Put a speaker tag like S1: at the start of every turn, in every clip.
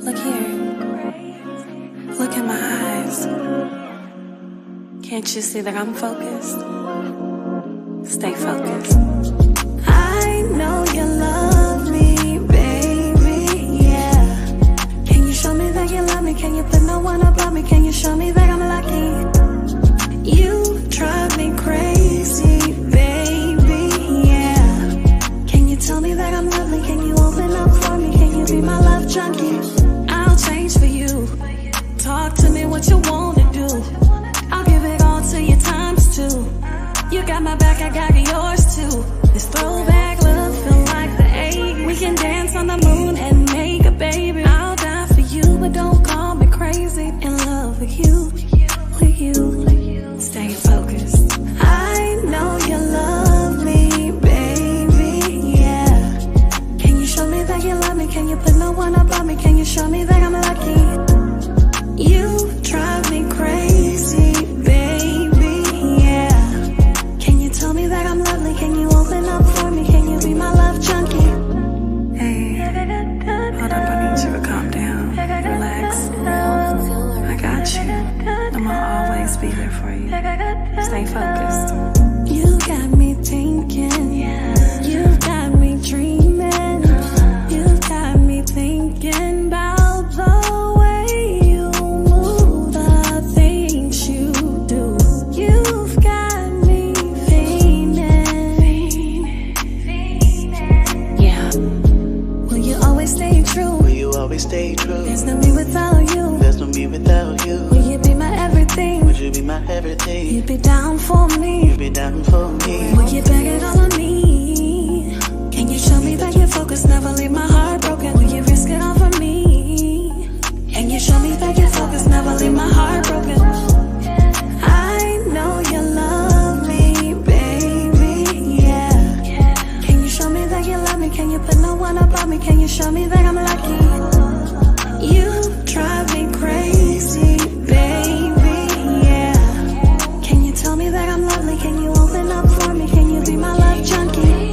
S1: Look here. Look in my eyes. Can't you see that I'm focused? Stay focused. I know you love me, baby, yeah. Can you show me that you love me? Can you put no one above me? Can you show me that I'm lucky? You drive me crazy, baby, yeah. Can you tell me that I'm lovely? Can you open up for me? Can you be my love junkie? I'll change for you. Talk to me what you wanna do. I'll give it all to you times two. You got my back, I got yours too. This throwback look feel like the 80s. We can dance on the moon and make a baby. I'll die for you, but don't call me crazy. In love with you, with you. Stay focused. I know you love me, baby, yeah. Can you show me that you love me? Can you put no one above me? Can you show me that I'm lucky? You drive me crazy, baby, yeah. Can you tell me that I'm lovely? Can you open up for me? Can you be my love junkie? Hey, hold up, I need you to calm down, relax. I got you. I'ma always be there for you. Stay focused. You got me thinking, you got me dreaming, you got me thinking about the way you move, the things you do. You've got me fiending. Yeah. Will you always stay true?
S2: Will you always stay true?
S1: There's no me without you.
S2: There's no me without you.
S1: Will you be my everything?
S2: Would you be my everything?
S1: You'd be down for me.
S2: You'd be down for me.
S1: Will you beg it all on me? Can you show me that you're focused? Never leave my heart broken. Will you risk it all for me? Can you show me that you're focused? Never leave my heart broken. I know you love me, baby, yeah. Can you show me that you love me? Can you put no one above me? Can you show me that I'm lucky? You drive me crazy, baby, yeah. Can you tell me that I'm lovely? Can you open up for me? Can you be my love junkie?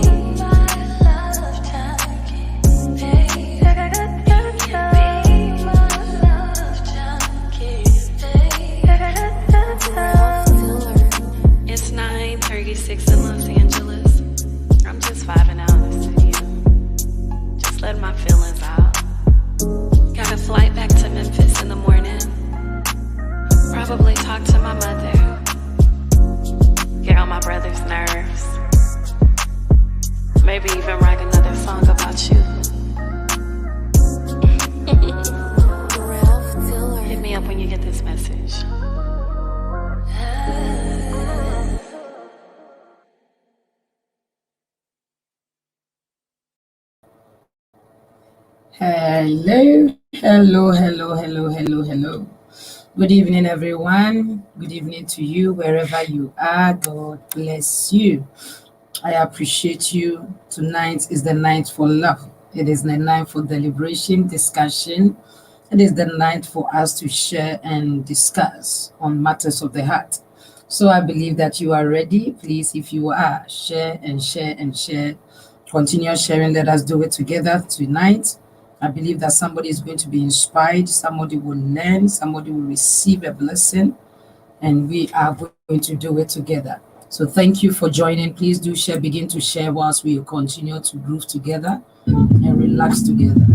S1: It's 9:36 in Los Angeles. I'm just vibing out in the studio, just letting my feelings out. Got a flight back to Memphis in the morning. Probably talk to my mother. Get on my brother's nerves. Maybe even write another song about you. Hit me up when you get this message.
S3: Hello. Good evening, everyone. Good evening to you, wherever you are. God bless you. I appreciate you. Tonight is the night for love. It is the night for deliberation, discussion. It is the night for us to share and discuss on matters of the heart. So I believe that you are ready. Please, if you are, share and share and share. Continue sharing. Let us do it together tonight. I believe that somebody is going to be inspired, somebody will learn, somebody will receive a blessing, and we are going to do it together. So thank you for joining. Please do share, begin to share whilst we continue to groove together and relax together.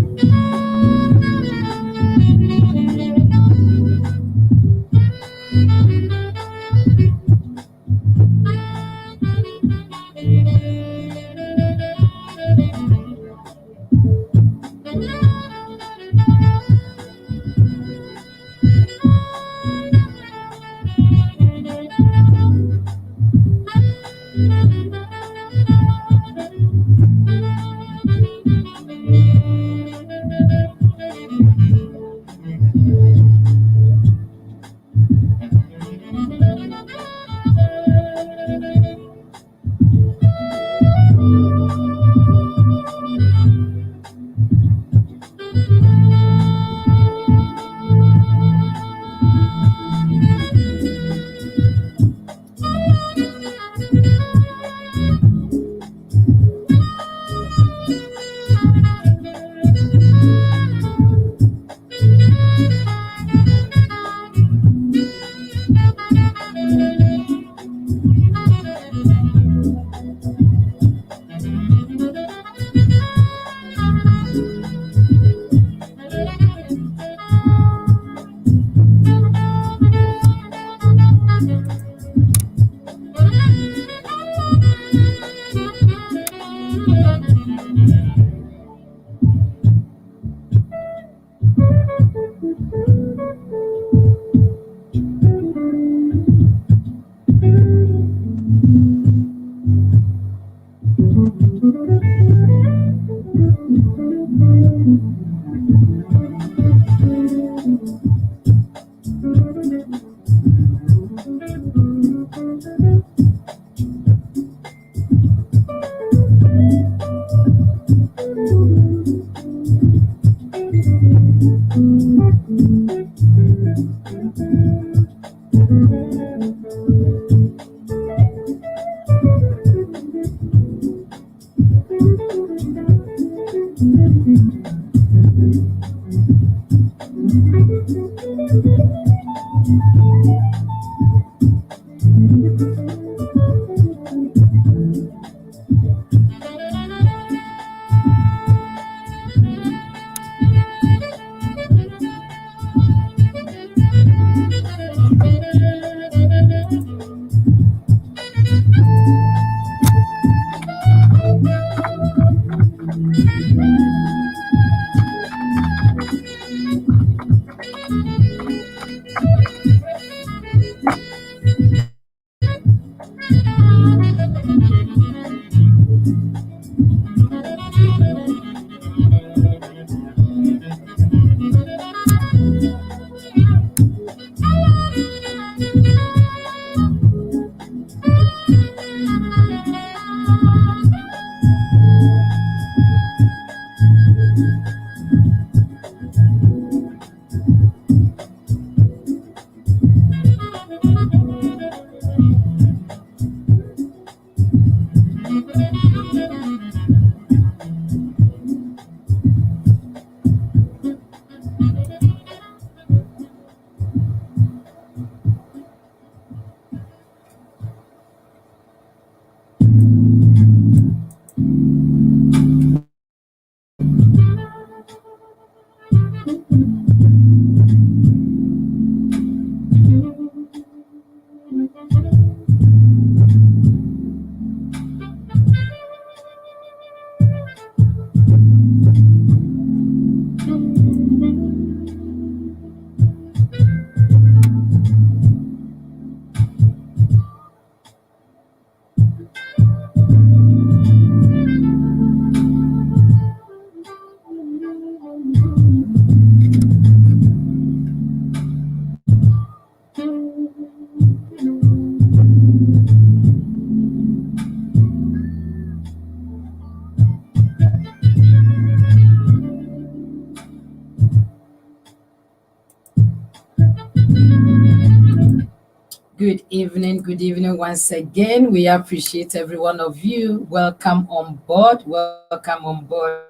S3: Good evening once again. We appreciate every one of you. Welcome on board. Welcome on board.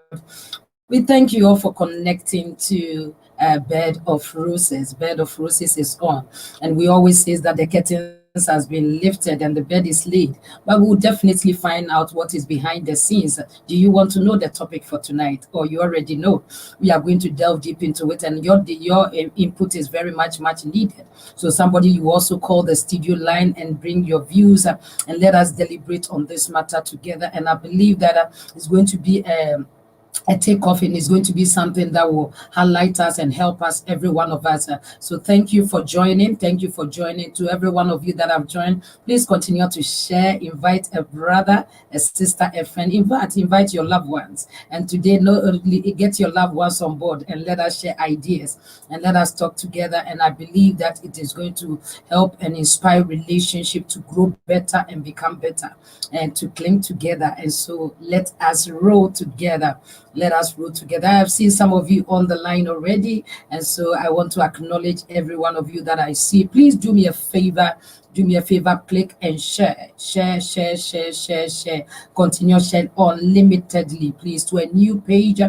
S3: We thank you all for connecting to Bed of Roses. Bed of Roses is on. And we always say that the curtains has been lifted and the bed is laid. But we'll definitely find out what is behind the scenes. Do you want to know the topic for tonight? Or you already know? We are going to delve deep into it, and your input is very much needed. So somebody, you also call the studio line and bring your views, and let us deliberate on this matter together. And I believe that it's going to be a takeoff, and it's going to be something that will highlight us and help us, every one of us. So thank you for joining. Thank you for joining. To every one of you that have joined, please continue to share, invite a brother, a sister, a friend, invite your loved ones. And today, not only get your loved ones on board, and let us share ideas and let us talk together. And I believe that it is going to help and inspire relationship to grow better and become better and to cling together. And so let us roll together. Let us roll together. I have seen some of you on the line already, and so I want to acknowledge every one of you that I see. Please do me a favor. Do me a favor, click and share. Share. Continue sharing unlimitedly, please, to a new page.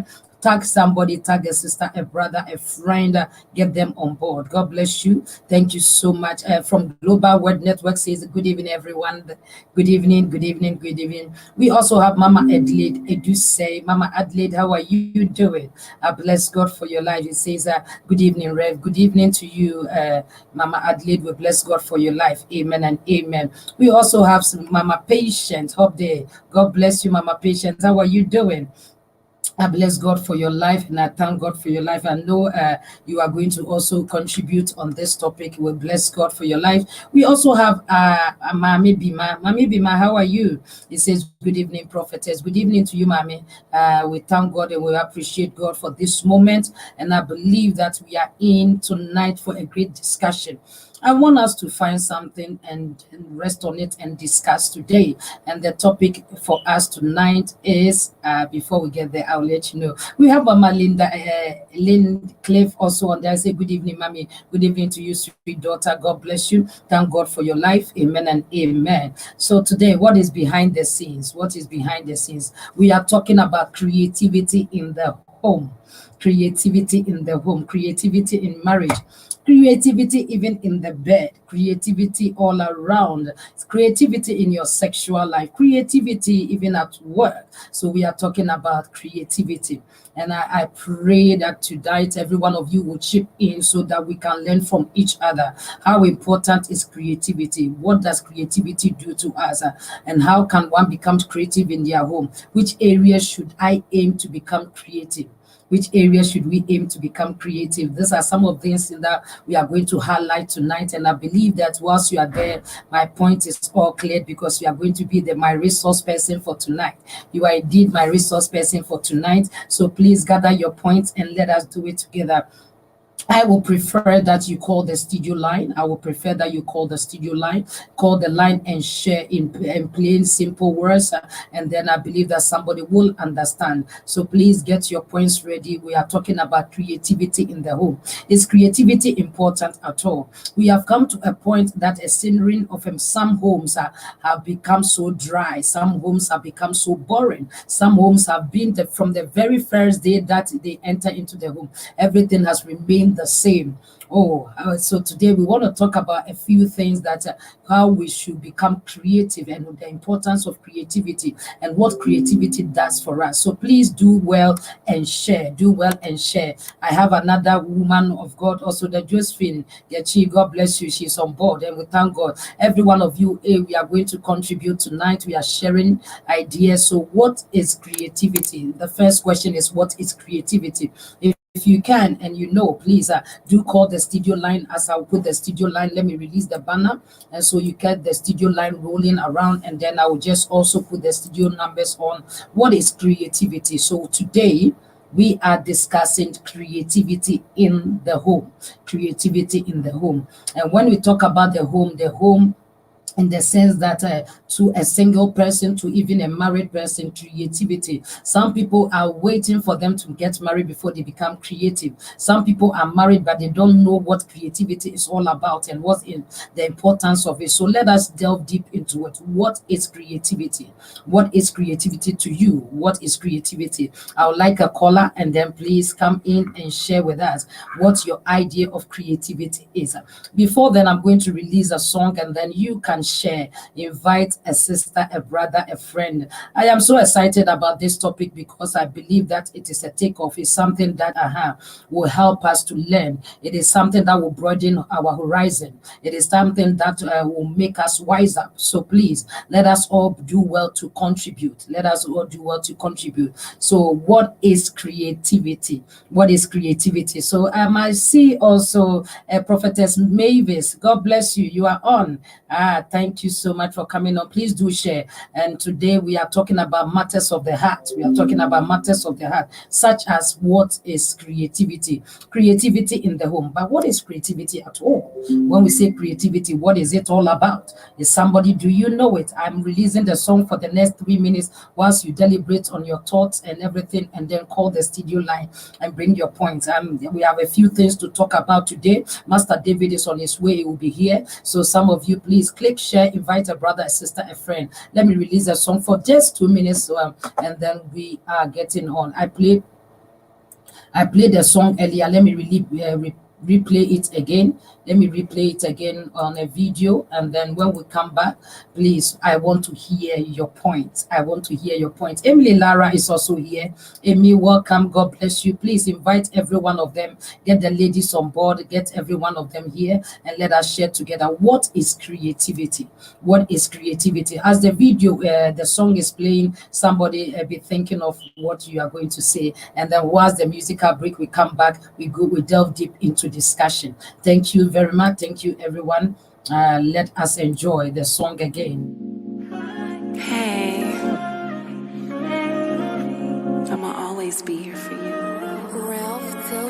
S3: Tag somebody, tag a sister, a brother, a friend, get them on board. God bless you. Thank you so much. From Global Word Network says, good evening, everyone. Good evening, good evening, good evening. We also have Mama Adelaide. Edu say, Mama Adelaide, how are you doing? I bless God for your life. It says, good evening, Rev. Good evening to you, Mama Adelaide. We bless God for your life. Amen and amen. We also have some Mama Patient. Hope day. God bless you, Mama Patient. How are you doing? I bless God for your life, and I thank God for your life. I know you are going to also contribute on this topic. We bless God for your life. We also have Mami Bima. Mami Bima, how are you? It says, good evening, prophetess. Good evening to you, Mami. We thank God and we appreciate God for this moment. And I believe that we are in tonight for a great discussion. I want us to find something and rest on it and discuss today. And the topic for us tonight is, before we get there, I'll let you know. We have Mama Linda, Lynn Cliff also on there. I say, good evening, Mommy. Good evening to you, sweet daughter. God bless you. Thank God for your life. Amen and amen. So today, what is behind the scenes? What is behind the scenes? We are talking about creativity in the home. Creativity in the home. Creativity in marriage. Creativity even in the bed, creativity all around, creativity in your sexual life, creativity even at work. So we are talking about creativity. And I pray that tonight every one of you will chip in so that we can learn from each other. How important is creativity? What does creativity do to us? And how can one become creative in their home? Which areas should I aim to become creative? Which areas should we aim to become creative? These are some of the things that we are going to highlight tonight. And I believe that whilst you are there, my point is all clear, because you are going to be my resource person for tonight. You are indeed my resource person for tonight. So please gather your points and let us do it together. I will prefer that you call the studio line. I will prefer that you call the studio line, call the line and share in plain, simple words. And then I believe that somebody will understand. So please get your points ready. We are talking about creativity in the home. Is creativity important at all? We have come to a point that a scenery of some homes have become so dry. Some homes have become so boring. Some homes have been from the very first day that they enter into the home. Everything has remained the same. So today we want to talk about a few things that how we should become creative and the importance of creativity and what creativity does for us. So please do well and share. Do well and share. I have another woman of God also, the Josephine Yachi. God bless you. She's on board, and we thank God. Every one of you, we are going to contribute tonight. We are sharing ideas. So what is creativity? The first question is, what is creativity? If you can and you know, please do call the studio line. As I'll put the studio line, let me release the banner, and so you get the studio line rolling around, and then I will just also put the studio numbers on. What is creativity? So today we are discussing creativity in the home. Creativity in the home. And when we talk about the home in the sense that to a single person, to even a married person, creativity. Some people are waiting for them to get married before they become creative. Some people are married, but they don't know what creativity is all about and what's in the importance of it. So let us delve deep into it. What is creativity? What is creativity to you? What is creativity? I would like a caller, and then please come in and share with us what your idea of creativity is. Before then, I'm going to release a song, and then you can share, invite a sister, a brother, a friend. I am so excited about this topic because I believe that it is a takeoff. It's something that will help us to learn. It is something that will broaden our horizon. It is something that will make us wiser. So please, let us all do well to contribute. Let us all do well to contribute. So what is creativity? What is creativity? So I see also Prophetess Mavis. God bless you. You are on. Thank you so much for coming on. Please do share. And today we are talking about matters of the heart. We are talking about matters of the heart, such as what is creativity? Creativity in the home. But what is creativity at all? When we say creativity, what is it all about? Is somebody, do you know it? I'm releasing the song for the next 3 minutes whilst you deliberate on your thoughts and everything, and then call the studio line and bring your points. We have a few things to talk about today. Master David is on his way. He will be here. So some of you, please click share, invite a brother, a sister, a friend. Let me release a song for just 2 minutes, and then we are getting on. I played the song earlier. Let me replay it again. Let me replay it again on a video, and then when we come back, please, I want to hear your point. I want to hear your point. Emily Lara is also here. Amy, welcome. God bless you. Please invite every one of them. Get the ladies on board. Get every one of them here, and let us share together. What is creativity? What is creativity? As the video, the song is playing, somebody be thinking of what you are going to say, and then whilst the musical break, we come back, we delve deep into discussion. Thank you very much. Thank you, everyone. Let us enjoy the song again.
S1: Hey, I'ma always be here for you.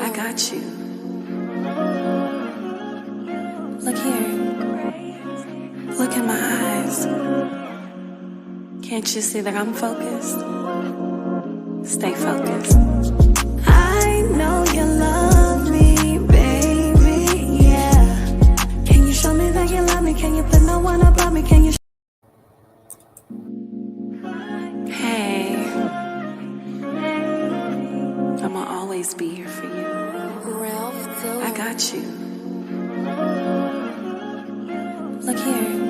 S1: I got you. Look here. Look in my eyes. Can't you see that I'm focused? Stay focused. I know you love me, baby, yeah. Can you show me that you love me? Can you put no one above me? Can you? Hey, I'ma always be here for you. I got you. Look here.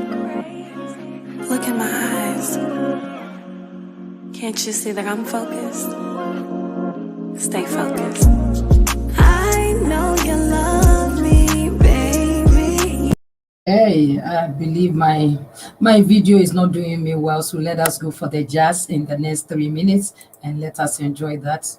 S1: Look in my eyes. Can't you see that I'm focused? Stay focused. I know you love me, baby.
S3: Hey, I believe my video is not doing me well, so let us go for the jazz in the next 3 minutes, and let us enjoy that.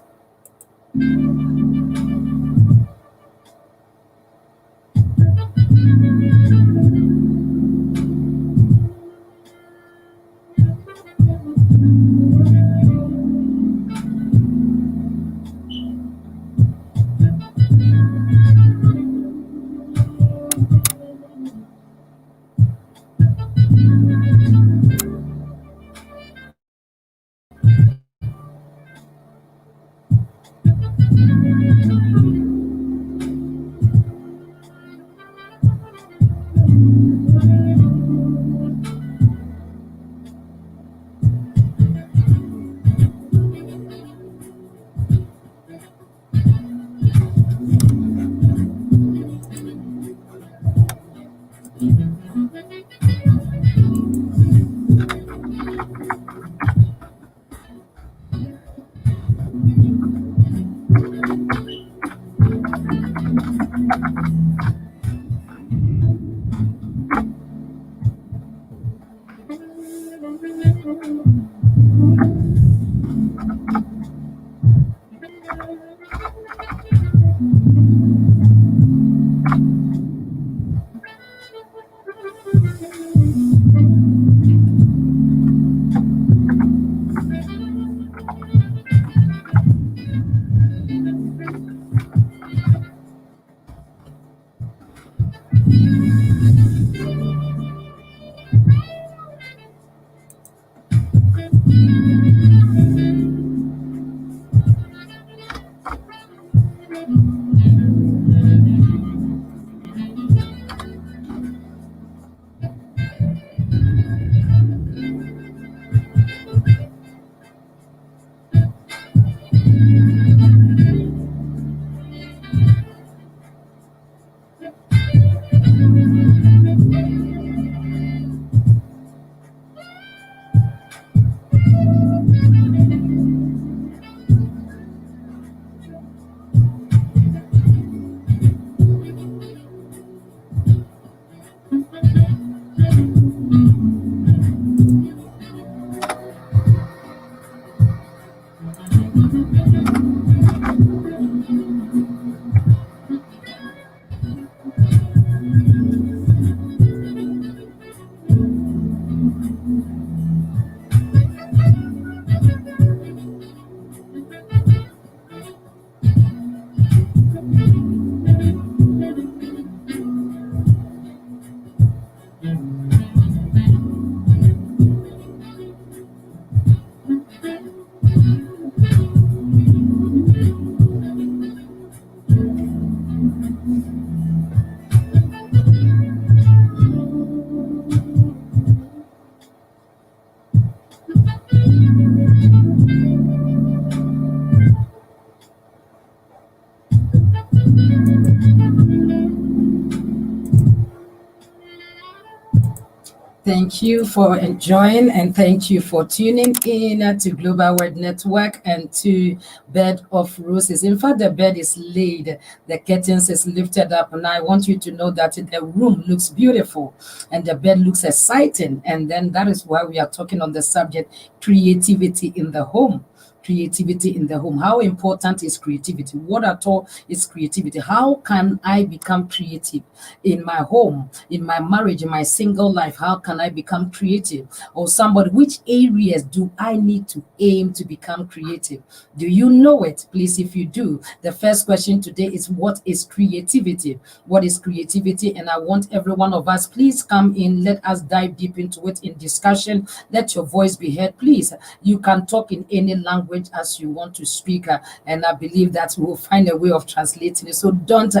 S3: Thank you for enjoying and thank you for tuning in to Global Word Network and to Bed of Roses. In fact, the bed is laid, the curtains is lifted up, and I want you to know that the room looks beautiful and the bed looks exciting. And then that is why we are talking on the subject creativity in the home. Creativity in the home. How important is creativity? What at all is creativity? How can I become creative in my home, in my marriage, in my single life? How can I become creative? Or somebody, which areas do I need to aim to become creative? Do you know it? Please, if you do, the first question today is, what is creativity? What is creativity? And I want every one of us, please come in. Let us dive deep into it in discussion. Let your voice be heard. Please, you can talk in any language as you want to speak, and I believe that we will find a way of translating it. So don't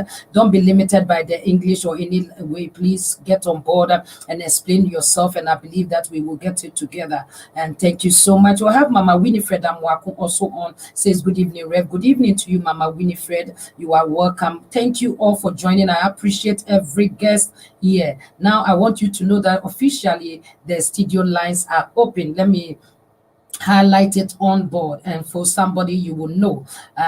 S3: be limited by the English or any way. Please get on board and explain yourself, and I believe that we will get it together. And thank you so much. We'll have Mama Winifred Amwaku also on. Says good evening, Rev. Good evening to you, Mama Winifred. You are welcome. Thank you all for joining. I appreciate every guest here. Now I want you to know that officially the studio lines are open. Let me highlight it on board, and for somebody you will know.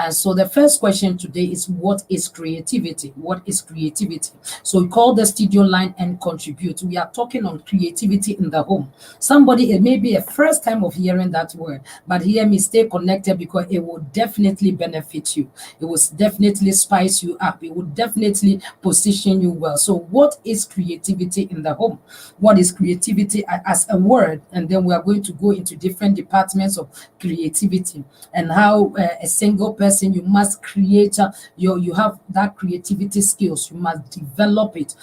S3: So the first question today is, what is creativity? What is creativity? So call the studio line and contribute. We are talking on creativity in the home. Somebody, it may be a first time of hearing that word, but hear me, stay connected, because it will definitely benefit you. It will definitely spice you up. It will definitely position you well. So what is creativity in the home? What is creativity as a word? And then we are going to go into different departments of creativity, and how a single person, you must create you have that creativity skills. You must develop it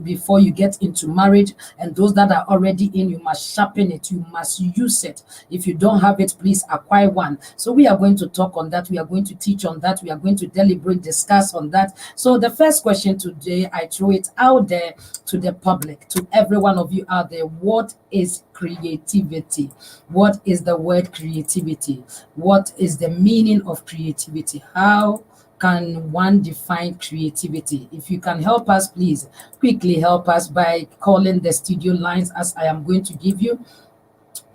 S3: before you get into marriage, and those that are already in, you must sharpen it, you must use it. If you don't have it, please acquire one. So we are going to talk on that, we are going to teach on that, we are going to deliberate, discuss on that. So the first question today, I throw it out there to the public, to every one of you out there. What is creativity? What is the word creativity? What is the meaning of creativity? How can one define creativity? If you can help us, please quickly help us by calling the studio lines as I am going to give you.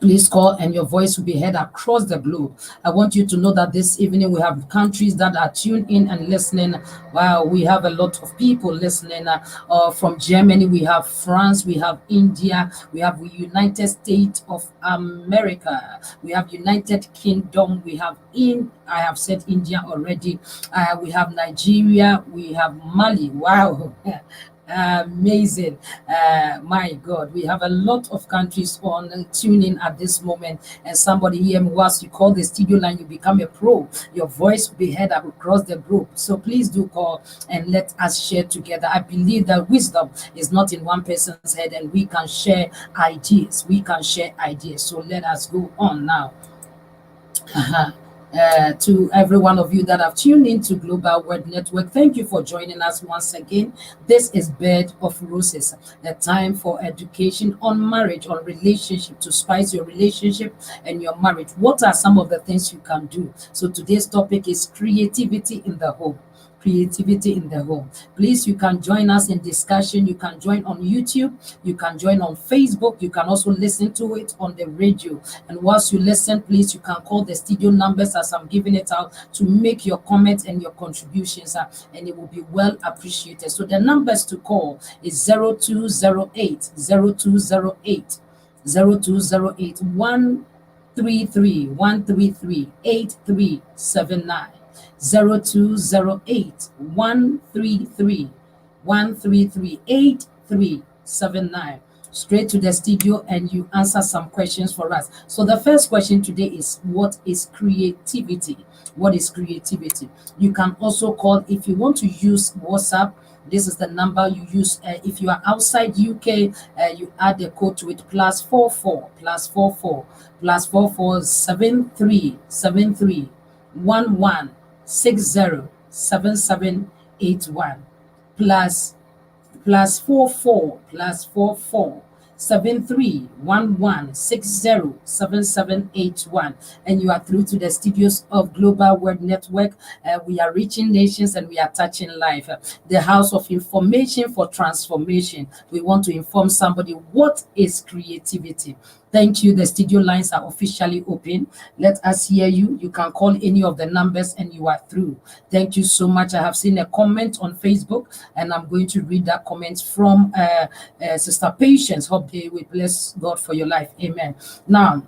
S3: Please call and your voice will be heard across the globe. I want you to know that this evening we have countries that are tuned in and listening. Wow, we have a lot of people listening from Germany, we have France, we have India, we have United States of America, we have United Kingdom, we have I have said India already, we have Nigeria, we have Mali. Wow. Amazing. My God, we have a lot of countries on tuning at this moment, and somebody here, once you call the studio line, you become a pro. Your voice will be heard across the group. So please do call and let us share together. I believe that wisdom is not in one person's head, and we can share ideas. We can share ideas. So let us go on now. To every one of you that have tuned into Global Word Network, thank you for joining us once again. This is Bed of Roses, a time for education on marriage, on relationship, to spice your relationship and your marriage. What are some of the things you can do? So today's topic is creativity in the home. Creativity in the home. Please, you can join us in discussion. You can join on YouTube. You can join on Facebook. You can also listen to it on the radio. And whilst you listen, please, you can call the studio numbers as I'm giving it out to make your comments and your contributions, and it will be well appreciated. So the numbers to call is 0208 0208 0208 133 133 8379. 0208 133 133 8379. Straight to the studio and you answer some questions for us. So the first question today is, what is creativity? What is creativity? You can also call if you want to use WhatsApp. This is the number you use. If you are outside UK, you add the code to it, +44 +44 +44 7373 11607781 plus +44 +44 7311607781, and you are through to the studios of Global Word Network. We are reaching nations and we are touching life. The house of information for transformation. We want to inform somebody what is creativity. Thank you. The studio lines are officially open. Let us hear you. You can call any of the numbers and you are through. Thank you so much. I have seen a comment on Facebook and I'm going to read that comment from Sister Patience. Hope they will bless God for your life. Amen. Now,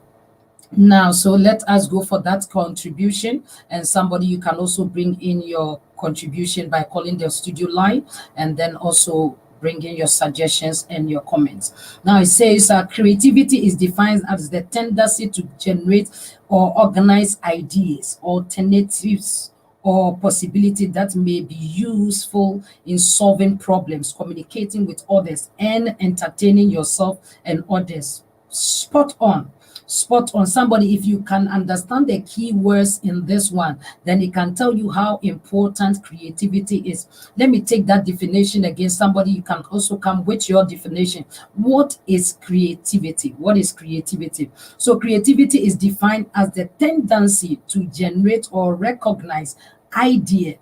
S3: so let us go for that contribution. And somebody, you can also bring in your contribution by calling the studio line and then also bring in your suggestions and your comments. Now it says creativity is defined as the tendency to generate or organize ideas, alternatives, or possibility that may be useful in solving problems, communicating with others, and entertaining yourself and others. Spot on. Spot on. Somebody, if you can understand the key words in this one, then it can tell you how important creativity is. Let me take that definition again. Somebody, you can also come with your definition. What is creativity? What is creativity? So creativity is defined as the tendency to generate or recognize idea,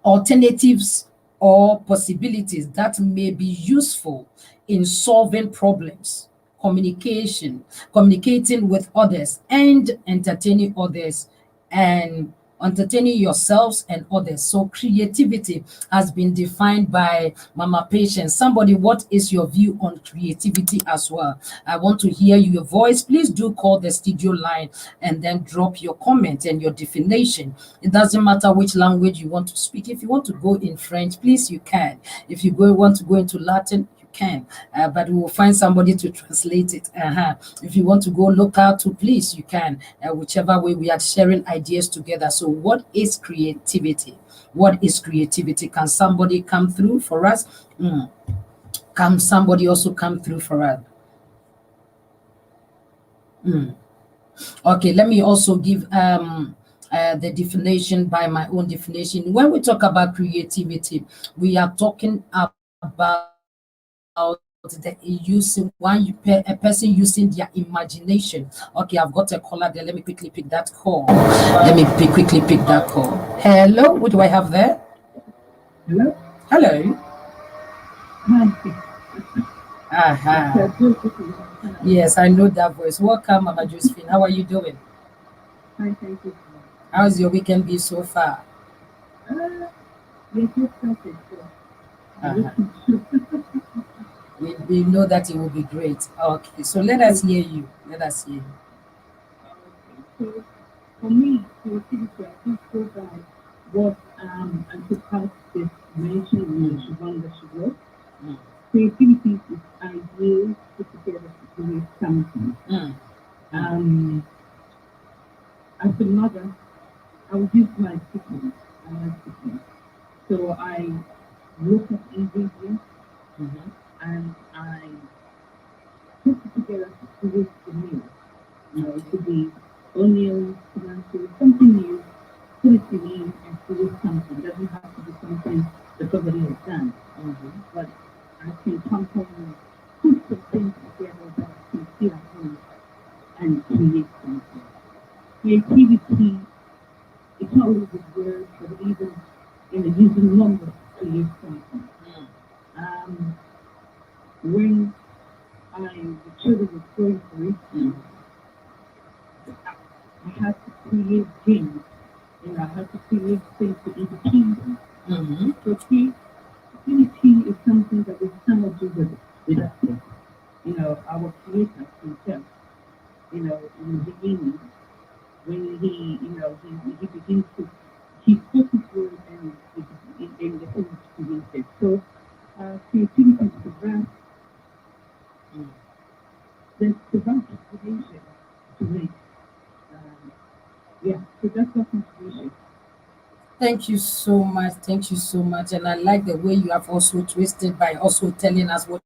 S3: alternatives, or possibilities that may be useful in solving problems, communicating with others, and entertaining others, and entertaining yourselves and others. So creativity has been defined by Mama Patience. Somebody, what is your view on creativity as well? I want to hear your voice. Please do call the studio line and then drop your comment and your definition. It doesn't matter which language you want to speak. If you want to go in French, please, you can. If you want to go into Latin, can, but we will find somebody to translate it. If you want to go local too, please, you can. Whichever way, we are sharing ideas together. So what is creativity? What is creativity? Can somebody come through for us? Can somebody also come through for us? Okay, let me also give the definition by my own definition. When we talk about creativity, we are talking about a person using their imagination. Okay, I've got a caller there. Let me quickly pick that call. Hello, what do I have there? Hello. Yes, I know that voice. Welcome, Mama Josephine. How are you doing?
S4: Hi, thank you.
S3: How's your weekend been so far?
S4: We just started,
S3: We know that it will be great. Okay, so let us hear you.
S4: Okay, so for me, creativity, I think so by what Antipas just mentioned in Siobhan that she wrote. Creativity is ideas put together to create something. As a mother, I would use my cooking. I like cooking. So I look at ingredients and I put it together to create the meal. It could be onions, tomatoes, something new, put it in and create something. It doesn't have to be something that somebody has done. But I can come home and put some things together that I can see at home and create something. Creativity, it's not always with words, but even in the using numbers to create something. When the children were going for it, I had to create games, and I had to create things to entertain them. So creativity is something that we cannot do with us. Our creator himself, in the beginning, when he begins to, he spoke his word and the image created. So creativity is the vast creation to make. So that's what creation.
S3: Thank you so much. Thank you so much. And I like the way you have also twisted by also telling us what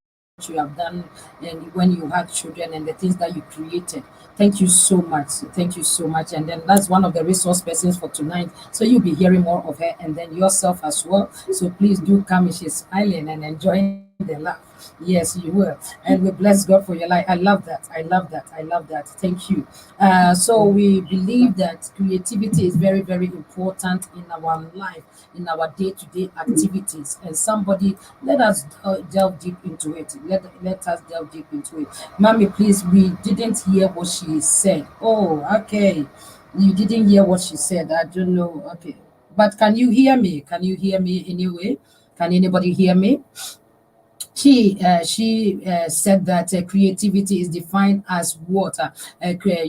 S3: you have done and when you had children and the things that you created. Thank you so much. Thank you so much. And then that's one of the resource persons for tonight. So you'll be hearing more of her and then yourself as well. So please do come. She's smiling and enjoying their laugh. Yes, you will. And we bless God for your life. I love that. I love that. I love that. Thank you. So we believe that creativity is very, very important in our life, in our day-to-day activities. And somebody, let us delve deep into it. Let us delve deep into it. Mommy, please, we didn't hear what she said. Oh, okay. You didn't hear what she said. I don't know. Okay. But can you hear me? Can you hear me anyway? Can anybody hear me? She said that creativity is defined as what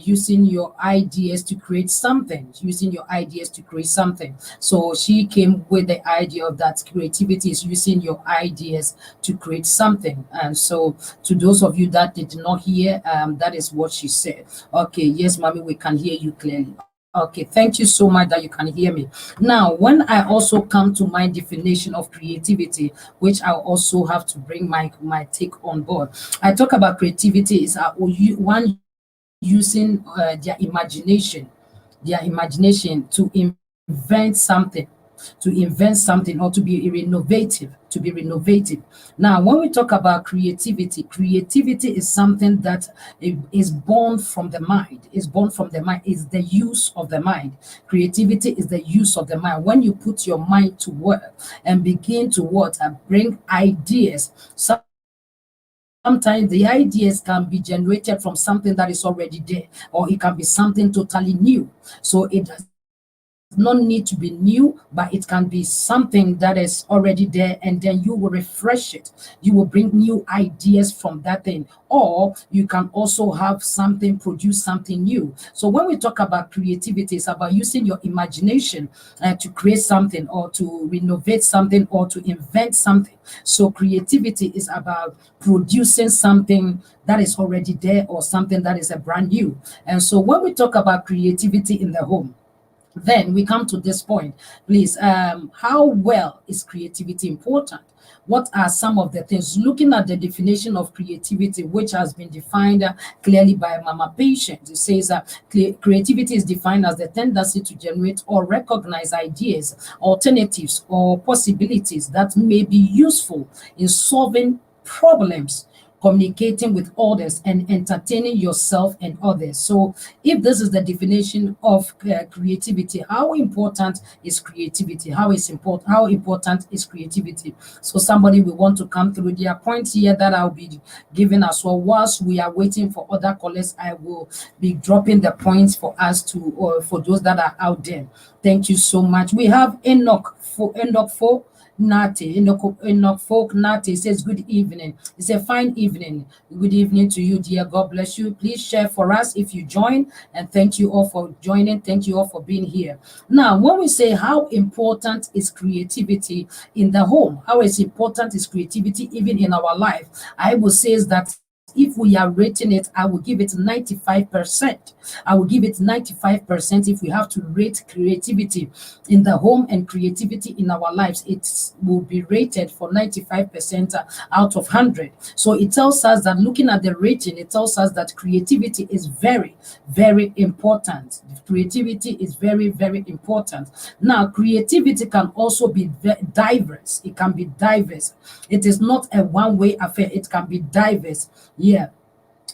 S3: using your ideas to create something, using your ideas to create something. So she came with the idea of that creativity is using your ideas to create something. And so to those of you that did not hear, that is what she said. Okay, yes, mommy, we can hear you clearly. Okay, thank you so much that you can hear me. Now, when I also come to my definition of creativity, which I also have to bring my take on board, I talk about creativity is one using their imagination to invent something, or to be innovative, Now, when we talk about creativity, creativity is something that is born from the mind, is the use of the mind. Creativity is the use of the mind. When you put your mind to work and begin to what? Bring ideas. Sometimes the ideas can be generated from something that is already there, or it can be something totally new. So it does not need to be new, but it can be something that is already there, and then you will refresh it. You will bring new ideas from that thing, or you can also have something produce something new. So when we talk about creativity, it's about using your imagination to create something, or to renovate something, or to invent something. So creativity is about producing something that is already there, or something that is a brand new. And so when we talk about creativity in the home, then we come to this point. Please, how well is creativity important? What are some of the things? Looking at the definition of creativity, which has been defined clearly by Mama Patient, it says creativity is defined as the tendency to generate or recognize ideas, alternatives, or possibilities that may be useful in solving problems, communicating with others, and entertaining yourself and others. So if this is the definition of creativity, how important is creativity? How important is creativity? So somebody will want to come through. There are points here that I'll be giving as well. Whilst we are waiting for other callers, I will be dropping the points for us to, or for those that are out there. Thank you so much. We have Enoch for Nati, Enoch Folk Nati says, good evening. It's a fine evening. Good evening to you, dear. God bless you. Please share for us if you join. And thank you all for joining. Thank you all for being here. Now, when we say how important is creativity in the home, how is important is creativity even in our life, I will say is that if we are rating it, I will give it 95%. I will give it 95% if we have to rate creativity in the home and creativity in our lives. It will be rated for 95% out of 100. So it tells us that, looking at the rating, it tells us that creativity is very, very important. Creativity is very, very important. Now, creativity can also be diverse. It can be diverse. It is not a one-way affair. It can be diverse. Yeah,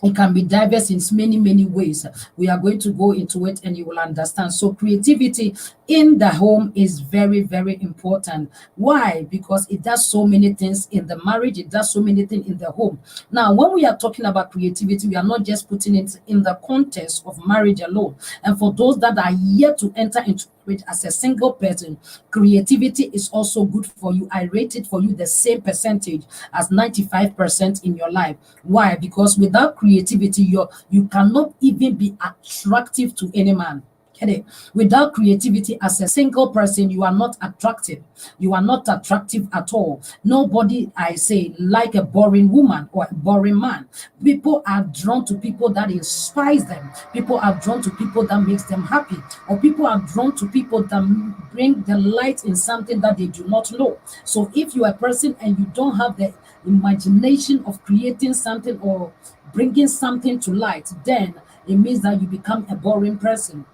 S3: it can be diverse in many, many ways. We are going to go into it and you will understand. So creativity in the home is very, very important. Why? Because it does so many things in the marriage. It does so many things in the home. Now, when we are talking about creativity, we are not just putting it in the context of marriage alone. And for those that are yet to enter into it as a single person, creativity is also good for you. I rate it for you the same percentage as 95% in your life. Why? Because without creativity, you cannot even be attractive to any man. Okay. Without creativity, as a single person, you are not attractive. You are not attractive at all. Nobody, I say, like a boring woman or a boring man. People are drawn to people that inspires them. People are drawn to people that makes them happy. Or people are drawn to people that bring the light in something that they do not know. So if you are a person and you don't have the imagination of creating something or bringing something to light, then it means that you become a boring person.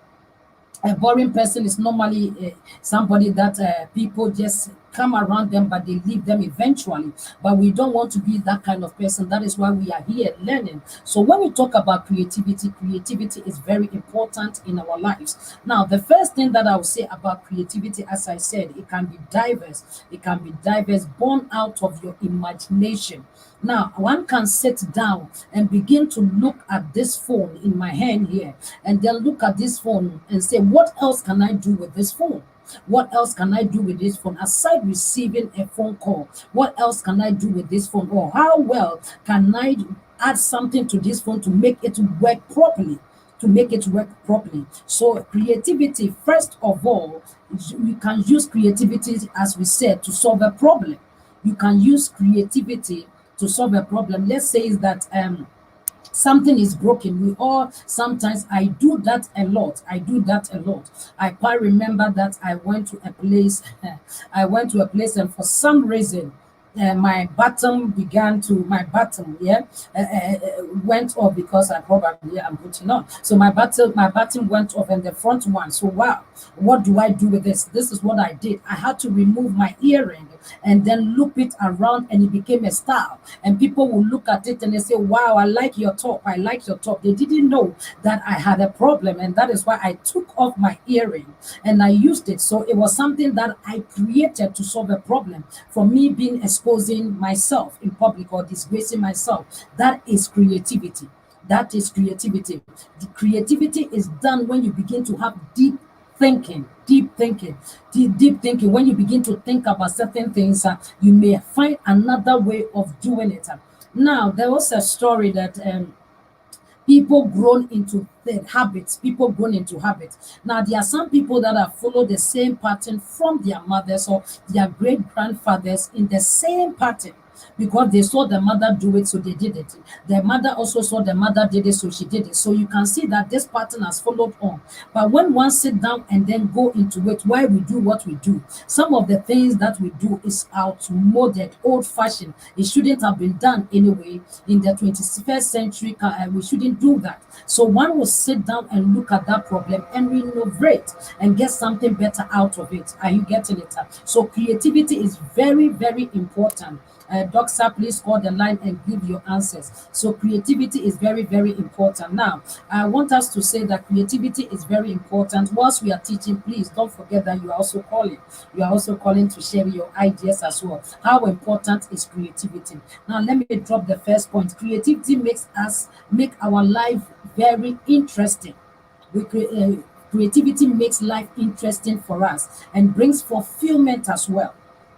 S3: A boring person is normally somebody that people just come around them, but they leave them eventually. But we don't want to be that kind of person. That is why we are here learning. So when we talk about creativity, creativity is very important in our lives. Now, the first thing that I will say about creativity, as I said, it can be diverse. It can be diverse, born out of your imagination. Now, one can sit down and begin to look at this phone in my hand here, and then look at this phone and say, what else can I do with this phone? What else can I do with this phone aside receiving a phone call? What else can I do with this phone? Or how well can I add something to this phone to make it work properly? To make it work properly. So creativity, first of all, you can use creativity, as we said, to solve a problem. You can use creativity to solve a problem. Let's say is that something is broken. We all sometimes, I do that a lot. I do that a lot. I quite remember that I went to a place. I went to a place, and for some reason, my bottom, yeah, went off because I probably am putting on. So my bottom went off, and the front one. So wow, what do I do with this? This is what I did. I had to remove my earring and then loop it around, and it became a style. And people will look at it and they say, wow, I like your top. I like your top. They didn't know that I had a problem, and that is why I took off my earring and I used it. So it was something that I created to solve a problem for me being exposing myself in public or disgracing myself. That is creativity. That is creativity. The creativity is done when you begin to have thinking, deep thinking. When you begin to think about certain things, you may find another way of doing it. Now, there was a story that people grown into habits. Now, there are some people that have followed the same pattern from their mothers or their great grandfathers in the same pattern, because they saw the mother do it, so they did it. The mother also saw the mother did it, so she did it. So you can see that this pattern has followed on. But when one sit down and then go into it, why we do what we do, some of the things that we do is outmoded, old-fashioned. It shouldn't have been done anyway. In the 21st century, we shouldn't do that. So one will sit down and look at that problem and renovate and get something better out of it. Are you getting it? So creativity is very, very important. Doctor, please call the line and give your answers. So creativity is very, very important. Now, I want us to say that creativity is very important. Whilst we are teaching, please don't forget that you are also calling. You are also calling to share your ideas as well. How important is creativity? Now, let me drop the first point. Creativity make our life very interesting. Creativity makes life interesting for us and brings fulfillment as well.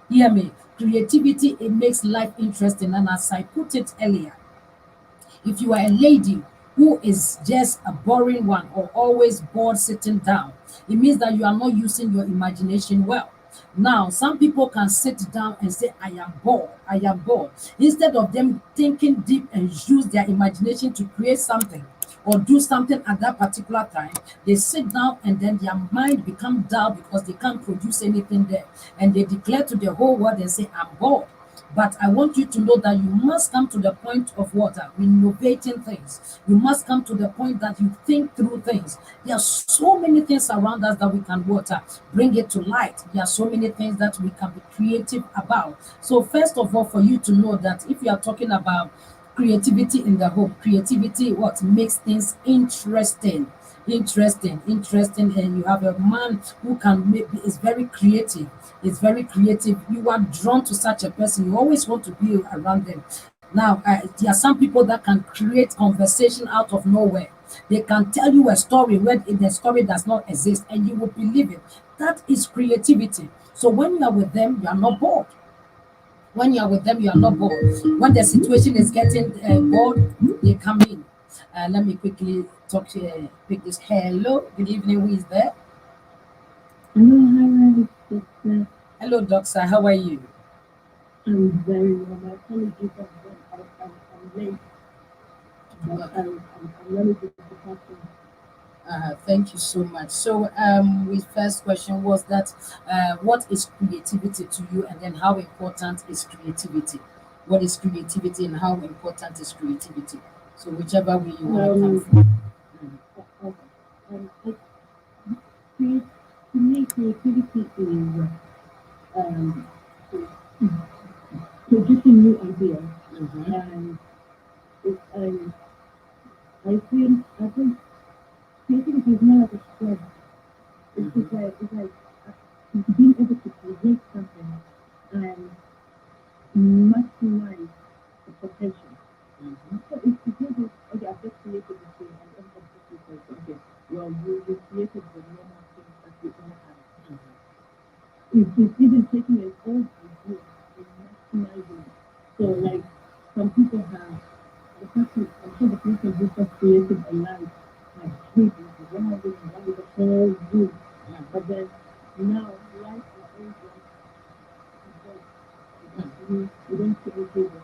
S3: Hear me. Creativity, it makes life interesting. And as I put it earlier, if you are a lady who is just a boring one or always bored sitting down, it means that you are not using your imagination well. Now, some people can sit down and say, I am bored. I am bored. Instead of them thinking deep and use their imagination to create something or do something at that particular time, they sit down and then their mind becomes dull because they can't produce anything there. And they declare to the whole world and say, I'm bored. But I want you to know that you must come to the point of water, renovating things. You must come to the point that you think through things. There are so many things around us that we can water, bring it to light. There are so many things that we can be creative about. So first of all, for you to know that if you are talking about creativity in the home, creativity what makes things interesting, and you have a man who is very creative. Is very creative. You are drawn to such a person. You always want to be around them. Now, there are some people that can create conversation out of nowhere. They can tell you a story where the story does not exist, and you will believe it. That is creativity. So when you are with them, you are not bored. When you are with them, you are not bored. When the situation is getting bored, they come in. Let me quickly pick this. Hello, good evening. Who is there?
S4: Hello, hi,
S3: Hello, doctor. How are you?
S4: I'm very well. My apologies, I'm late. But I'm ready to the
S3: Thank you so much. So, my first question was that what is creativity to you, and then how important is creativity? What is creativity, and how important is creativity? So, whichever way you want to come from.
S4: To me, creativity is new ideas,
S3: Mm-hmm.
S4: and it, I think creativity is not like a strength. It's like being able to create something and maximize the potential.
S3: Mm-hmm.
S4: So if you just, okay, I've just created this thing and everybody just says, okay, well, you created the normal things that we all have. It's even taking an old idea and maximizing it. So, like, some people have, the person, I'm sure the person who just created a light, like, big, like, wilding around the whole room. But then, now, lights are always like, you don't see any cable.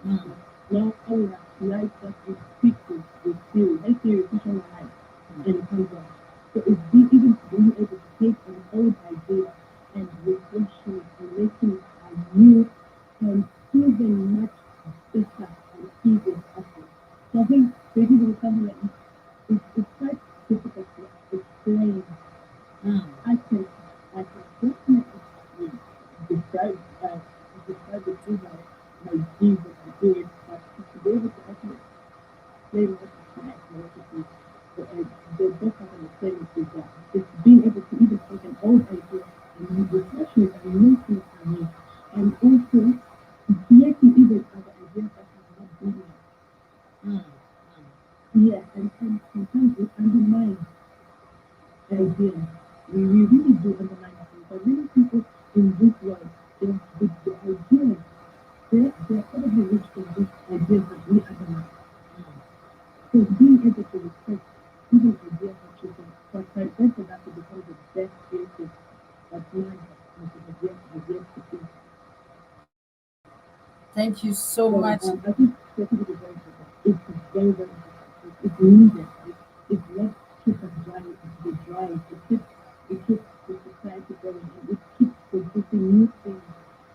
S3: Mm-hmm.
S4: Now we have lights that we speak with Siri. Let's say you push on a light and it comes on. So it's even being able to take an old idea and refreshing it and making it a new and even much better and easier effort. So I think creativity is something that it's quite difficult to explain.
S3: Mm-hmm.
S4: I can definitely describe describe it through my deeds that I did, but to be able to actually explain what is my philosophy, the best I can explain it is that it's being able to even take an old idea and refresh it and make it new, and also creating even other ideas that have not been there.
S3: Mm-hmm.
S4: Yeah, and sometimes it undermines ideas. We really do undermine things. But many people in this world, the ideas, they're probably rich in these ideas that we undermine. So being able to respect even ideas that you can, but try for that to become the best creative that man has yet to see.
S3: Thank you so
S4: So
S3: much.
S4: I think creativity is very important. It's very, very important. It's needed. It's what keeps us driving the drive. It keeps the society going and it keeps producing new things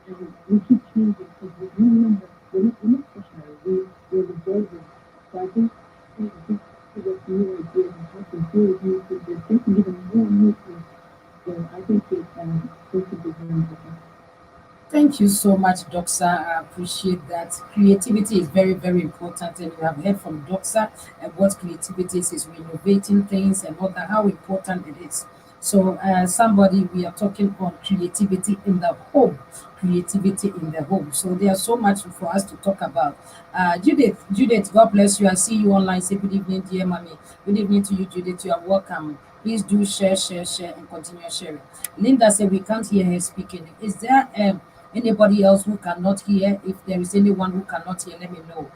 S4: and we keep changing because we're no longer we're not stationary. We're evolving. So I think this give us new ideas and how to build new things and getting even more new things. So I think creativity is very important.
S3: Thank you so much, Doxa. I appreciate that. Creativity is very, very important, and you have heard from Doxa and what creativity is renovating things and what how important it is. So, somebody we are talking on creativity in the home, creativity in the home. So there's so much for us to talk about. Judith, God bless you. I see you online. Say good evening, dear mommy. Good evening to you, Judith. You are welcome. Please do share, and continue sharing. Linda said we can't hear her speaking. Is there anybody else who cannot hear? If there is anyone who cannot hear, let me know.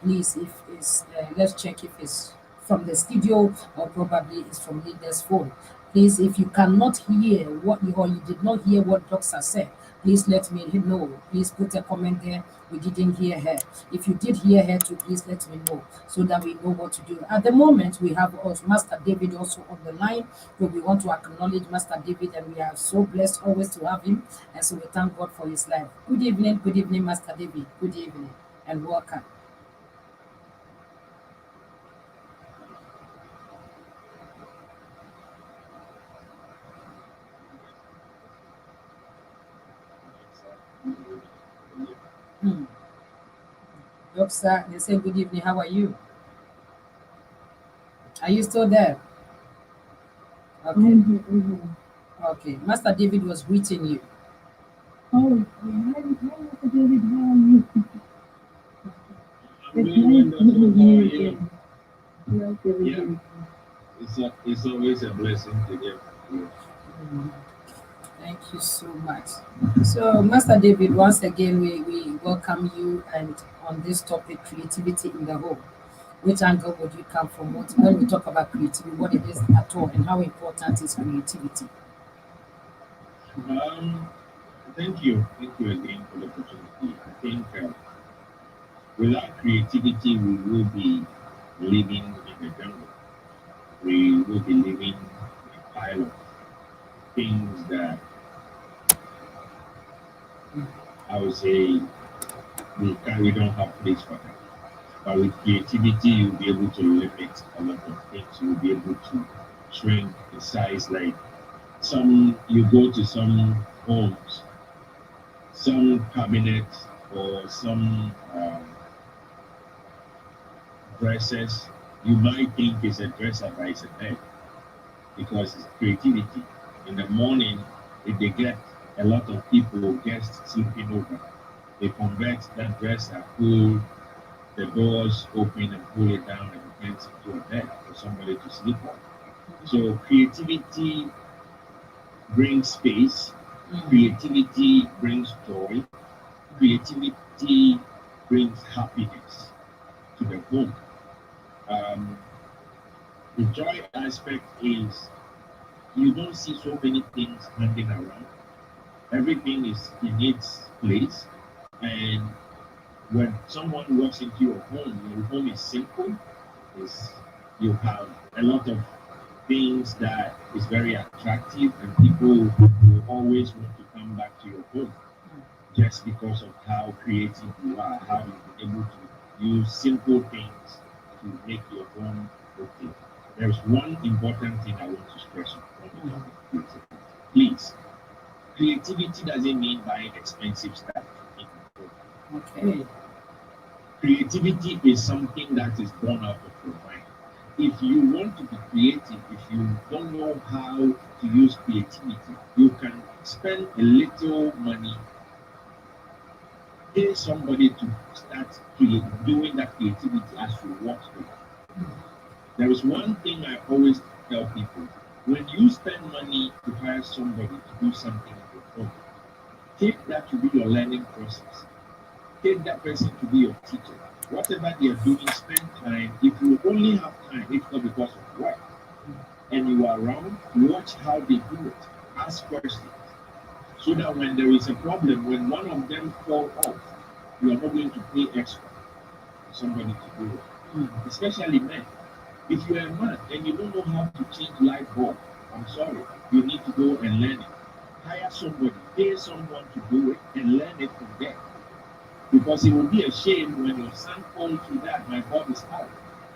S3: Please, if it's let's check if it's from the studio or probably it's from Linda's phone. Please, if you cannot hear what you or you did not hear what Doxa said, please let me know. Please put a comment there. We didn't hear her. If you did hear her too, please let me know so that we know what to do. At the moment, we have us, Master David also on the line. So we want to acknowledge Master David and we are so blessed always to have him. And so we thank God for his life. Good evening, Master David. Good evening and welcome. Hmm. Doctor, they say good evening. How are you? Are you still there? Okay.
S4: Mhm.
S3: Okay. Master David was greeting you.
S4: Oh, hi, Mr. David, how are you?
S5: I'm
S4: It's
S5: doing
S4: nice
S5: wonderful.
S4: meeting
S5: How are
S4: you
S5: you?
S4: again. Nice meeting
S5: Yeah,
S4: you.
S5: it's always a blessing to hear from you.
S3: Hmm. Thank you so much. So, Master David, once again, we welcome you and on this topic, creativity in the home. Which angle would you come from? What, when we talk about creativity, what it is at all and how important is creativity?
S5: Um, thank you again for the opportunity. I think without creativity, we will be living in the jungle. We will be living a pile of things that I would say we don't have place for them. But with creativity, you'll be able to limit a lot of things. You'll be able to shrink the size. Like you go to some homes, some cabinets. or some dresses, you might think it's a dresser, but it's a bed because it's creativity. In the morning, if they get a lot of people, guests sleeping over, they convert that dresser, pull the doors open and pull it down and it turns into a bed for somebody to sleep on. So creativity brings space, creativity brings joy, creativity brings happiness to the home. The joy aspect is you don't see so many things hanging around. Everything is in its place, and when someone walks into your home is simple. You have a lot of things that is very attractive, and people will always want to come back to your home just because of how creative you are, how you've been able to use simple things to make your home okay. There's one important thing I want to stress on the topic of creativity. Please, creativity doesn't mean buying expensive stuff.
S3: Okay.
S5: Creativity is something that is born out of your mind. If you want to be creative, if you don't know how to use creativity, you can spend a little money, pay somebody to start doing that creativity as you watch them. There is one thing I always tell people: when you spend money to hire somebody to do something in your home, take that to be your learning process. Take that person to be your teacher. Whatever they are doing, spend time. If you only have time, if not because of work, and you are around, watch how they do it. Ask questions. So that when there is a problem, when one of them falls off, you are not going to pay extra for somebody to do it. Especially men. If you are a man and you don't know how to change light bulb, I'm sorry, you need to go and learn it. Hire somebody, pay someone to do it, and learn it from them. Because it will be a shame when your son calls you that my bulb is out,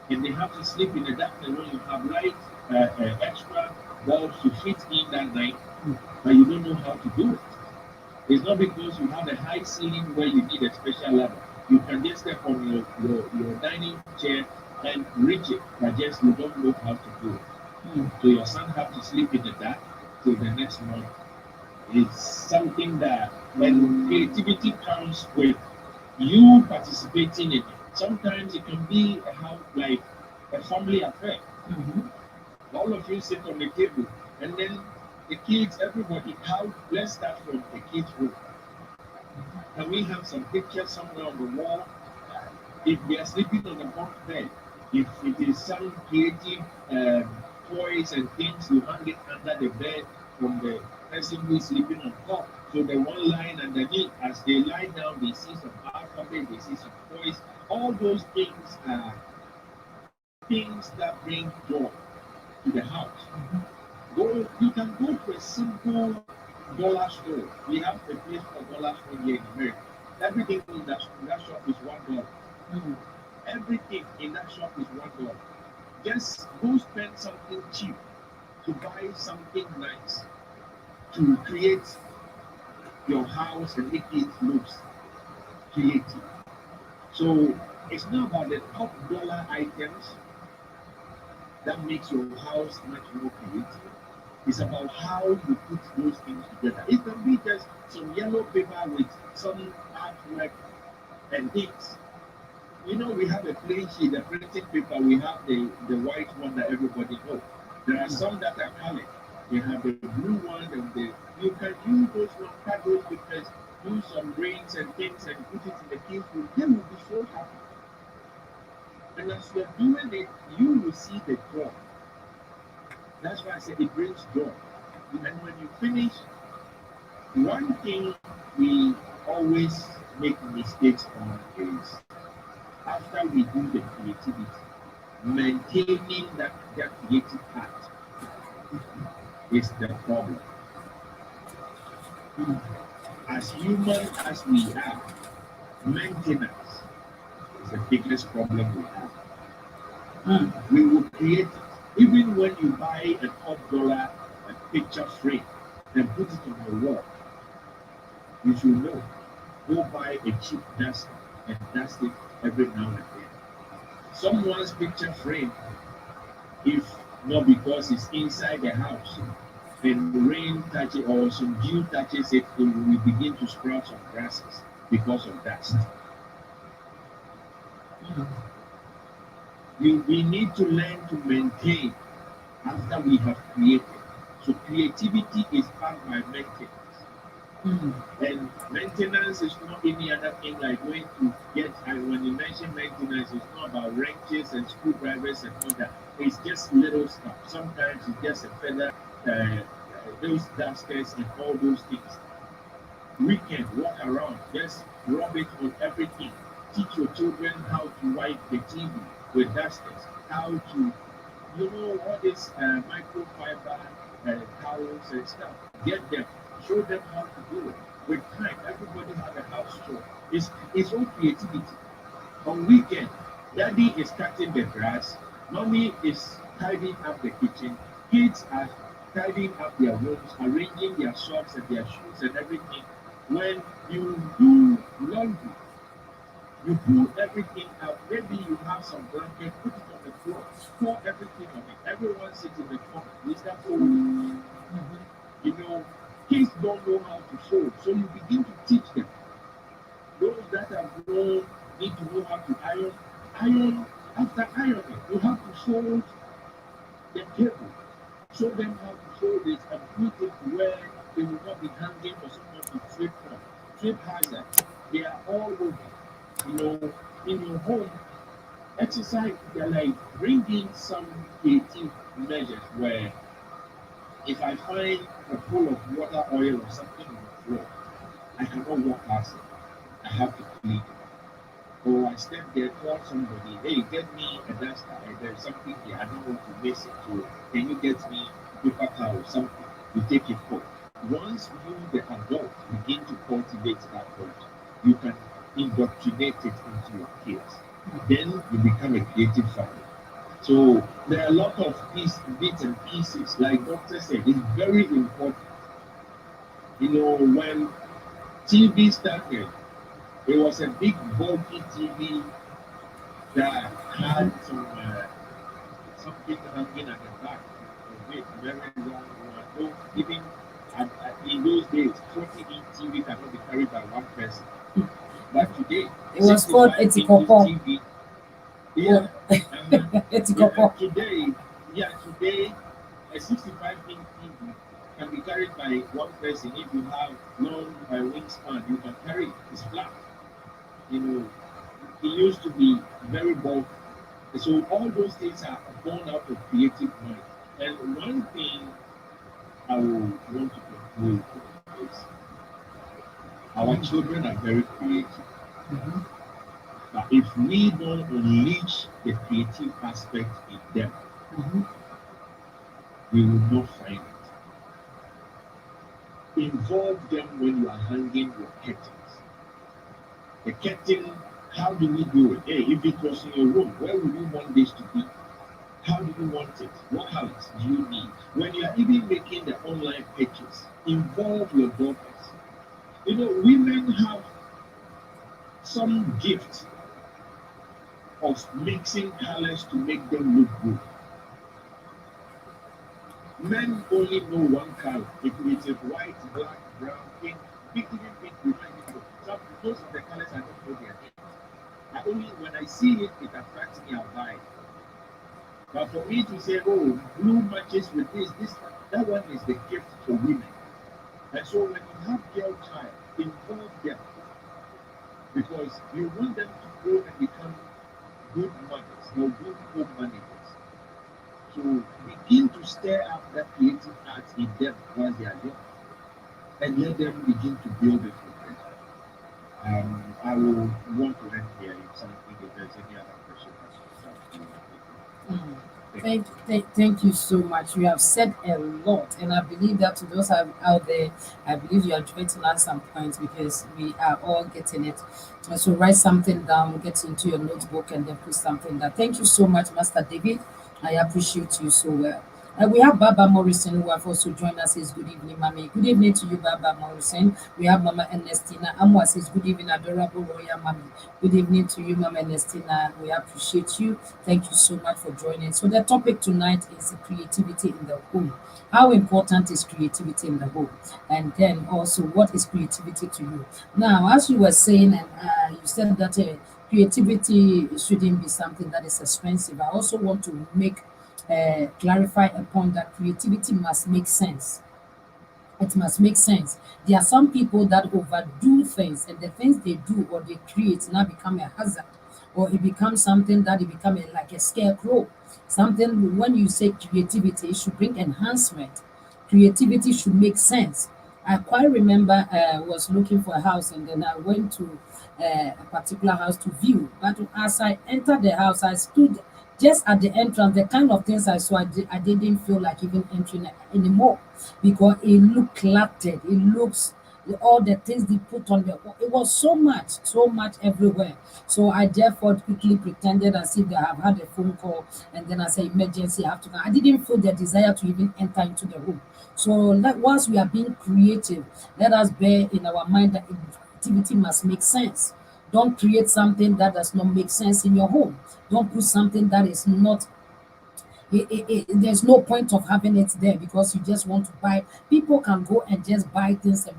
S5: and they have to sleep in the darkness when you have light, extra bulbs to fit in that night, but you don't know how to do it. It's not because you have a high ceiling where you need a special level. You can just step on your dining chair and reach it, but just you don't know how to do it. So your son have to sleep in the dark till the next morning. It's something that when creativity comes with you participating in it, sometimes it can be like a family affair. All of you sit on the table, and then the kids, everybody. Let's start from the kids' room. Can we have some pictures somewhere on the wall? If they are sleeping on the bunk bed, if it is some creative toys and things, you hang it under the bed from the person who is sleeping on top. So the one line underneath, as they lie down, they see some alphabet, they see some toys. All those things are things that bring joy to the house. You can go to a simple dollar store. We have a place for dollar store here in America. Everything in that shop is $1. Everything in that shop is $1. Just go spend something cheap to buy something nice to create your house and make it look creative. So it's not about the top dollar items that makes your house much more creative. It's about how you put those things together. It can be just some yellow paper with some artwork and things. You know, we have a plain sheet, the printing paper, we have the white one that everybody knows. There are some that are colored. We have the blue one, and you can use those ones, cut those papers, use some rings and things, and put it in the kids' room. They will be so happy. And as you're doing it, you will see the joy. That's why I said it brings joy. And when you finish, one thing we always make mistakes on is after we do the creativity, maintaining that creative part is the problem. As human as we are, maintenance is the biggest problem we have. We will create it. Even when you buy a top dollar picture frame and put it on your wall, you should know go buy a cheap duster and dust it every now and then. Someone's picture frame, if not because it's inside the house, and rain touches or some dew touches it, it will begin to sprout some grasses because of dust. We need to learn to maintain after we have created. So creativity is part by maintenance. And maintenance is not any other thing like going to get, and when you mention maintenance, it's not about wrenches and screwdrivers and all that. It's just little stuff. Sometimes it's just a feather, those dusters and all those things. We can walk around, just rub it on everything. Teach your children how to wipe the TV with dusters, how to, all this microfiber towels and stuff. Get them, show them how to do it. With time, everybody has a house chore. It's all creativity. On weekend, daddy is cutting the grass, mommy is tidying up the kitchen, kids are tidying up their rooms, arranging their socks and their shoes and everything. When you do laundry, you pull everything out. Maybe you have some blanket, put it on the floor, pour everything on it. Everyone sits in the corner. We start folding. Kids don't know how to fold, so you begin to teach them. Those that are grown need to know how to iron. Iron, after ironing, you have to fold the table. Show them how to fold it and put it where they will not be hanging for someone to trip on. Trip hazard, they are all over. In your home, exercise, they're like bringing some creative measures where if I find a pool of water, oil, or something on the floor, I cannot walk past it. I have to clean it. Or I step there, call somebody, hey, get me a duster. There's something here, I don't want to miss it. So can you get me a paper towel or something? You take it home. Once you, the adult, begin to cultivate that culture, you can indoctrinate it into your kids. Then you become a creative family. So there are a lot of bits and pieces. Like Doctor said, it's very important. When TV started, it was a big bulky TV that had something hanging at the back of it, very long one. Even in those days, 40-inch TV cannot be carried by one person. But today,
S3: it was called Etikopo.
S5: TV. Yeah.
S3: Etikopo.
S5: Today, a 65-inch TV can be carried by one person. If you have long wingspan, you can carry it. It's flat. It used to be very bulky. So all those things are born out of creative mind. And one thing I will want to conclude is our children are very creative. But if we don't unleash the creative aspect in them, we will not find it. Involve them when you are hanging your curtains. The curtain, how do we do it? Hey, if it was in your room, where would you want this to be? How do you want it? What colors do you need? When you are even making the online pictures, involve your daughters. Women have some gift of mixing colors to make them look good. Men only know one color. If it is white, black, brown, pink, even pink reminds me of some. Most of the colors I don't know their names. Only when I see it, it attracts me, I'll buy it. But for me to say, oh, blue matches with this, that one is the gift for women. And so when you have girl child, involve them. Because you want them to grow and become good mothers, or good home managers. So begin to stir up that creative art in them once they are young. And let them begin to build it for them. I will want to end here if there's any other question.
S3: Thank you so much. You have said a lot, and I believe that to those out there, I believe you are trying to learn some points because we are all getting it. So write something down, get into your notebook, and then put something down. Thank you so much, Master David. I appreciate you so well. We have Baba Morrison who have also joined us. Says good evening, Mommy. Good evening to you, Baba Morrison. We have Mama Ernestina Amwa says good evening, adorable royal Mommy. Good evening to you, Mama Ernestina. We appreciate you. Thank you so much for joining. So the topic tonight is creativity in the home. How important is creativity in the home? And then also, what is creativity to you? Now, as you were saying, and you said that creativity shouldn't be something that is expensive. I also want to make clarify a point that creativity must make sense. It must make sense. There are some people that overdo things, and the things they do or they create now become a hazard, or it becomes something that it become like a scarecrow. Something when you say creativity, it should bring enhancement. Creativity should make sense. I quite remember was looking for a house, and then I went to a particular house to view. But as I entered the house, I stood just at the entrance. The kind of things I saw, I didn't feel like even entering anymore because it looked cluttered. It looks all the things they put on the it was so much everywhere. So I therefore quickly pretended as if they have had a phone call, and then I said emergency, I have to go. I didn't feel the desire to even enter into the room. So once we are being creative, let us bear in our mind that activity must make sense. Don't create something that does not make sense in your home. Don't put something that is not there's no point of having it there because you just want to buy. People can go and just buy things, and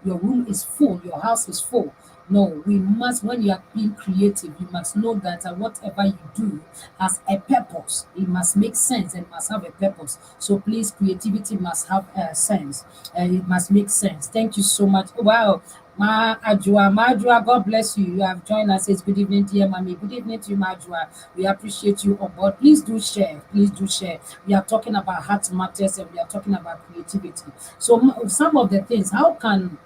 S3: your room is full, your house is full. No, we must, when you are being creative, you must know that whatever you do has a purpose. It must make sense and must have a purpose. So please, creativity must have a sense. It must make sense. Thank you so much. Wow. Ma Ajua, God bless you. You have joined us. It's good evening, dear mommy. Good evening to you, Ma Ajua. We appreciate you on board. Please do share. Please do share. We are talking about heart matters and we are talking about creativity. So some of the things, how can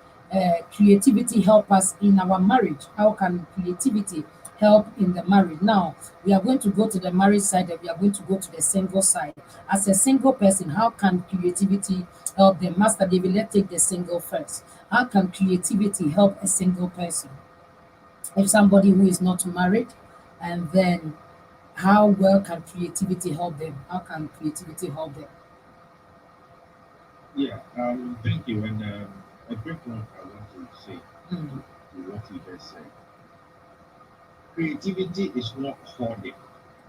S3: creativity help us in our marriage? How can creativity help in the marriage? Now, we are going to go to the marriage side and we are going to go to the single side. As a single person, how can creativity help them? Master David, let's take the single first. How can creativity help a single person? If somebody who is not married, and then how well can creativity help them? How can creativity help them?
S5: Yeah, thank you. And a quick one I want to say
S3: Mm,
S5: to what you just said. Creativity is not hoarding.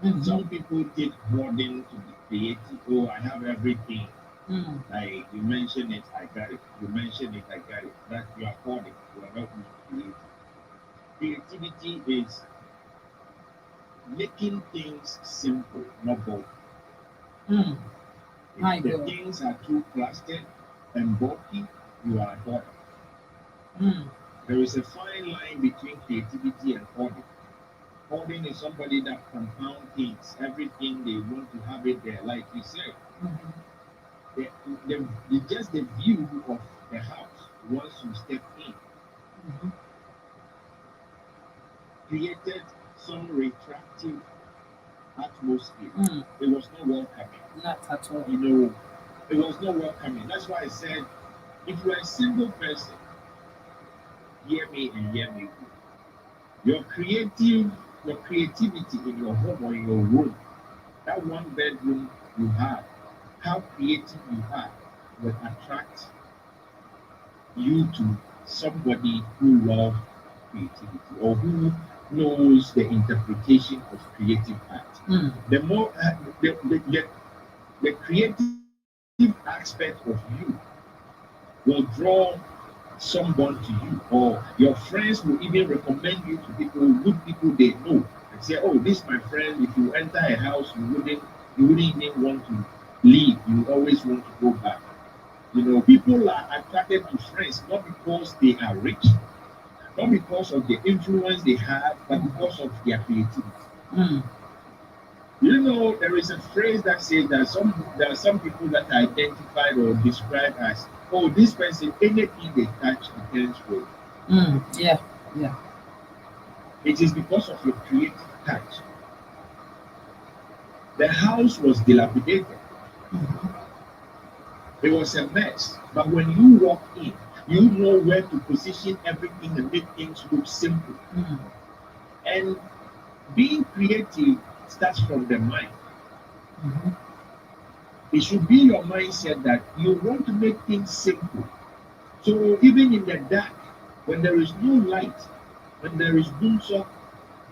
S3: mhm,
S5: Some people take hoarding to be creative. Oh, I have everything.
S3: mm,
S5: Like you mentioned it, I got it. You mentioned it, I got it. That you are hoarding. You are not being creative. Creativity is making things simple, not bulky.
S3: mm. My
S5: If the
S3: God.
S5: things are too clustered and bulky, you are hoarding.
S3: Mm,
S5: There is a fine line between creativity and hoarding. Hoarding is somebody that compound things, everything they want to have it there. Like you said,
S3: mhm,
S5: the, just the view of the house once you step in
S3: mhm,
S5: created some retractive atmosphere.
S3: mm.
S5: It was not welcoming.
S3: Not at all.
S5: You know, it was not welcoming. That's why I said, if you're a single person, hear me and hear me good. Your creativity in your home or in your room, that one bedroom you have, how creative you are, will attract you to somebody who loves creativity or who knows the interpretation of creative art.
S3: Mm,
S5: The more the creative aspect of you will draw someone to you, or your friends will even recommend you to people, good people they know, and say, "Oh, this is my friend. If you enter a house, you wouldn't even want to leave. You always want to go back." You know, people are attracted to friends not because they are rich, not because of the influence they have, but because of their creativity.
S3: mm,
S5: You know, there is a phrase that says that there are some people that are identified or described as, oh, this person, anything they touch becomes gold.
S3: mm. Yeah, yeah.
S5: It is because of your creative touch. The house was dilapidated. It was a mess. But when you walk in, you know where to position everything and make things look simple.
S3: Mm,
S5: And being creative starts from the mind.
S3: mhm,
S5: It should be your mindset that you want to make things simple. So even in the dark, when there is no light, when there is doom, so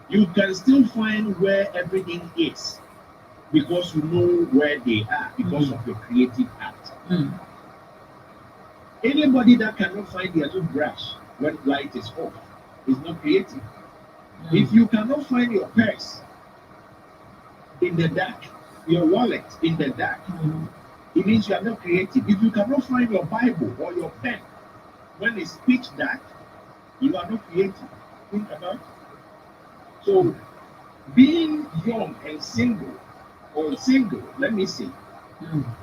S5: you can still find where everything is because you know where they are because of your creative act. Anybody that cannot find their toothbrush when light is off is not creative. If you cannot find your purse in the dark, your wallet in the dark, it means you are not creative. If you cannot find your Bible or your pen when it's pitch dark, you are not creative. Think about it. So, being young and single, or single, let me say,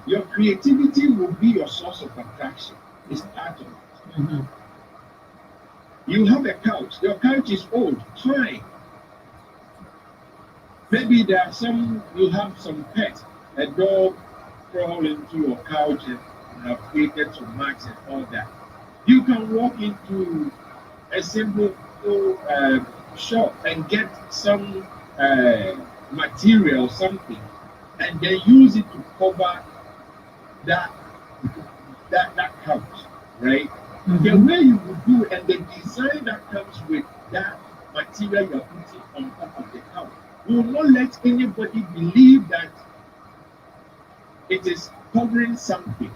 S5: your creativity will be your source of attraction. It's part of it. You have a couch. Your couch is old. Fine. Maybe there are you have some pet, a dog crawl into your couch and have created some marks and all that. You can walk into a simple shop and get some material, something, and then use it to cover that couch, right? The way you would do and the design that comes with that material you're putting on top of the couch will not let anybody believe that it is covering something.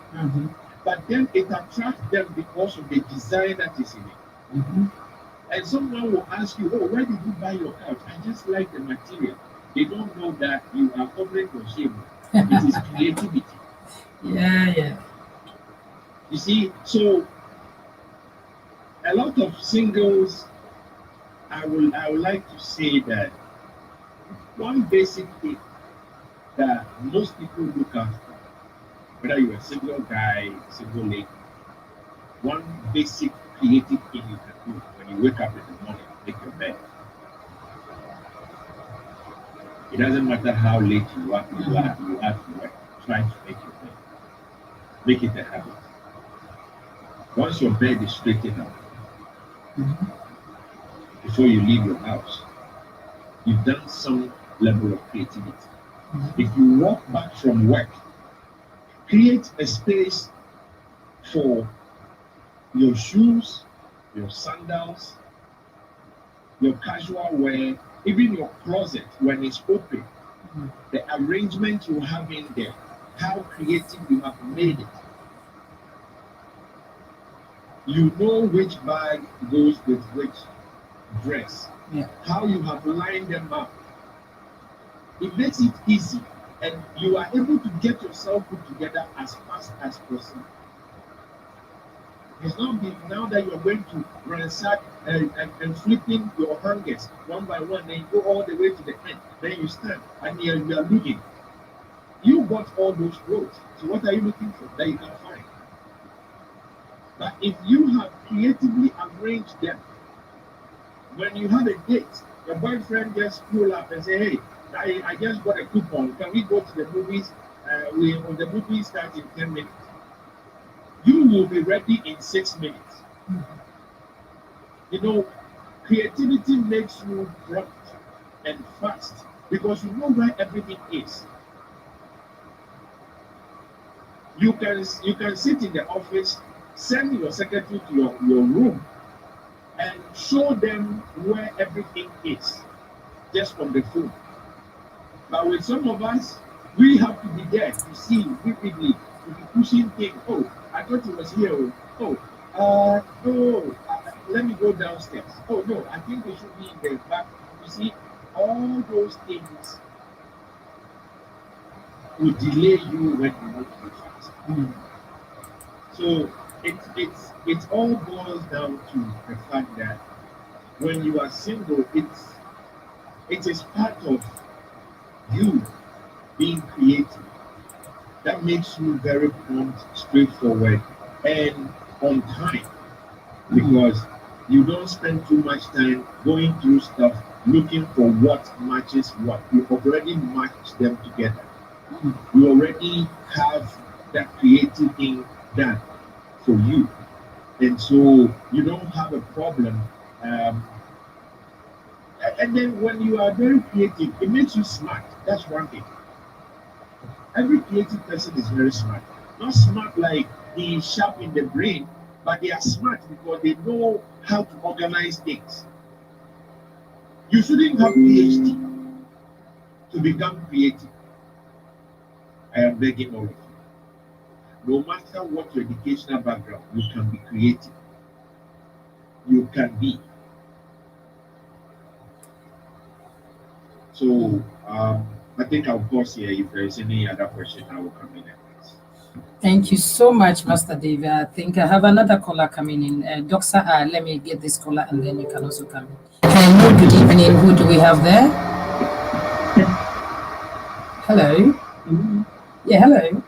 S5: But then it attracts them because of the design that is in it. And someone will ask you, oh, where did you buy your couch? I just like the material. They don't know that you are covering your shame. It is creativity.
S3: Yeah.
S5: You see, so a lot of singles, I would like to say that one basic thing that most people look after, whether you're a single guy, single lady, one basic creative thing you can do when you wake up in the morning, make your bed. It doesn't matter how late you are to work, trying to make your bed. Make it a habit. Once your bed is straightened out, before you leave your house, you've done some level of creativity. If you walk back from work, create a space for your shoes, your sandals, your casual wear, even your closet when it's open, the arrangement you have in there, how creative you have made it. You know which bag goes with which dress, how you have lined them up. It makes it easy, and you are able to get yourself put together as fast as possible. It's not now that you're going to ransack and flipping your hangers one by one, then you go all the way to the end, then you stand and you are looking. You bought all those clothes, so what are you looking for that you can find? But if you have creatively arranged them, when you have a date, your boyfriend just pull up and say, hey, I just got a coupon. Can we go to the movies? The movie starts in 10 minutes. You will be ready in 6 minutes. You know, creativity makes you prompt and fast because you know where everything is. You can sit in the office, send your secretary to your room, and show them where everything is just from the phone. But with some of us, we have to be there to see vividly, to be pushing things. Oh, I thought it was here. Let me go downstairs. Oh no, I think it should be in the back. You see, all those things will delay you when you want to be fast. So it all boils down to the fact that when you are single, it is part of you being creative that makes you very prompt, straightforward, and on time, because you don't spend too much time going through stuff looking for what matches what. You already matched them together. You already have that creative thing done for you, and so you don't have a problem. And then when you are very creative, it makes you smart. That's one thing. Every creative person is very smart. Not smart like he is sharp in the brain, but they are smart because they know how to organize things. You shouldn't have PhD to become creative. I am begging all of you. No matter what your educational background, you can be creative. You can be. So I think I'll pause here. If there is any other question, I will come in and ask.
S3: Thank you so much, Master David. I think I have another caller coming in. Doctor, let me get this caller and then you can also come in. Hello, good evening. Who do we have there? Hello. Yeah, hello.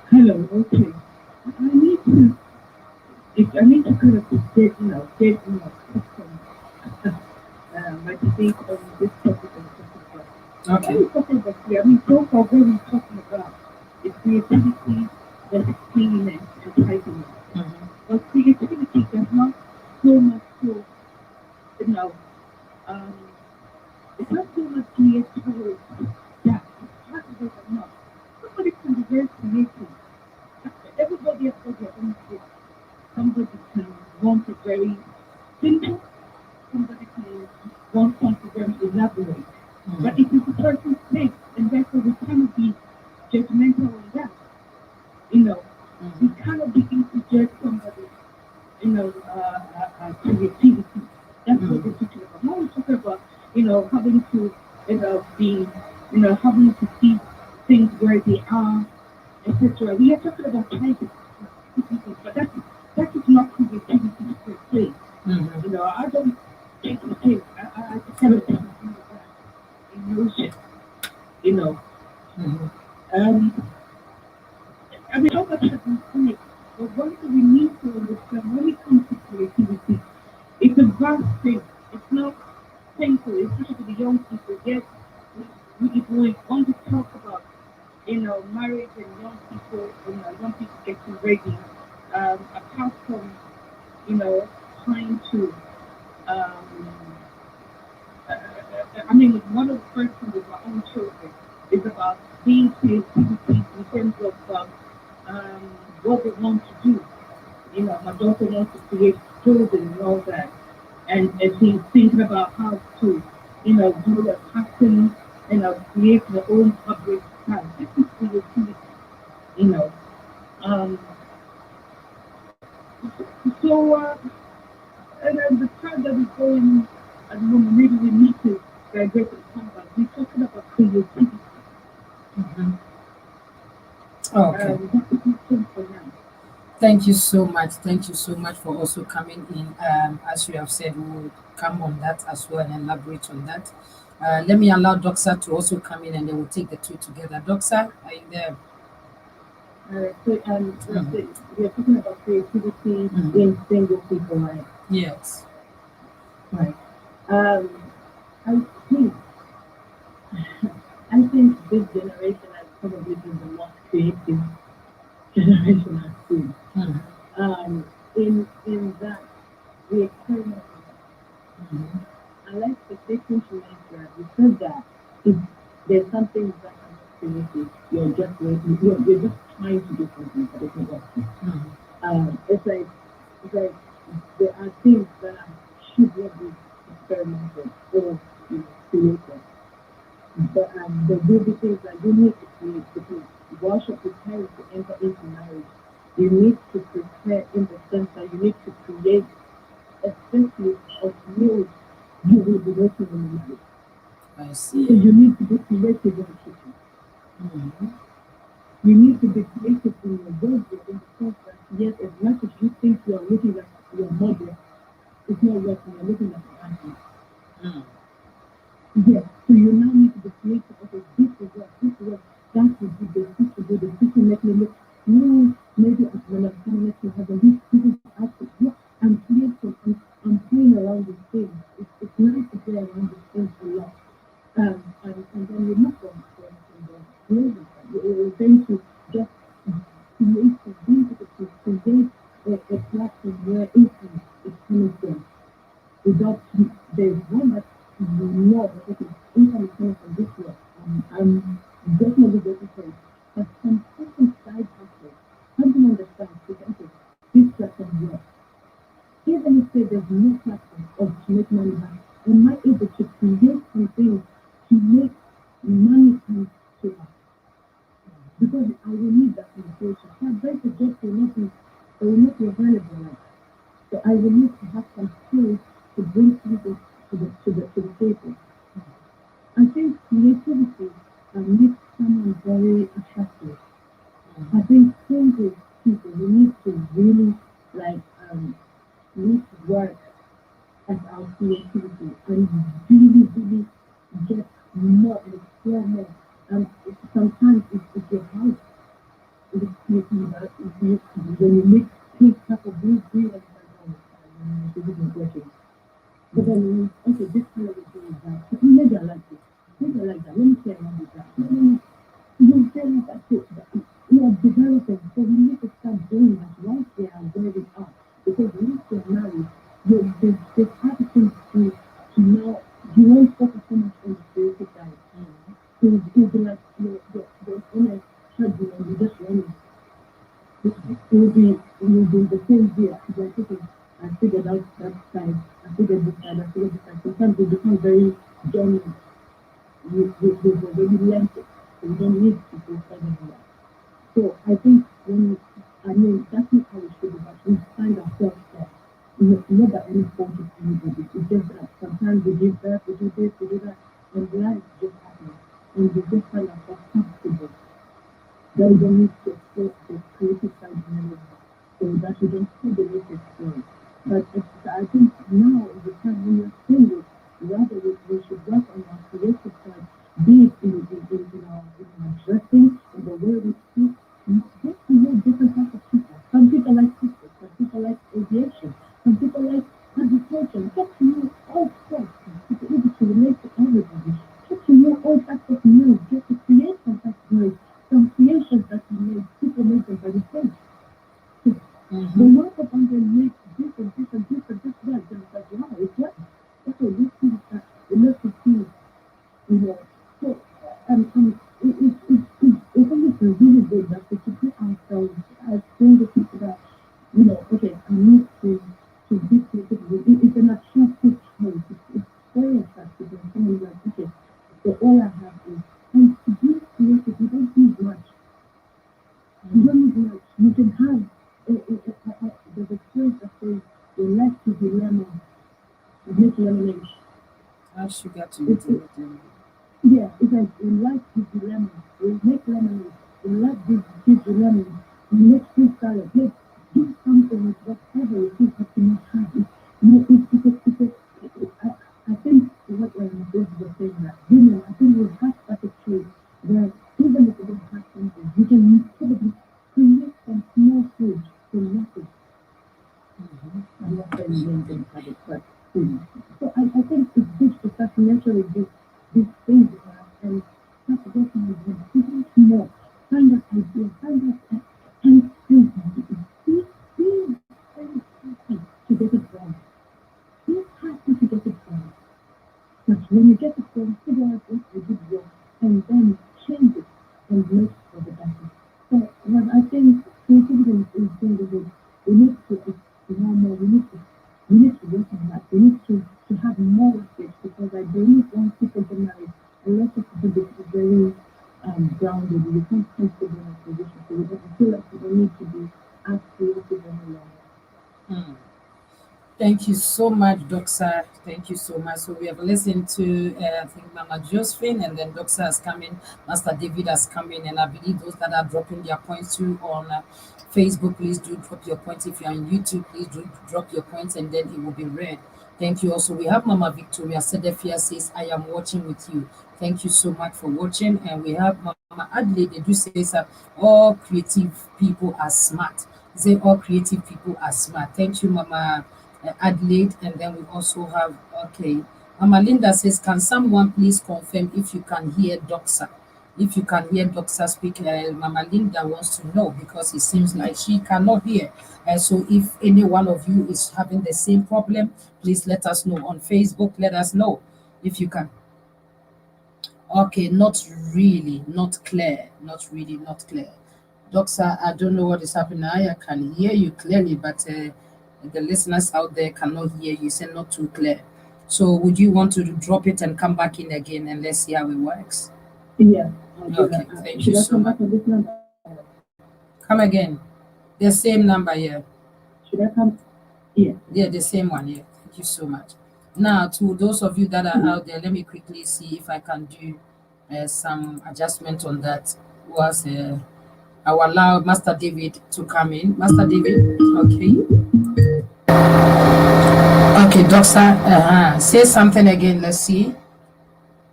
S4: Hello, okay. I need to, if I need to kind of get my debate on this topic I'm talking about. What
S3: Okay.
S4: are we talking about here? I mean, so far what we're talking about is creativity, then experiment, and typing.
S3: Mhm.
S4: But creativity does not so much so, you know, um, it's not so much geared towards that. It's possible or not. Somebody can be very creative. Everybody has got their own gift. Somebody can want it very simple, somebody can want something very elaborate. But it is a person's taste, and therefore we cannot be judgmental on that. You know, we cannot begin to judge somebody, creativity. That's what we're talking about. Now we're talking about, having to, be, having to see things where they are, etc. We are talking about typing, but that is not creativity per se.
S3: Mhm.
S4: I don't think it is. I cannot agree with that emotion. You know,
S3: Mhm.
S4: um, I mean, all that has been said, but one thing we need to understand when it comes to creativity, it's a vast thing. It's not simple, especially to the young people. Yes, if we want to talk about, marriage and young people getting ready, apart from, trying to, um, I mean, one of the first things with my own children is about being creativity in terms of what they want to do. My daughter wants to create clothing and all that. And she's thinking about how to, do a pattern, create her own fabric style. This is creativity, you know. Um, so, and then the time that is going at the moment, maybe we need to divert and come back. We're talking about creativity.
S3: Mhm. Okay.
S4: That's a question for now.
S3: Thank you so much. Thank you so much for also coming in. As you have said, we will come on that as well and elaborate on that. Let me allow Doxa to also come in and then we'll take the two together. Doxa, are you there?
S4: So, we are talking about creativity
S3: Mhm.
S4: in single people, right?
S3: Yes.
S4: Right. Um, I think I think this generation has probably been the most creative generation I've seen.
S3: Mhm.
S4: In that we experiment a lot.
S3: Mhm.
S4: I like the statement you made that you said that if there's something that are not creative, you're just waiting, you're just trying to do something, but it's not working.
S3: Mhm.
S4: It's like there are things that should not be experimented or created. But there will be things that you need to create because once you're preparing to enter into marriage, you need to prepare in the sense that you need to create a space of meals you will be working in the marriage.
S3: I
S4: So
S3: see.
S4: you need to be creative in the kitchen.
S3: Mhm.
S4: You need to be creative in your wardrobe in the sense that yes, as much as you think you are looking like your mother, it's not working, you're looking like a auntie.
S3: Mhm.
S4: Yes, so you now need to be creative. Okay, this is what, that would be the this would be the this will make me look. No, maybe when I'm coming next to have this is outfit. Yeah, I'm creative. I'm playing around with things. It's nice to play around with things a lot. And then you're not from the clothing side. You're going to just create a being able to create a platform where income is coming from without there's one that you know that okay, income is coming from this way. I'm definitely getting paid. say there's no platform of to make money back, am I able to create something to make money come to us? Because I will need that in the future. So advice to just will not be available like that. So I will need to have some skills to bring something to the table. I think creativity makes someone very attractive. I think single people, we need to really like we need to work at our creativity and really get more and explore more. And sometimes it's your house. It's creating that when you make take type of blue and this isn't working. But then okay, this color is doing that. So maybe I like this. Maybe I like that. Let me play around with that. You feel like that's it. You are developing, so we need to start doing that right there and where we are. Because once you're married, there's everything to know. You won't focus so much on the creative side. So you'll be like you're in a treadmill and you're just running. It will be the same year. Like, okay, I figured out that side, I figured this side, I figured this side. Sometimes it becomes very dominant. You've already learned it. So you don't need to go further than that. So I think I mean, that's not how it should be, but we find ourselves there. Not that any fault of anybody. It's just that sometimes we give birth, we do this, we do that, and life just happens. And we just find ourselves comfortable. That we don't need to explore the creative side anymore. So that we don't see the need to explore it. But I think now is the time when you're single, rather we should work on our creative side, be it in our dressing, in the way we speak, get to know different types of people. Some people like physics, some people like aviation, some people like agriculture. Get to know all sorts. To be able to relate to everybody. Get to know all types of news. Get to create some types of news. Some creations that you made, people make them by themselves. The work of them make this and this and this and this right. Then it's like, wow, it's right. Okay, let's see that. Let's see, So, I think it's really good that we should put ourselves as single people that, okay, I need to be creative. It's an attractive choice. It's very attractive. And someone like, okay, so all I have is, and to be creative, you don't need much. You don't need much. You can have, there's a phrase that says, you like to be lemon, you make lemonade.
S3: Add sugar to it.
S4: Yeah, it's like you like to be lemon, you make lemonade. You like this lemon, you make fruit salad. Make do something with whatever it is that you not have. I think what this was saying that women, I think we have such a trait where even if we don't have something, we can probably create some small food from nothing. I'm not saying we don't have it, but so I think it's good to start naturally these things and start working with them. Even more, find out ideas, find out and be very happy to get it wrong. Be happy to get it wrong. But when you get it wrong, figure out what you did wrong and then change it and make it for the better. So what I think creativity is going to be, we need to explore more, we need to work on that. We need to have more of it because I believe once people get married, a lot of people get very grounded. You become comfortable in a position. So you don't feel like you don't need to be as creative any longer.
S3: Thank you so much, Doxa. Thank you so much. So we have listened to, I think, Mama Josephine, and then Doxa has come in, Master David has come in, and I believe those that are dropping their points too on Facebook, please do drop your points. If you're on YouTube, please do drop your points, and then it will be read. Thank you. Also, we have Mama Victoria Sedefia says, I am watching with you. Thank you so much for watching. And we have Mama Adelaide, they do say that all creative people are smart. They say all creative people are smart. Thank you, Mama Adelaide. And then we also have, okay, Mama Linda says, can someone please confirm if you can hear Doxa? If you can hear Doxa speak, Mama Linda wants to know because it seems like she cannot hear. So if any one of you is having the same problem, please let us know on Facebook. Let us know if you can. Okay, not really, not clear, not really, not clear. Doxa, I don't know what is happening. I can hear you clearly, but the listeners out there cannot hear you. Say not too clear. So would you want to drop it and come back in again and let's see how it works?
S4: Yeah. I'll do
S3: Okay,
S4: that.
S3: thank
S4: Should
S3: you
S4: I
S3: so
S4: come
S3: much.
S4: back on this number?
S3: Come again. The same number here.
S4: Should I come? Yeah.
S3: Yeah, the same one. Yeah. Thank you so much. Now, to those of you that are out there, let me quickly see if I can do some adjustment on that. Was I will allow Master David to come in. Master David, okay. Okay, Doctor, say something again. Let's see.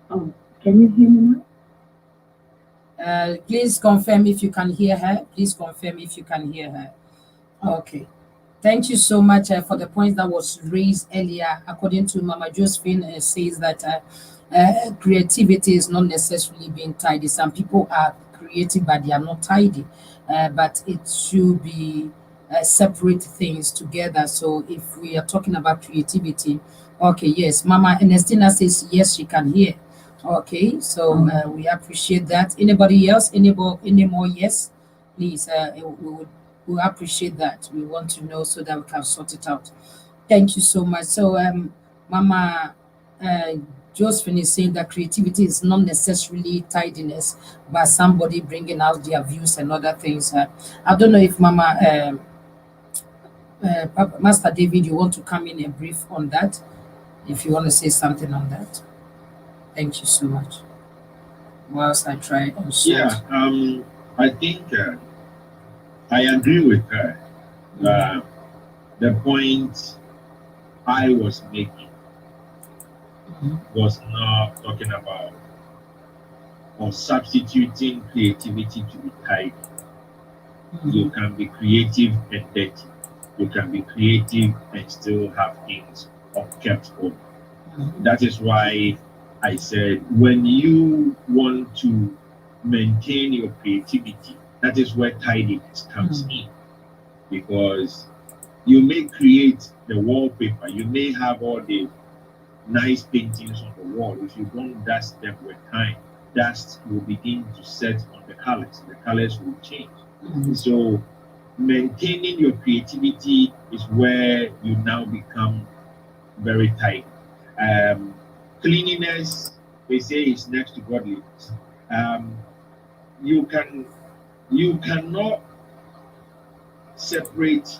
S4: Can you hear me now?
S3: Please confirm if you can hear her. Please confirm if you can hear her. Okay. Thank you so much for the point that was raised earlier. According to Mama Josephine, says that creativity is not necessarily being tidy. Some people are creative, but they are not tidy. But it should be separate things together. So if we are talking about creativity, okay, yes. Mama Ernestina says yes, she can hear. Okay, so we appreciate that. Anybody else? Any more? Yes, please. We appreciate that. We want to know so that we can sort it out. Thank you so much. So, Mama Josephine is saying that creativity is not necessarily tidiness, but somebody bringing out their views and other things. I don't know if Mama Master David, you want to come in and brief on that. If you want to say something on that. Thank you so much. Whilst I try and sort.
S5: Yeah, I think I agree with her. The point I was making was not talking about or substituting creativity to be tidy. You can be creative and dirty. You can be creative and still have things kept on. That is why I said when you want to maintain your creativity, that is where tidiness comes in. Because you may create the wallpaper, you may have all the nice paintings on the wall. If you don't dust them with time, dust will begin to set on the colors will change. So maintaining your creativity is where you now become very tight. Cleanliness, they say, is next to godliness. You cannot separate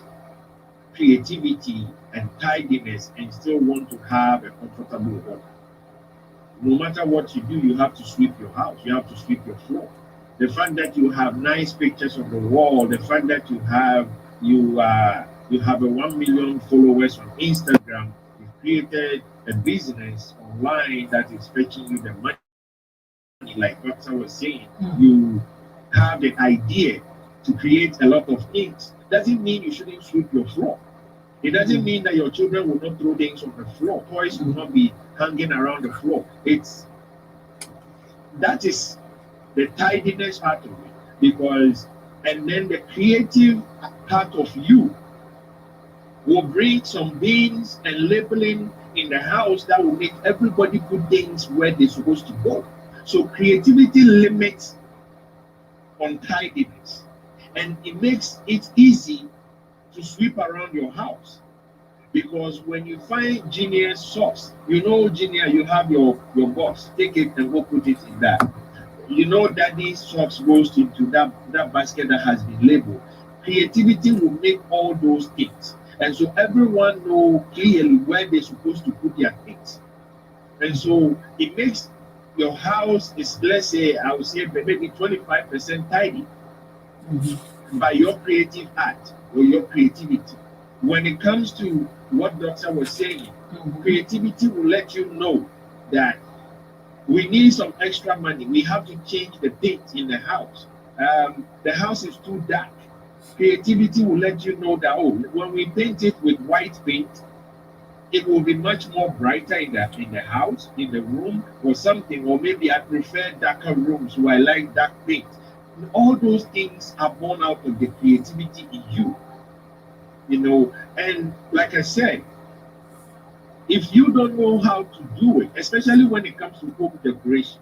S5: creativity and tidiness and still want to have a comfortable home. No matter what you do, you have to sweep your house, you have to sweep your floor. The fact that you have nice pictures on the wall, the fact that you have a 1 million followers on Instagram, you've created a business online that is fetching you the money, like Doctor was saying. You have the idea to create a lot of things. Doesn't mean you shouldn't sweep your floor. It doesn't mean that your children will not throw things on the floor. Toys will not be hanging around the floor. That is the tidiness part of it. Because, and then the creative part of you will bring some bins and labeling in the house that will make everybody put things where they're supposed to go. So creativity limits untidiness, and it makes it easy to sweep around your house. Because when you find Genius socks, Genius, you have your box, take it and go put it in that. Daddy's socks goes into that basket that has been labeled. Creativity will make all those things, and so everyone know clearly where they're supposed to put their things. And so it makes your house is, let's say, I would say maybe 25% tidy by your creative art or your creativity. When it comes to what Doctor was saying, creativity will let you know that we need some extra money. We have to change the paint in the house. The house is too dark. Creativity will let you know that, when we paint it with white paint, it will be much more brighter in the house, in the room, or something. Or maybe I prefer darker rooms, so I like dark paint. All those things are born out of the creativity in you. And like I said, if you don't know how to do it, especially when it comes to home decoration,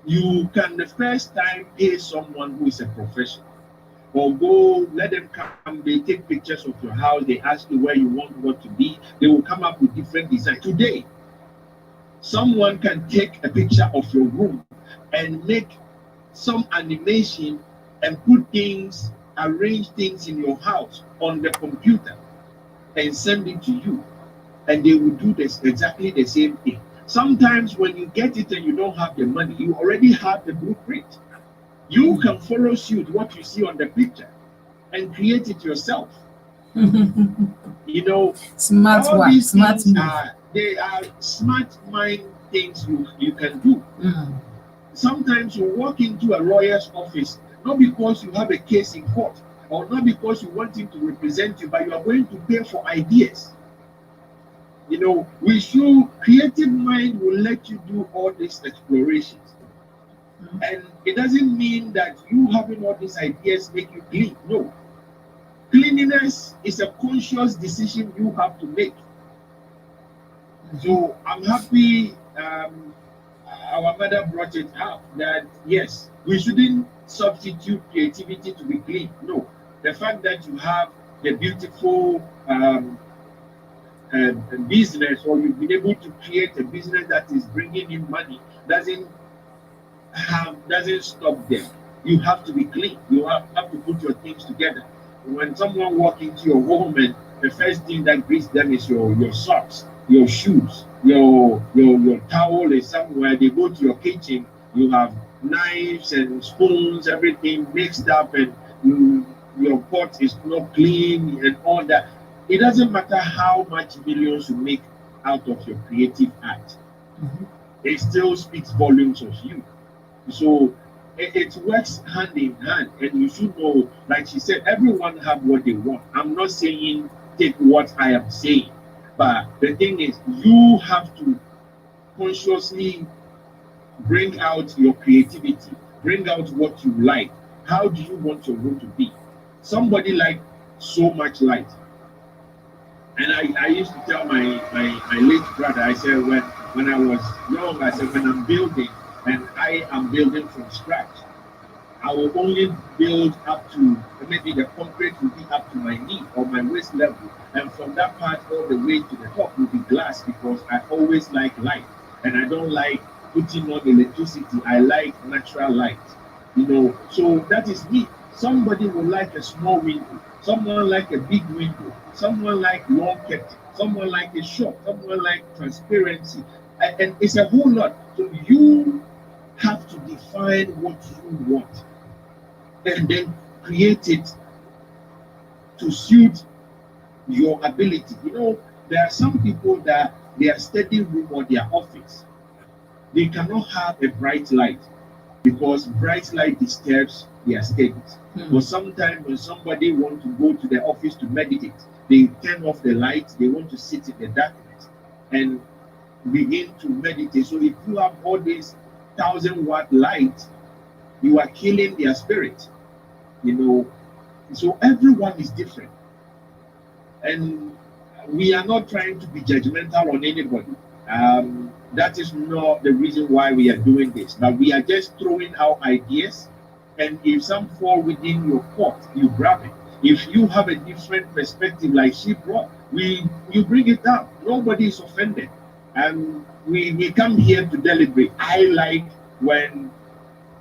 S5: you can the first time pay someone who is a professional. or go, let them come, they take pictures of your house, they ask you where you want what to be, they will come up with different designs. Today, someone can take a picture of your room and make some animation and put things, arrange things in your house on the computer and send it to you, and they will do this exactly the same thing. Sometimes when you get it and you don't have the money, you already have the blueprint. You can follow suit what you see on the picture and create it yourself. You know,
S3: Smart
S5: all
S3: work,
S5: these
S3: smart
S5: things
S3: move.
S5: they are smart mind things you can do. Sometimes you walk into a lawyer's office not because you have a case in court or not because you want him to represent you, but you are going to pay for ideas. You know, creative mind will let you do all these explorations. And it doesn't mean that you having all these ideas make you clean. No. Cleanliness is a conscious decision you have to make. So I'm happy our mother brought it up that yes, we shouldn't substitute creativity to be clean. No. The fact that you have the beautiful business, or you've been able to create a business that is bringing in money doesn't stop them. You have to be clean. You have to put your things together. When someone walks into your home and the first thing that greets them is your socks, your shoes, your towel is somewhere. They go to your kitchen, you have knives and spoons, everything mixed up, and your pot is not clean and all that. It doesn't matter how much millions you make out of your creative art. It still speaks volumes of you. So it works hand in hand, and you should know, like she said, everyone have what they want. I'm not saying take what I am saying, but the thing is, you have to consciously bring out your creativity, bring out what you like. How do you want your room to be? Somebody like so much light. And I used to tell my late brother, I said, when I was young, I said, when I'm building, and I am building from scratch, I will only build up to, maybe the concrete will be up to my knee or my waist level, and from that part all the way to the top will be glass, because I always like light, and I don't like putting on electricity. I like natural light, you know. So that is me. Somebody will like a small window, someone like a big window, someone like long curtain, someone like a short, someone like transparency, and it's a whole lot. So you have to define what you want and then create it to suit your ability. You know, there are some people that their study room or their office, they cannot have a bright light because bright light disturbs their studies. But sometimes when somebody wants to go to the office to meditate, they turn off the light, they want to sit in the darkness and begin to meditate. So if you have all this 1,000-watt light, you are killing their spirit, you know. So everyone is different, and we are not trying to be judgmental on anybody. That is not the reason why we are doing this, but we are just throwing out ideas, and if some fall within your pot, you grab it. If you have a different perspective like she brought, you bring it up. Nobody is offended, and we come here to deliberate. I like when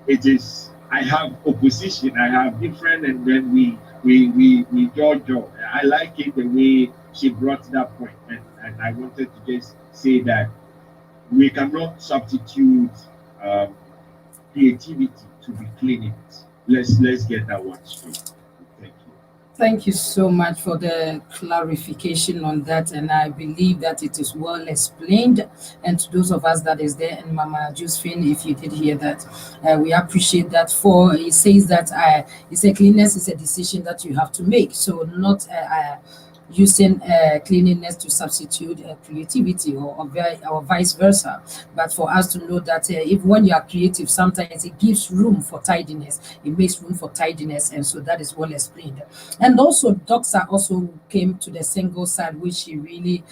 S5: it is, I have opposition, I have different, and then we judge. I like it the way she brought that point, and I wanted to just say that we cannot substitute creativity to be cleanliness. Let's get that one straight. Thank you.
S3: Thank you so much for the clarification on that, and I believe that it is well explained. And to those of us that is there, and Mama Josephine, if you did hear that, we appreciate that. For it says that it's a cleanliness is a decision that you have to make, so not using cleanliness to substitute creativity or vice versa. But for us to know that if when you are creative, sometimes it gives room for tidiness. It makes room for tidiness, and so that is well explained. And also, Doxa also came to the single side, which she really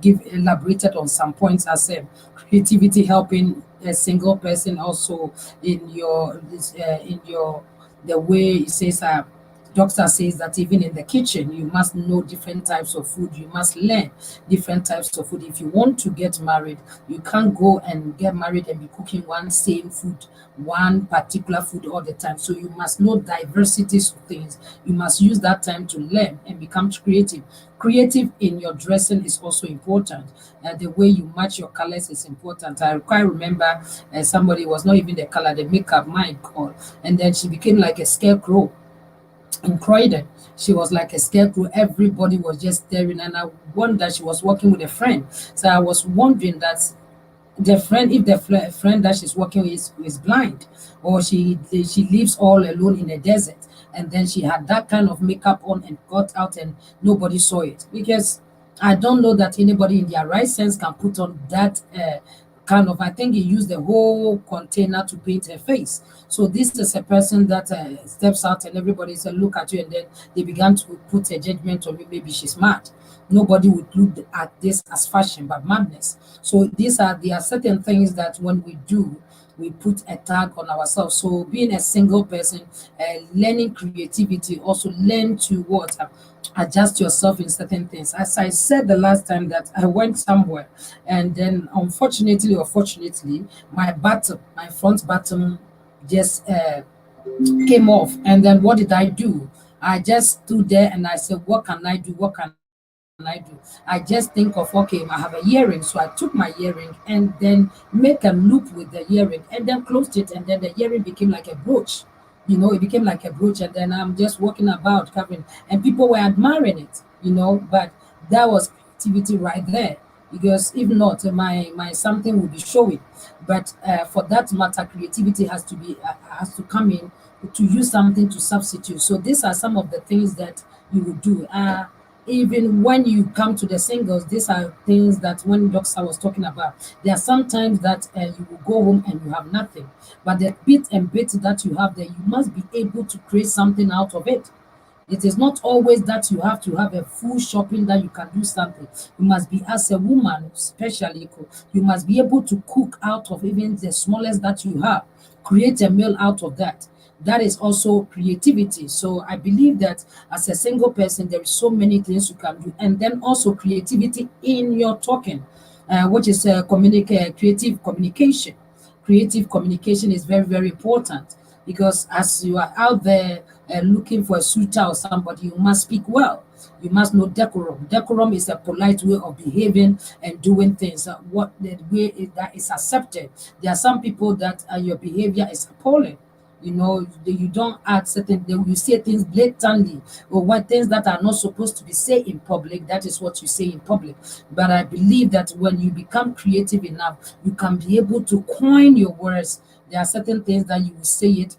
S3: elaborated on some points as creativity helping a single person also in your the way it says Doctor says that even in the kitchen, you must know different types of food. You must learn different types of food. If you want to get married, you can't go and get married and be cooking one same food, one particular food all the time. So you must know diversities of things. You must use that time to learn and become creative. Creative in your dressing is also important. The way you match your colors is important. I quite remember somebody was not even the color, the makeup, my God. And then she became like a scarecrow in Croydon. She was like a scarecrow. Everybody was just staring, and I wondered she was working with a friend. So I was wondering that the friend, if the friend that she's working with is blind, or she lives all alone in a desert, and then she had that kind of makeup on and got out and nobody saw it, because I don't know that anybody in their right sense can put on that kind of, I think he used the whole container to paint her face. So this is a person that steps out and everybody said, look at you, and then they began to put a judgment on me, maybe she's mad. Nobody would look at this as fashion, but madness. So there are certain things that when we do, we put a tag on ourselves. So being a single person, learning creativity, also learn to what? Adjust yourself in certain things. As I said the last time that I went somewhere, and then unfortunately or fortunately, my front bottom just came off. And then what did I do? I just stood there and I said, what can I do? What can I do? I just think of, okay, I have a earring. So I took my earring and then make a loop with the earring and then closed it. And then the earring became like a brooch. You know, it became like a brooch. And then I'm just walking about covering, and people were admiring it, you know, but that was creativity right there. Because if not, my something will be showing. But for that matter, creativity has to come in to use something to substitute. So these are some of the things that you would do. Even when you come to the singles, these are things that when Doxa was talking about, there are sometimes that you will go home and you have nothing. But the bit and bit that you have there, you must be able to create something out of it. It is not always that you have to have a full shopping that you can do something. You must be, as a woman, especially, you must be able to cook out of even the smallest that you have, create a meal out of that. That is also creativity. So I believe that as a single person, there is so many things you can do. And then also creativity in your talking, which is creative communication. Creative communication is very, very important, because as you are out there looking for a suitor or somebody, you must speak well. You must know decorum. Decorum is a polite way of behaving and doing things. What the way that is accepted. There are some people that your behavior is appalling. You know, you don't add certain, you say things blatantly, or what things that are not supposed to be said in public, that is what you say in public. But I believe that when you become creative enough, you can be able to coin your words. There are certain things that you will say it,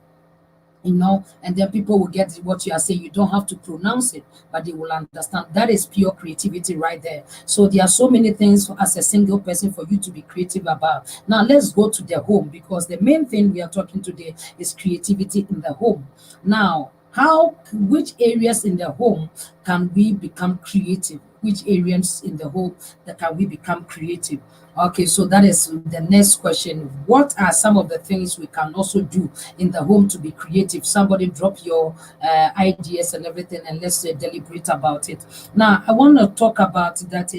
S3: you know, and then people will get what you are saying. You don't have to pronounce it, but they will understand. That is pure creativity right there. So there are so many things as a single person for you to be creative about. Now let's go to the home, because the main thing we are talking today is creativity in the home. Now, which areas in the home can we become creative? Which areas in the home that can we become creative? Okay, so that is the next question. What are some of the things we can also do in the home to be creative? Somebody drop your ideas and everything, and let's deliberate about it. Now, I want to talk about that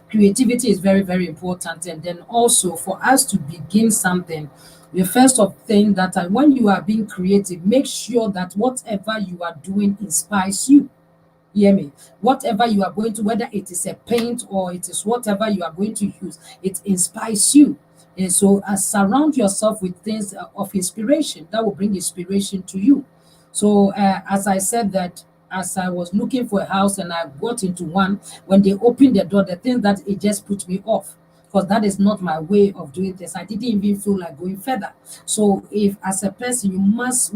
S3: creativity is very, very important. And then also for us to begin something, the first of thing that when you are being creative, make sure that whatever you are doing inspires you. Hear me. Whatever you are going to, whether it is a paint or it is whatever you are going to use, it inspires you. And so surround yourself with things of inspiration that will bring inspiration to you. So as I said that, as I was looking for a house and I got into one, when they opened the door, the thing that it just put me off, because that is not my way of doing this. I didn't even feel like going further. So if as a person, you must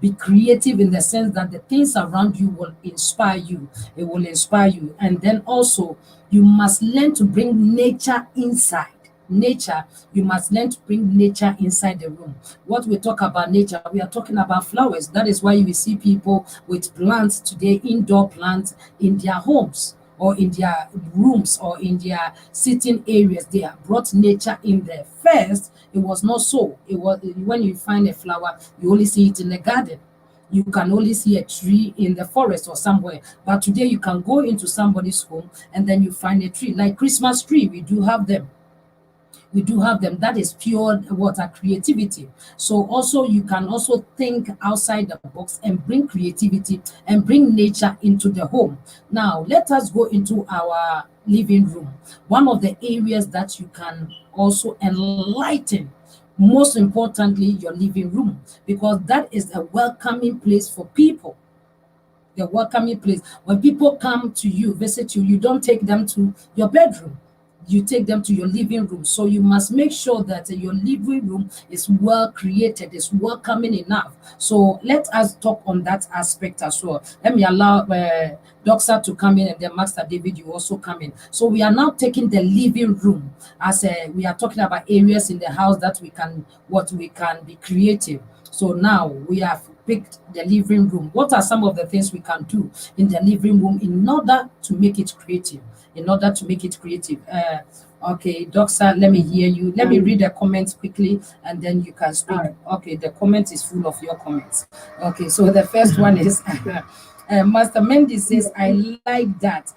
S3: be creative in the sense that the things around you will inspire you. It will inspire you. And then also, you must learn to bring nature inside. Nature, you must learn to bring nature inside the room. What we talk about nature, we are talking about flowers. That is why you will see people with plants today, indoor plants in their homes, or in their rooms, or in their sitting areas. They have brought nature in there. First, it was not so. It was when you find a flower, you only see it in the garden. you can only see a tree in the forest or somewhere. But today you can go into somebody's home and then you find a tree. Like Christmas tree, we do have them. We do have them. That is pure water creativity. So also you can also think outside the box and bring creativity and bring nature into the home. Now let us go into our living room. One of the areas that you can also enlighten, most importantly, your living room, because that is a welcoming place for people. The welcoming place. When people come to you, visit you, you don't take them to your bedroom. You take them to your living room. So you must make sure that your living room is well created, is welcoming enough. So let us talk on that aspect as well. Let me allow Doxa to come in, and then Master David, you also come in. So we are now taking the living room as we are talking about areas in the house that we can be creative. So now we have picked the living room. What are some of the things we can do in the living room in order to make it creative? Okay, Doxa, let me hear you. Let me read the comments quickly and then you can speak. Okay, the comment is full of your comments. Okay, so the first one is Master Mendy says, I like that.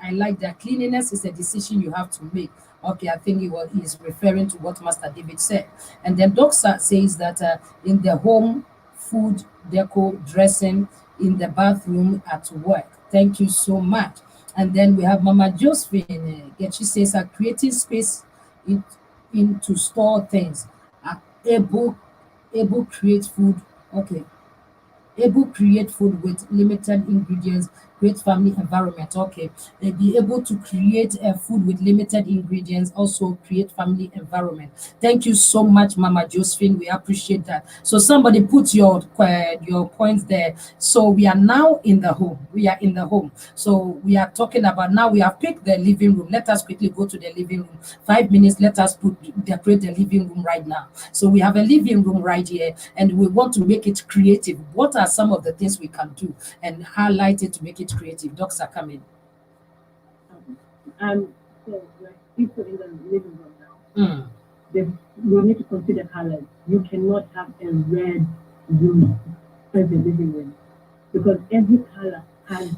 S3: Cleanliness is a decision you have to make. Okay, I think he's referring to what Master David said. And then Doxa says that in the home, food, deco, dressing, in the bathroom, at work. Thank you so much. And then we have Mama Josephine. She says, creating space to store things. Able create food. Okay. Able create food with limited ingredients, create family environment. Okay, they be able to create food with limited ingredients, also create family environment. Thank you so much, Mama Josephine. We appreciate that. So somebody put your points there. So we are now in the home. So we are talking about, now we have picked the living room. Let us quickly go to the living room. 5 minutes. Let us decorate the living room right now. So we have a living room right here, and we want to make it creative. What are some of the things we can do and highlight it to make it creative? Docs are coming.
S4: So like people in the living room now, we need to consider colors. You cannot have a red room as a living room because every color has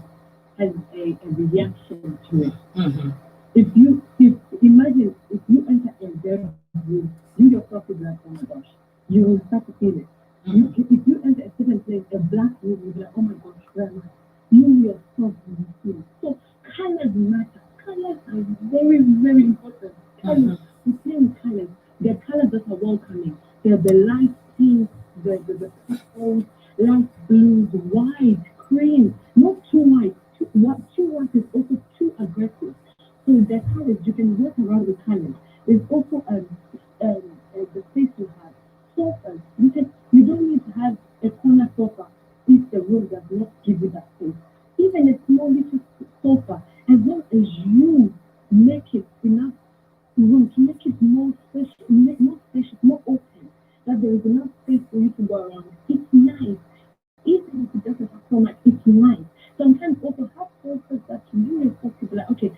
S4: a reaction to it. If you imagine if you enter a red room, you yourself will be like, oh my gosh, you will start to feel it. If you enter a certain place, a black room, you'll be like, oh my gosh, where am I? You yourself will feel. So colors matter. Colors are very, very important. Colors, we play with colors. The colors that are welcoming. They're the light pinks, the purples, light blues, white, cream. Not too white. Too white is also too aggressive. So the colors, you can work around with colors. There's also the space you have. Sofas. You don't need to have a corner sofa if the room does not give you that space. Even a small little sofa, as long as you make it enough room to make it more spacious, more open, that there is enough space for you to go around. It's nice. Even if it doesn't have so much, it's nice. Sometimes also have sofas that you yourself to be like, okay,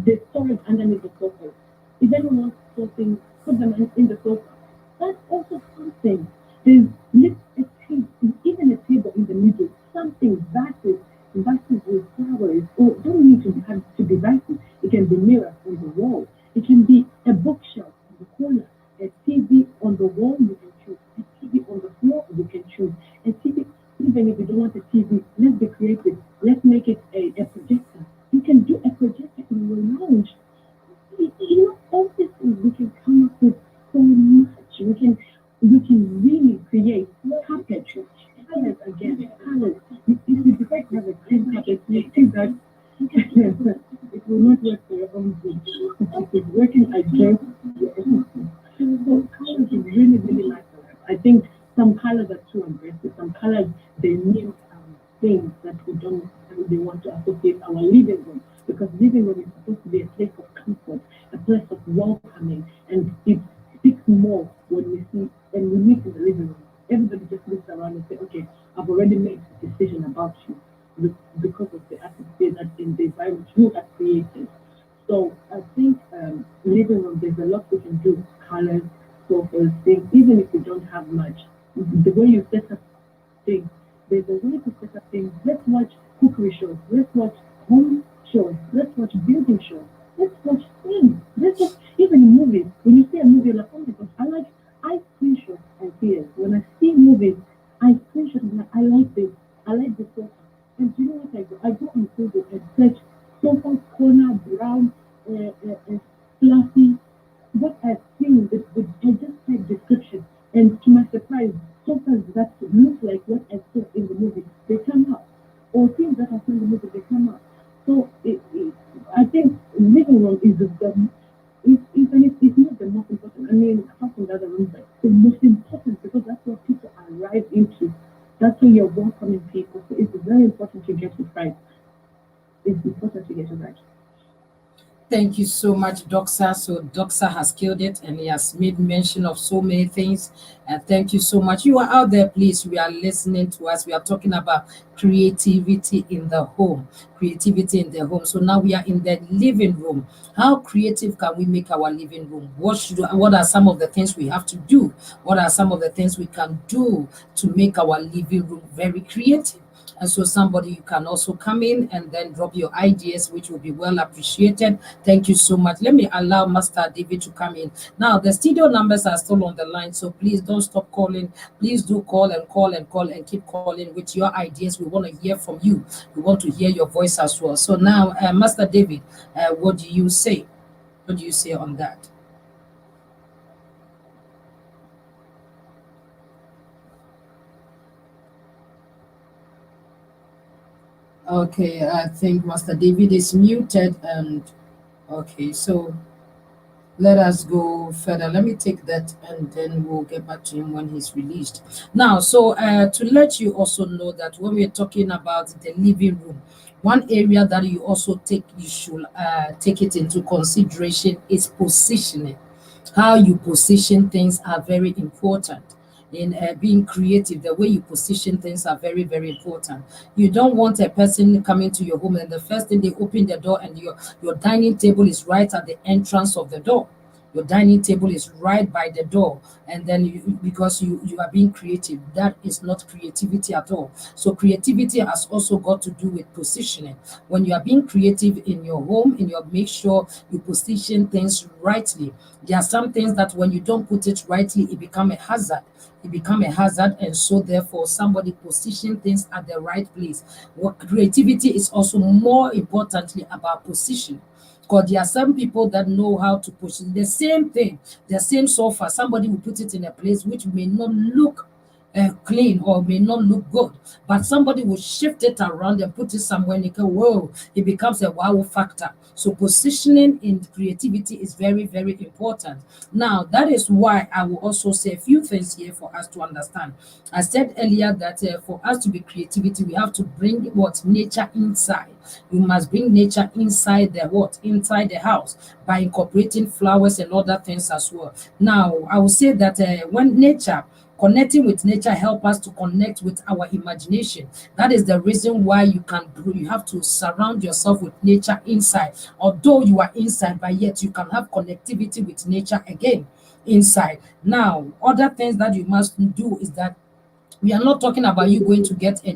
S4: the storage underneath the sofa. If anyone wants something, put them in the sofa. That's also something. There's even a table in the middle, something vases with flowers, or don't need to be vases. It can be mirrors on the wall. It can be a bookshelf in the corner, a TV on the wall, you can choose. A TV on the floor, you can choose. A TV, even if you don't want a TV, let's be creative. Let's make it a projector. You can do a projector in your lounge. All these things we can come up with so much. We can really create carpet. Colors again. Colors. If you decide to have a green carpet, you think that it will not work for your own good. It is working against your own. So colors is really, really nice. I think some colors are too aggressive. Some colors, they mean things that they want to associate our living room. Because living room is supposed to be a place of comfort, a place of welcoming, and it speaks more when we see and we meet in the living room. Everybody just looks around and say, okay, I've already made a decision about you because of the atmosphere that in the environment you have created. So I think living room, there's a lot we can do. Colors, sofas, things, even if you don't have much. The way you set up things, there's a way to set something show. Let's watch things. Let's just even in movies. When you see a movie like oh my gosh, I screenshot ideas. When I see movies, I screenshot and I like this. I like this sofa. And do you know what I do? I go on Google and search sofa corner brown fluffy what I've seen, I just type description, and to my surprise, sofas that look like what I saw in the movie, they come out, or things that I saw in the movie, they come out. So I think living room is it's not the most important. I mean, apart from the other rooms, but the most important because that's what people arrive into. That's where you're welcoming people. So it's very important to get it right. It's important to get it right.
S3: Thank you so much, Doxa. So Doxa has killed it and he has made mention of so many things. And thank you so much. You are out there, please. We are listening to us. We are talking about creativity in the home. Creativity in the home. So now we are in the living room. How creative can we make our living room? What are some of the things we have to do? What are some of the things we can do to make our living room very creative? And so somebody you can also come in and then drop your ideas, which will be well appreciated. Thank you so much. Let me allow Master David to come in. Now, the studio numbers are still on the line, so please don't stop calling. Please do call and call and call and keep calling with your ideas. We want to hear from you. We want to hear your voice as well. So now, Master David, what do you say? What do you say on that? Okay, I think Master David is muted and okay, so let us go further. Let me take that and then we'll get back to him when he's released. Now, so to let you also know that when we're talking about the living room, one area that you should take it into consideration is positioning. How you position things are very important in being creative. The way you position things are very, very important. You don't want a person coming to your home and the first thing they open the door and your dining table is right at the entrance of the door. Your dining table is right by the door, and then because you are being creative, that is not creativity at all. So creativity has also got to do with positioning. When you are being creative in your home, make sure you position things rightly. There are some things that when you don't put it rightly, it become a hazard. And so therefore somebody position things at the right place. What creativity is also more importantly about position, because there are some people that know how to position the same thing, the same sofa. Somebody will put it in a place which may not look clean or may not look good, but somebody will shift it around and put it somewhere and you go, whoa, it becomes a wow factor. So positioning in creativity is very, very important. Now, that is why I will also say a few things here for us to understand. I said earlier that for us to be creativity, we have to bring what? Nature inside. You must bring nature inside the what? Inside the house by incorporating flowers and other things as well. Now, I will say that when connecting with nature help us to connect with our imagination. That is the reason why you have to surround yourself with nature inside. Although you are inside, but yet you can have connectivity with nature again inside. Now, other things that you must do is that we are not talking about you going to get a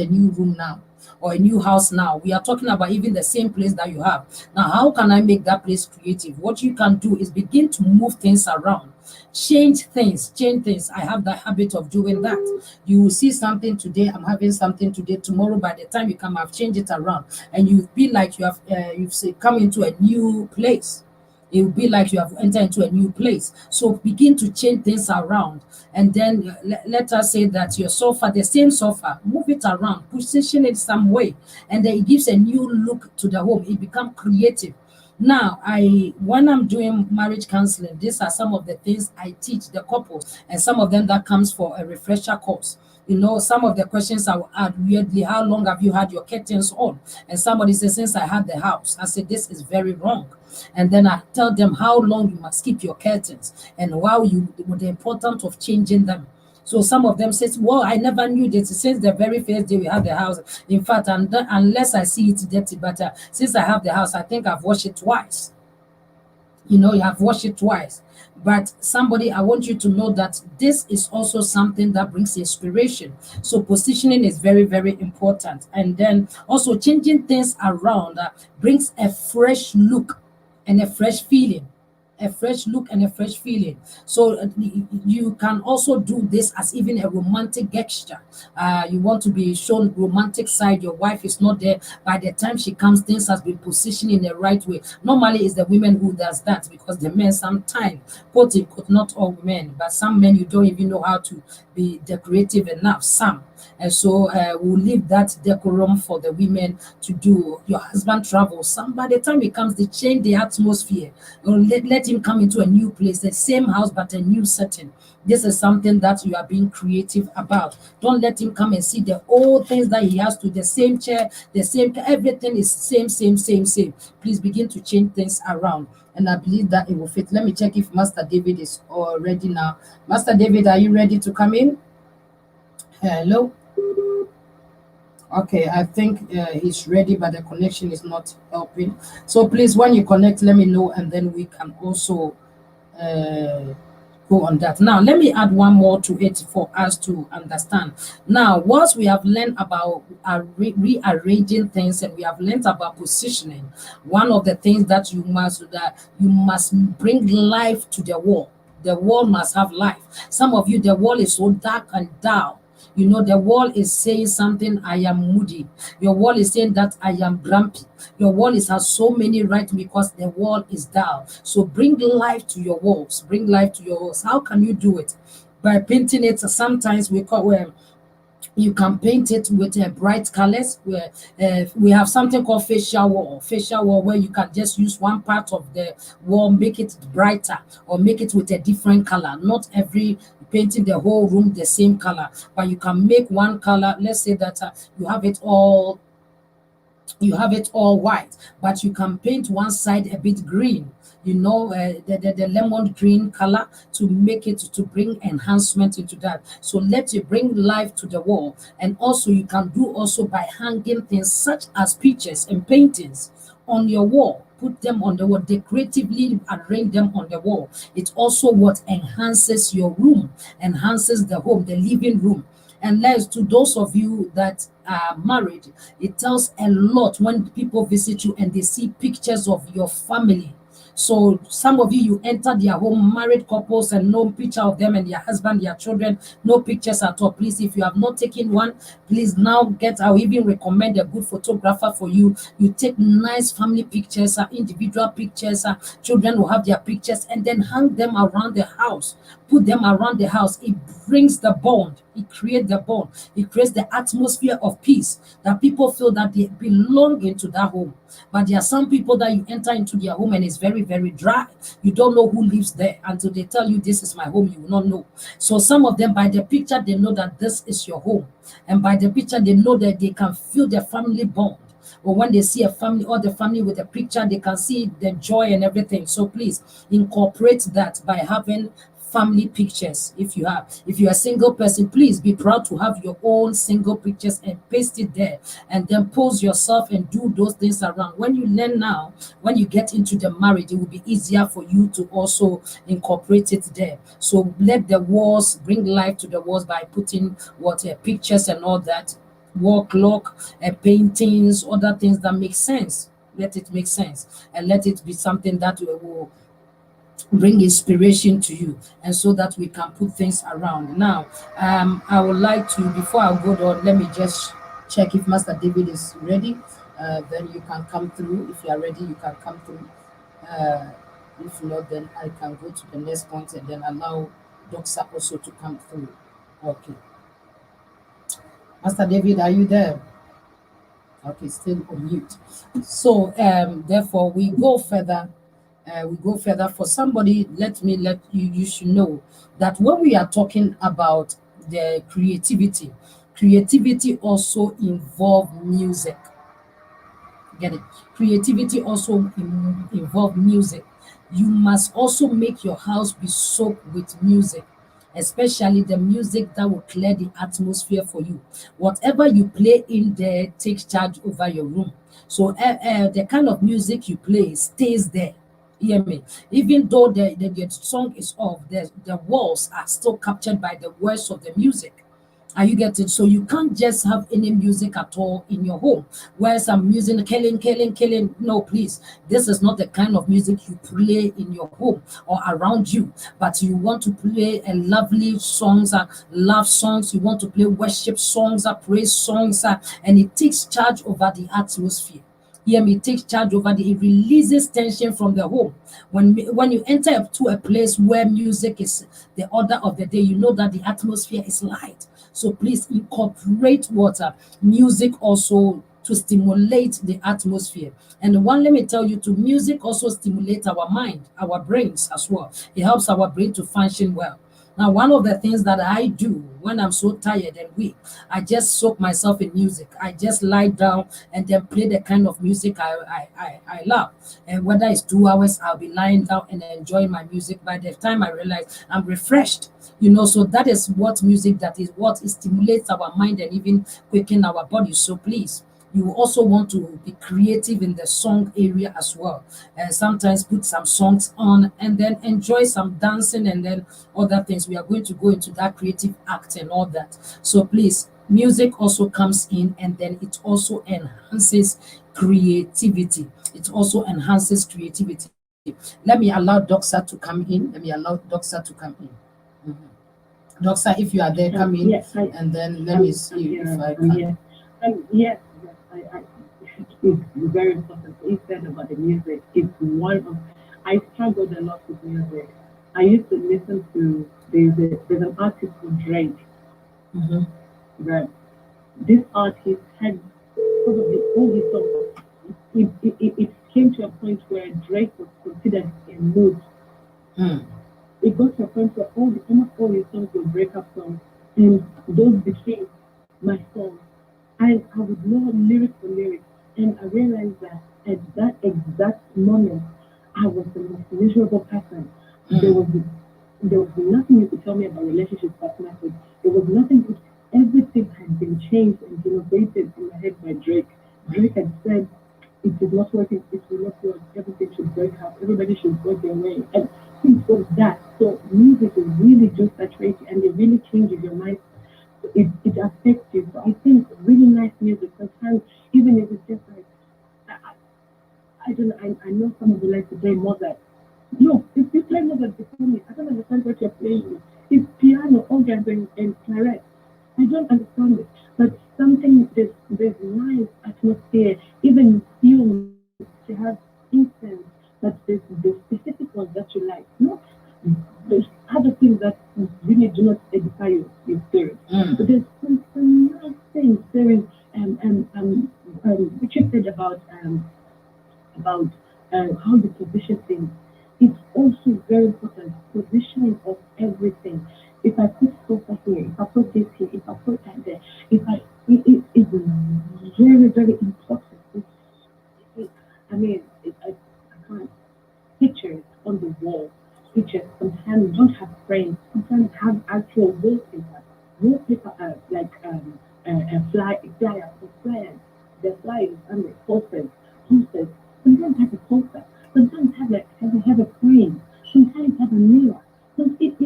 S3: new room now or a new house now. We are talking about even the same place that you have. Now, how can I make that place creative? What you can do is begin to move things around. Change things. I have the habit of doing that. You will see something today, I'm having something today. Tomorrow, by the time you come, I've changed it around. And you feel like you've come into a new place. It will be like you have entered into a new place. So begin to change things around. And then let us say that your sofa, the same sofa, move it around, position it some way, and then it gives a new look to the home. It becomes creative. Now, when I'm doing marriage counseling, these are some of the things I teach the couples, and some of them that comes for a refresher course. Some of the questions I will add weirdly, how long have you had your curtains on? And somebody says, since I had the house. I said, this is very wrong. And then I tell them how long you must keep your curtains and the importance of changing them. So some of them says, well, I never knew this since the very first day we had the house. In fact, unless I see it dirty, but since I have the house, I think I've washed it twice. you have washed it twice. But somebody, I want you to know that this is also something that brings inspiration. So positioning is very, very important. And then also changing things around brings a fresh look and a fresh feeling. A fresh look and a fresh feeling. So you can also do this as even a romantic gesture. You want to be shown romantic side. Your wife is not there. By the time she comes, things has been positioned in the right way. Normally, it's the women who does that, because the men sometimes, quote unquote, not all men, but some men, you don't even know how to be decorative enough. Some. And so we'll leave that decorum for the women to do. Your husband travels. Some, by the time he comes, they change the atmosphere. Or let him come into a new place, the same house, but a new setting. This is something that you are being creative about. Don't let him come and see the old things that he has to, the same chair, the same, everything is same. Please begin to change things around. And I believe that it will fit. Let me check if Master David is all ready now. Master David, are you ready to come in? Hello. Okay, I think he's ready, but the connection is not helping. So please, when you connect, let me know, and then we can also go on that. Now, let me add one more to it for us to understand. Now, once we have learned about rearranging things, and we have learned about positioning, one of the things that you must bring life to the wall. The wall must have life. Some of you, the wall is so dark and dull. The wall is saying something, I am moody. Your wall is saying that I am grumpy. Your wall has so many right because the wall is down. So bring life to your walls. Bring life to your walls. How can you do it? By painting it. Sometimes you can paint it with bright colors. Where we have something called facial wall, where you can just use one part of the wall, make it brighter, or make it with a different color. Not every painting the whole room the same color, but you can make one color. Let's say that you have it all white, but you can paint one side a bit green, the lemon green color, to make it, to bring enhancement into that. So let it bring life to the wall. And also you can do also by hanging things such as pictures and paintings on your wall. Put them on the wall, decoratively arrange them on the wall. It also what enhances your room, enhances the home, the living room. And to those of you that are married, it tells a lot when people visit you and they see pictures of your family. So some of you enter their home, married couples, and no picture of them and their husband, their children, no pictures at all. Please, if you have not taken one, please now I'll even recommend a good photographer for you. You take nice family pictures, individual pictures, children will have their pictures, and then hang them around the house. Put them around the house. It brings the bond. It creates the bond. It creates the atmosphere of peace, that people feel that they belong into that home. But there are some people that you enter into their home and it's very, very dry. You don't know who lives there until they tell you, this is my home. You will not know. So some of them, by the picture, they know that this is your home. And by the picture, they know that they can feel the family bond. Or when they see a family or the family with a picture, they can see the joy and everything. So please incorporate that by having family pictures. If you're a single person, please be proud to have your own single pictures and paste it there, and then pose yourself and do those things around. When you learn now, when you get into the marriage, it will be easier for you to also incorporate it there. So let the walls bring life to the walls by putting pictures and all that, wall clock, paintings, other things that make sense. Let it make sense, and let it be something that will bring inspiration to you, and so that we can put things around. Now, I would like to, before I go on, let me just check if Master David is ready. Then you can come through. If you are ready, you can come through. If not, then I can go to the next point and then allow Doxa also to come through. Okay. Master David, are you there? Okay, still on mute. So, therefore, we go further. For somebody, you should know that when we are talking about the creativity also involves music. Get it? Creativity also involves music. You must also make your house be soaked with music, especially the music that will clear the atmosphere for you. Whatever you play in there takes charge over your room. So the kind of music you play stays there. Hear me. Even though the song is off, the walls are still captured by the words of the music. Are you getting? So you can't just have any music at all in your home where some music killing, killing, killing. No, please. This is not the kind of music you play in your home or around you. But you want to play a lovely songs, love songs. You want to play worship songs, praise songs, and it takes charge over the atmosphere. Hear me, takes charge over it releases tension from the home. When you enter to a place where music is the order of the day, you know that the atmosphere is light. So please incorporate water, music also to stimulate the atmosphere. And one, let me tell you, to music also stimulate our mind, our brains as well. It helps our brain to function well. Now, one of the things that I do when I'm so tired and weak, I just soak myself in music. I just lie down and then play the kind of music I love. And whether it's 2 hours, I'll be lying down and enjoying my music. By the time I realize I'm refreshed, so that is what music that is what it stimulates our mind and even quicken our body. So please, you also want to be creative in the song area as well. And sometimes put some songs on and then enjoy some dancing and then other things. We are going to go into that creative act and all that. So please, music also comes in and then it also enhances creativity. It also enhances creativity. Let me allow Doxa to come in. Let me allow Doxa to come in. Doxa, if you are there, come in,
S4: Yes,
S3: and then let me see if I can.
S4: Yes, yes, yes. It's very important. What you said about the music, it's one of. I struggled a lot with music. I used to listen to there's an artist called Drake.
S3: Mhm.
S4: Right. This artist had probably all his songs. It came to a point where Drake was considered a mood.
S3: Mm.
S4: It got to a point where almost all his songs were breakup songs, and those became my songs. I would know lyric for lyric, and I realized that at that exact moment, I was the most miserable person. There
S3: Mm.
S4: was there was nothing you could tell me about relationships that mattered. There was nothing. Everything had been changed and innovated in my head by Drake. Drake had said, "It is not working. It will not work. Everything should break up. Everybody should go their way." And things was that. So music is really do saturate you, and it really changes your mind. It affects you. So I think really nice music sometimes, even if it's just like I don't know. I know some of you like to play Mozart. No, if you play Mozart before me, I don't understand what you're playing. It's piano, organ, and claret. I don't understand it. But something there's nice atmosphere, even fumes to have incense, but there's the specific ones that you like. Not there's other things that really do not edify your spirit.
S3: Mm.
S4: But there's some nice things. There is what you said about how you position things. It's also very important. Positioning of everything. If I put sofa here, if I put this here, if I put that there, if I it's very very important. It, I mean, I can't pictures on the wall. Pictures sometimes don't have frames. Sometimes have actual wallpaper. Wallpaper flyer for flyers. The flyers and the posters. Sometimes have a poster. Sometimes have a frame. Sometimes have a mirror. So it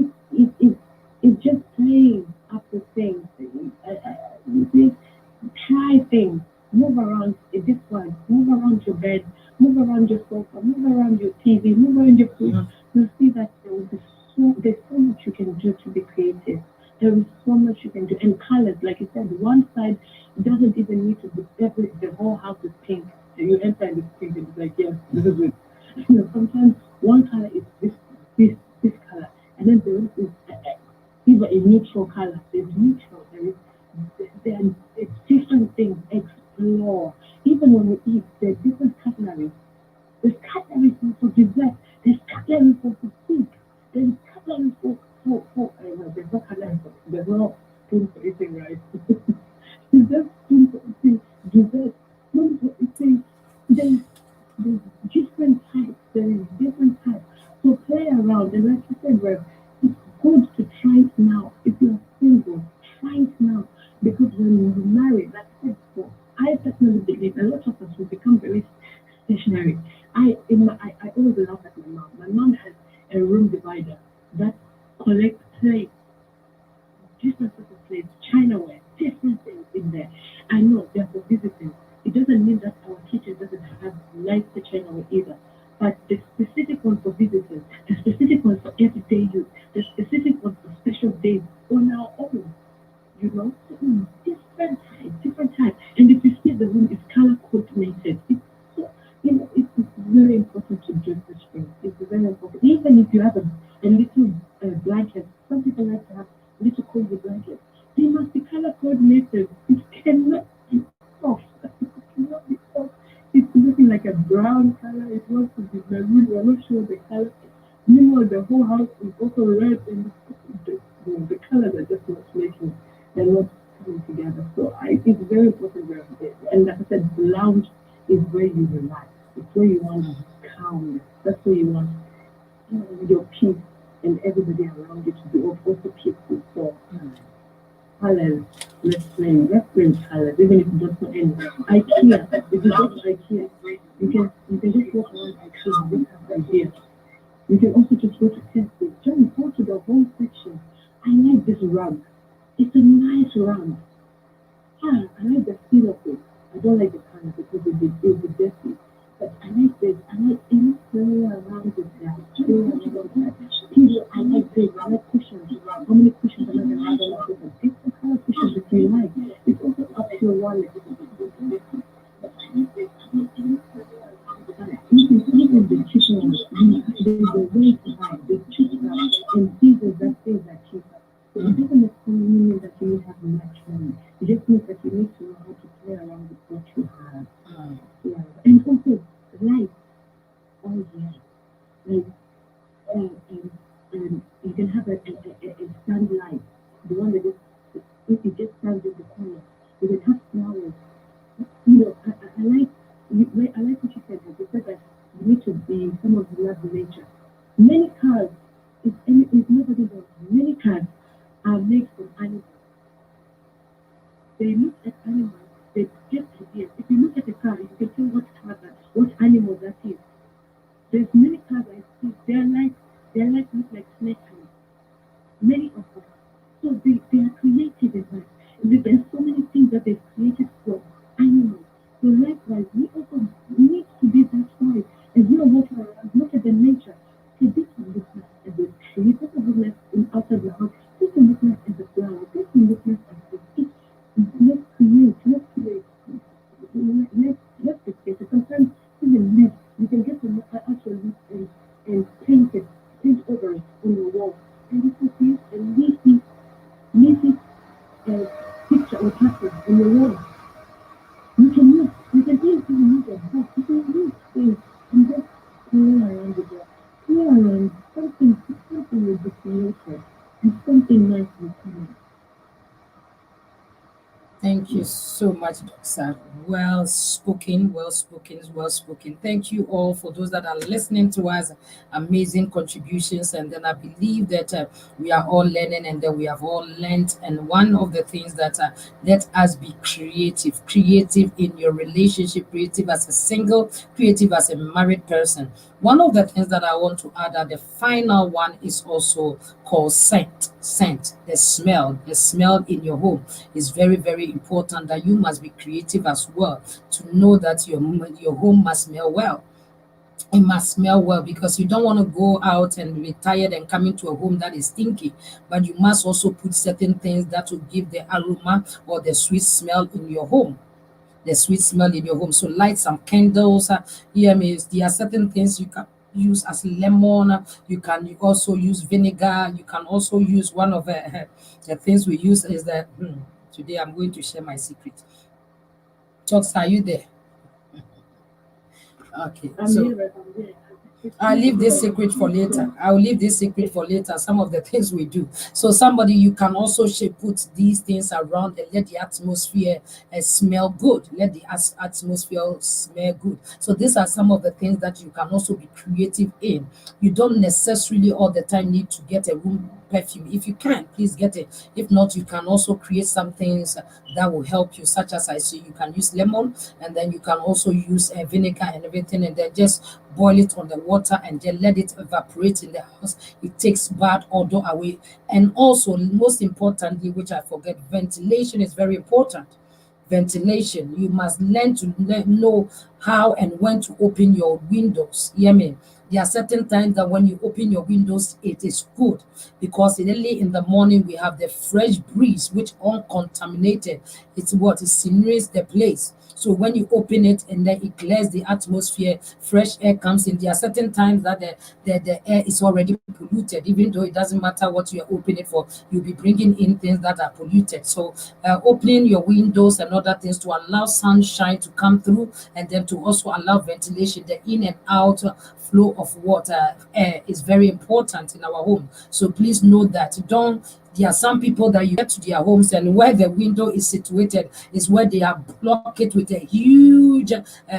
S4: just playing up the things. You try things, move around this one, move around your bed, move around your sofa, move around your TV, move around your food.
S3: Mm.
S4: You'll see that there's so much you can do to be creative. There is so much you can do. And colors, like you said, one side doesn't even need to be the whole house is pink. And you enter and it's pink and it's like, yes, this is it. Sometimes one color is this color, and then the rest is either a neutral color. There's neutral. Then it's different things. Explore. Even when you eat, there's different cutlery. There's cutlery for dessert. There's cutlery for soup. There's cutlery there's no cutlery there's no spoon for eating rice. There's just spoon for eating dessert. Spoon for eating. There's different types. There is different types. So play around. And like you said, Rev, it's good to try it now. If you're single, try it now. Because when you marry, like I said before, I personally believe a lot of us will become very stationary. I always laugh at my mom. My mom has a room divider that collects plates, different sorts of plates, chinaware, different things in there. I know they're for visitors. It doesn't mean that our kitchen doesn't have nice chinaware either. But the specific one for visitors, the specific one for everyday use, the specific one for special days on our own, different type, different type. And if you see the room is color coordinated, it's so, it's very important to do such things. It's very important. Even if you have a little blanket, some people like to have little cozy blankets. They must be color coordinated. It cannot be soft. It cannot be soft. It's looking like a brown color. It wants to be maroon. We're not sure the color. Meanwhile, the whole house is also red, and the colors are just not making. They're not coming together. So it's very important. And like I said, the lounge is where you relax. It's where you want calmness. That's where you want your peace and everybody around you to be also peaceful. So colors, let's play colors, even if you don't know any. IKEA, if you go to IKEA, you can just walk around IKEA and just have ideas. You can also just go to Tesco. Just go to the home section. I like this rug. It's a nice rug. Yeah, I like the feel of it. I don't like the color because it's dirty. But I like this. I like any play around it. Yeah, play around it. Pillow, I like this. I like cushions. How many cushions am I going to have on my cushions? It's the kind of cushions that you like. It's also up to your wallet. But I like this. I like any play around it. Even the chicken, there's a way to buy. The chicken and seasons that things are cheaper. So it doesn't necessarily mean that you need to have much money. It just means that you need to know how to play around with what you have. Yeah. And also, light. Oh, yeah. Like, you can have a stand light. The one that it just stands in the corner. You can have flowers. I like what you said. You said that you need to be someone who loves nature. Many cars, if nobody knows, many cars are made from animals. They look at animals, they get ideas. If you look at a car, you can tell what animal that is. There's many cars I see, they're like look like snake eyes. Many of them. So they are creative in that. There's so many things that they've created from animals. So likewise, we also need to be that way. As we are walking around, look at the nature. So this one looks nice as a tree, this one looks nice outside the house, this one looks nice as a flower, this one looks nice as a tree. Let's create. Let's create. Sometimes even live, you can get an actual leaf and paint over it on your wall. And you can create a leafy picture or pattern on your wall. You can even use a book, you can use things and just play around with it. Play around, something will be created and something nice will come out.
S3: Thank you so much, Doxa. Well spoken, well spoken, well spoken. Thank you all for those that are listening to us. Amazing contributions. And then I believe that we are all learning and then we have all learned. And one of the things that let us be creative in your relationship, creative as a single, creative as a married person. One of the things that I want to add at the final one is also called scent. Scent, the smell in your home is very, very important that you must be creative as well to know that your home must smell well. It must smell well because you don't want to go out and be tired and come into a home that is stinky. But you must also put certain things that will give the aroma or the sweet smell in your home. The sweet smell in your home. So light some candles. There are certain things you can use as lemon. You can also use vinegar. You can also use one of the things we use is that today I'm going to share my secret. Talks, are you there? Okay.
S4: I'm
S3: So
S4: here.
S3: I'll leave this secret for later. I'll leave this secret for later. Some of the things we do. So somebody, you can also put these things around and let the atmosphere smell good. Let the atmosphere smell good. So these are some of the things that you can also be creative in. You don't necessarily all the time need to get a room perfume. If you can, please get it. If not, you can also create some things that will help you, such as I see you can use lemon, and then you can also use vinegar and everything, and then just boil it on the water and then let it evaporate in the house. It takes bad odor away. And also, most importantly, which I forget, ventilation is very important. Ventilation, you must learn to know how and when to open your windows. Hear me? There are certain times that when you open your windows, it is good, because early in the morning we have the fresh breeze, which uncontaminated. It's what it simulates the place. So when you open it and then it clears the atmosphere, fresh air comes in. There are certain times that the air is already polluted, even though it doesn't matter what you are opening for, you'll be bringing in things that are polluted. So opening your windows and other things to allow sunshine to come through, and then to also allow ventilation, the in and out flow of water, air is very important in our home. So please know that. Don't There are some people that you get to their homes, and where the window is situated is where they are blocked it with a huge,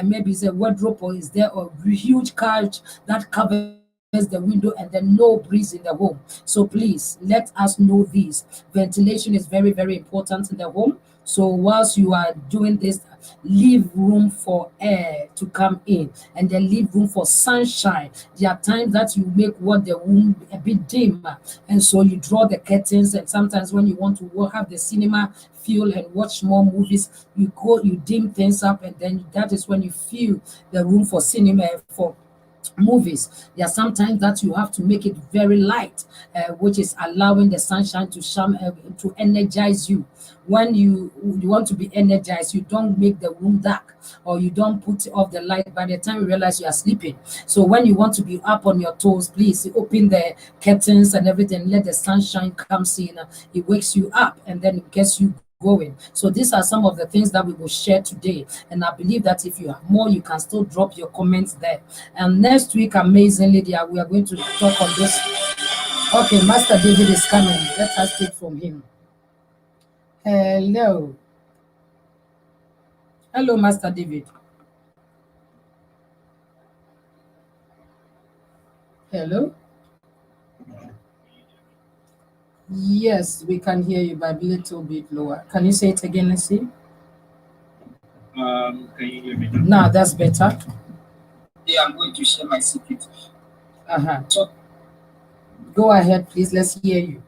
S3: maybe it's a wardrobe, or is there a huge couch that covers the window, and then no breeze in the home. So please let us know this. Ventilation is very, very important in the home. So whilst you are doing this, leave room for air to come in, and then leave room for sunshine. There are times that you make what the room a bit dim, and so you draw the curtains, and sometimes when you want to have the cinema feel and watch more movies, you dim things up, and then that is when you feel the room for cinema, for movies. There are sometimes that you have to make it very light, which is allowing the sunshine to shine, to energize you. When you want to be energized, you don't make the room dark, or you don't put off the light by the time you realize you are sleeping. So when you want to be up on your toes, please open the curtains and everything, let the sunshine come in. It wakes you up, and then it gets you going. So these are some of the things that we will share today, and I believe that if you have more, you can still drop your comments there. And next week, amazingly, we are going to talk on this. Okay, Master David is coming. Let us take from him. Hello, Master David. Hello. Yes, we can hear you, but a little bit lower. Can you say it again? Let's see.
S5: Can you hear me now?
S3: Now that's better. Yeah, I'm going to share my secret. So go ahead, please. Let's hear you.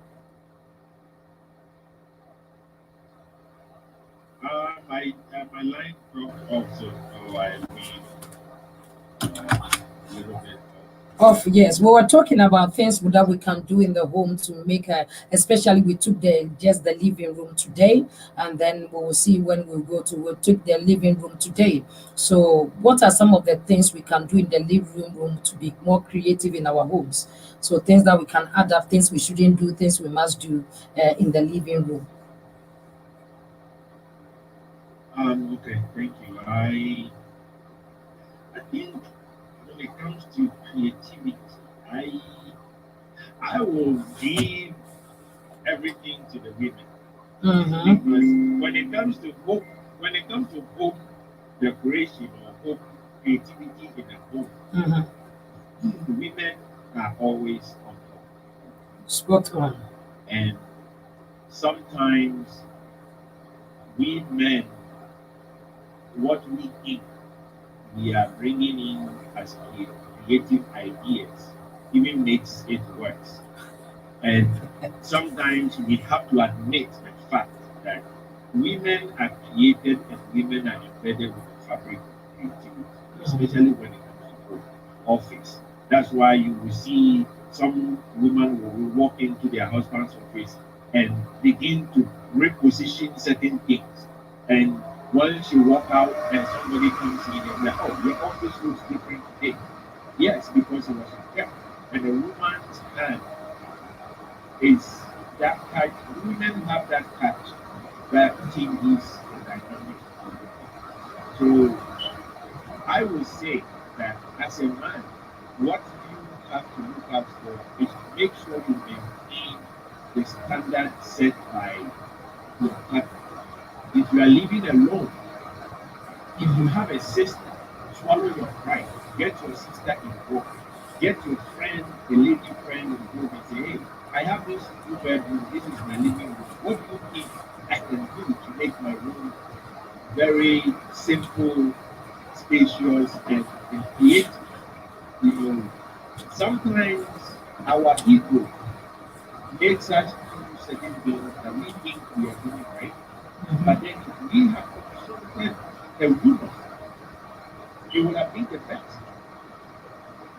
S5: My line dropped off, so I'll be a little bit
S3: off. Yes, we were talking about things that we can do in the home to make especially we took just the living room today, and then we will see when we'll take the living room today. So what are some of the things we can do in the living room to be more creative in our homes? So things that we can add up, things we shouldn't do, things we must do in the living room.
S5: Okay, thank you. I think when it comes to creativity, I will give everything to the women. Because when it comes to home decoration or home creativity in a home, the women are always on top.
S3: Spot on.
S5: And sometimes we men, what we think we are bringing in as creative ideas even makes it worse. And sometimes we have to admit the fact that women are created and women are embedded with the fabric of creativity, especially when it comes to office. That's why you will see some women will walk into their husband's office and begin to reposition certain things. And once you walk out and somebody comes in and like, oh, your office looks different today. Yes, because it was kept. And the woman's hand is that touch. Women have that touch that changes the dynamic of the people. So I would say that as a man, what you have to look out for is to make sure you maintain the standard set by your partner. If you are living alone, if you have a sister, swallow your pride. Get your sister involved. Get your friend, a lady friend involved and say, hey, I have this two-bedroom. This is my living room. What do you think I can do to make my room very simple, spacious, and creative? You know, sometimes our ego makes us do certain things that we think we are doing right, but then if we have consulted a woman, it would have been the best.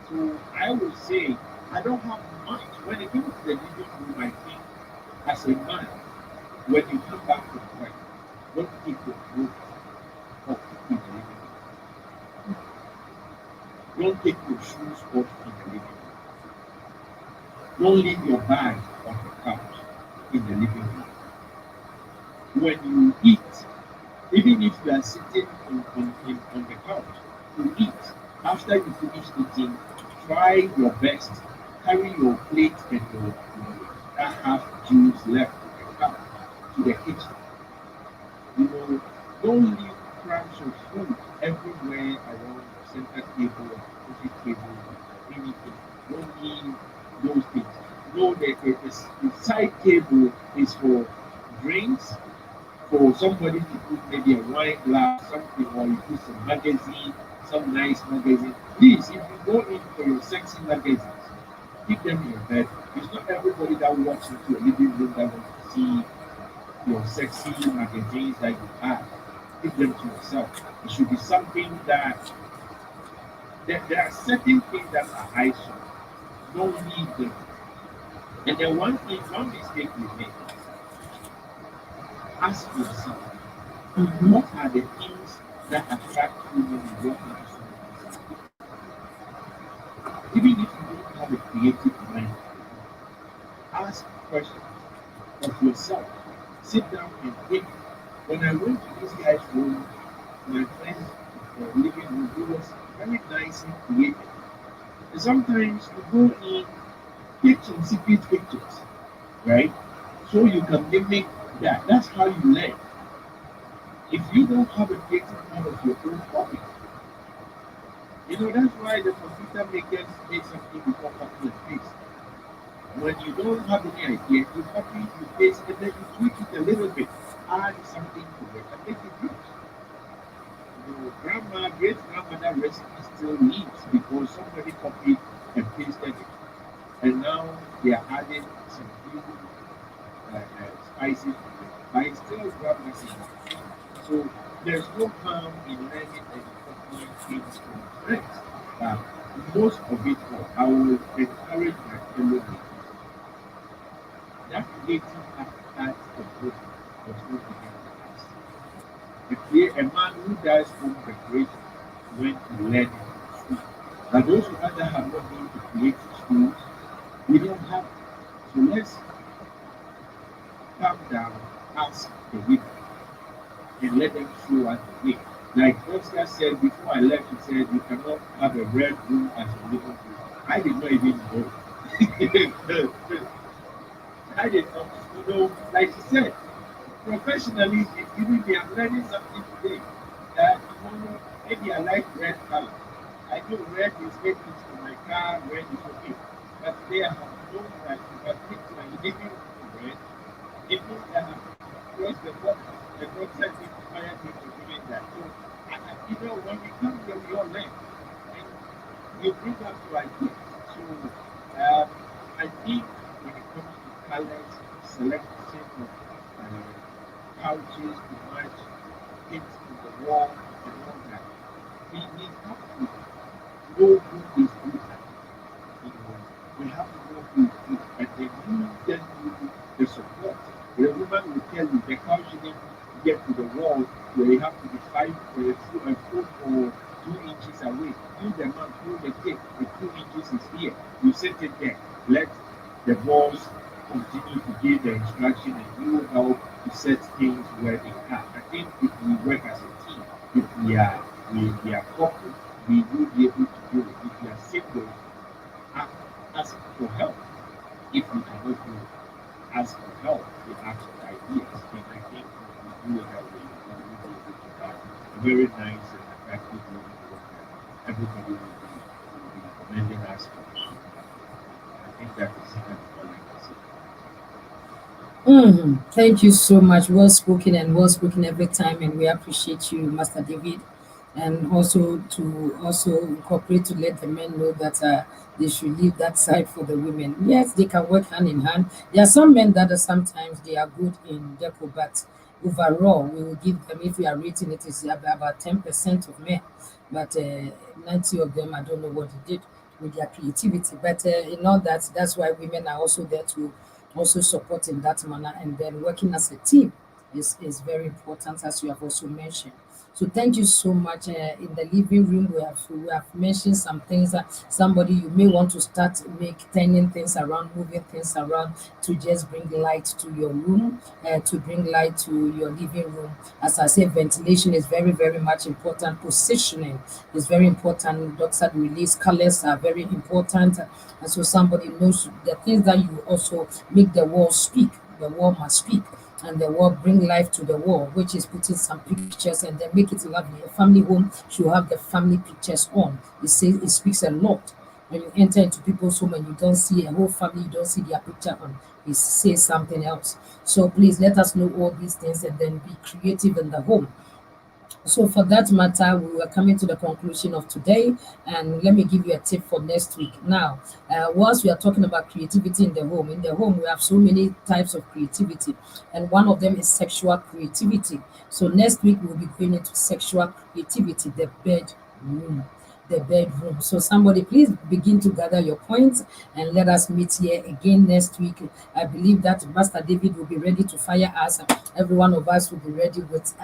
S5: So I would say I don't have much. When it comes to the living room, I think as a man, when you come back from work, don't take your clothes off in the living room. Don't take your shoes off in the living room. Don't leave your bag on the couch in the living room. When you eat, even if you are sitting on the couch to eat, after you finish eating, try your best, carry your plate and that half juice left in the cup to the kitchen. You know, don't leave crumbs of food everywhere around the center table or coffee table or anything. Don't leave those things. Know that the side table is for drinks, for somebody to put maybe a wine glass, something, or you put some magazine, some nice magazine. Please, if you go in for your sexy magazines, keep them in your bed. It's not everybody that walks into your living room that wants to see your sexy magazines that you have. Keep them to yourself. It should be something that there are certain things that are eyesore. Don't leave them. And then one mistake we make, ask yourself, what are the things that attract you when you walk into someone's house? Even if you don't have a creative mind, ask questions of yourself. Sit down and think. When I went to this guy's room, my friend's living room, it was very nice and creative. And sometimes you go in, take some secret pictures, right? So you can mimic that. That's how you learn. If you don't have a creative mind of your own copy, you know, that's why the computer makers make something before copy and paste. When you don't have any idea, you copy, you paste, and then you tweak it a little bit, add something to it, and make it good. Your grandma, great grandmother recipe still lives because somebody copied and pasted it. And now they are adding some new spices to it, but it's still grandma's. So there's no harm in learning and copying things from friends. But most of it all, I will encourage my fellow makers. That creative appetite for book was not begin with us. A man who does home decoration went to learn it in school. But those of us that have not been to creative schools, we don't have it. So let's calm down, ask the women, and let them show us the way. Like Oscar said before I left, he said you cannot have a red room as a living room. I did not even know. I did not, like he said, professionally, even they are learning something today. That tomorrow, maybe I like red color. I know red is making to my car, red is okay. But today I have known that if I pick my living room red, it means that I have crossed the box. The God said me to fire me for doing that. So, when we come here, we all learn. And you bring us to ideas. So, I think when it comes to colors, selection of couches to match things to the wall and all that, we have to know who is good at it. We have to know who is good at it. And then you just do the support. The woman will tell you the couch shouldn't get to the wall where you have to be 5 foot or 2 inches away. You the man through the tape, the 2 inches is here. You set it there. Let the walls continue to give the instruction and you help to set things where they are. I think if we work as a team, if we are coupled, we will be able to do it. If we are single, ask for help. If we cannot do it, ask for help. We ask for ideas. And I think we do it that way. We will be able to have a very nice and attractive living room that everybody will be commending us for. think that's all I can say.
S3: Thank you so much. Well spoken and well spoken every time, and we appreciate you, Master David, and also to also incorporate to let the men know that they should leave that side for the women. Yes, they can work hand in hand. There are some men that are sometimes they are good in deco, but overall, we will give them, if we are rating it, is about 10% of men, but 90 of them, I don't know what they did with their creativity. But in all that, that's why women are also there to also support in that manner, and then working as a team is very important, as you have also mentioned. So thank you so much. In the living room, we have mentioned some things that somebody you may want to start make turning things around, moving things around to just bring light to your room, to bring light to your living room. As I said, ventilation is very very much important. Positioning is very important. Doctor release colors are very important, and so somebody knows the things that you also make the wall speak. The wall must speak, and the wall bring life to the wall, which is putting some pictures and then make it lovely. A family home should have the family pictures on. It says it speaks a lot. When you enter into people's home and you don't see a whole family, you don't see their picture on, it says something else. So please let us know all these things and then be creative in the home. So for that matter, we were coming to the conclusion of today, and let me give you a tip for next week. Now, whilst we are talking about creativity in the home we have so many types of creativity, and one of them is sexual creativity. So next week we'll be going into sexual creativity, bedroom the bedroom. So somebody please begin to gather your points and let us meet here again next week. I believe that Master David will be ready to fire us. Every one of us will be ready with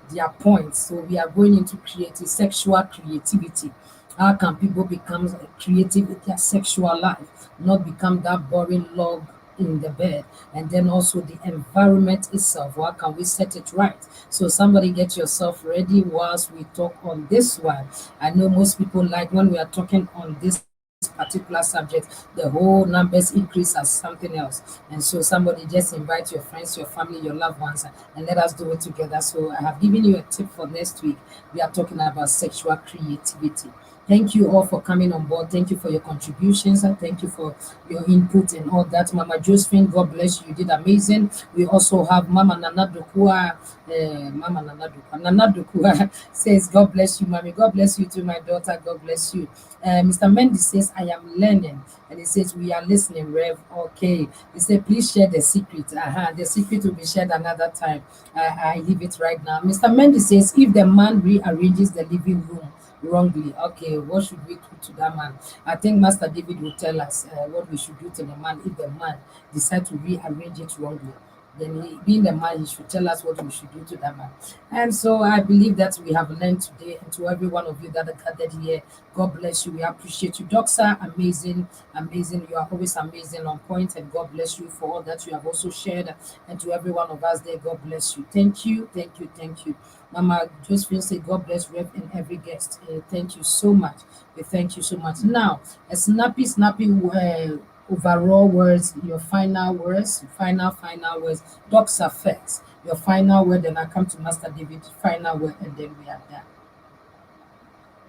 S3: their points. So we are going into creative sexual creativity. How can people become creative with their sexual life, not become that boring log in the bed? And then also the environment itself. How can we set it right? So somebody get yourself ready whilst we talk on this one. I know most people like when we are talking on this particular subject, the whole numbers increase as something else. And so somebody just invite your friends, your family, your loved ones, and let us do it together. So I have given you a tip for next week. We are talking about sexual creativity. Thank you all for coming on board. Thank you for your contributions, and thank you for your input and all that. Mama Josephine, God bless you. You did amazing. We also have Mama Nana Dokua. Nana Dokua says, God bless you, Mommy. God bless you too, my daughter. God bless you. Mr. Mendy says, I am learning. And he says, we are listening, Rev. Okay. He said, please share the secret. The secret will be shared another time. I leave it right now. Mr. Mendy says, if the man rearranges the living room wrongly, okay, what should we do to that man? I think Master David will tell us what we should do to the man if the man decides to rearrange it wrongly. Then he, being the man, he should tell us what we should do to that man. And so I believe that we have learned today, and to every one of you that are gathered here, God bless you. We appreciate you. Doctor, amazing, amazing. You are always amazing, on point, and God bless you for all that you have also shared. And to every one of us there, God bless you. Thank you, thank you, thank you. Mama Josephine say, God bless Rev and every guest. Thank you so much. Thank you so much. Now, a snappy overall words, your final words, final words. Doctor first, your final word, then I come to Master David, final word, and then we are done.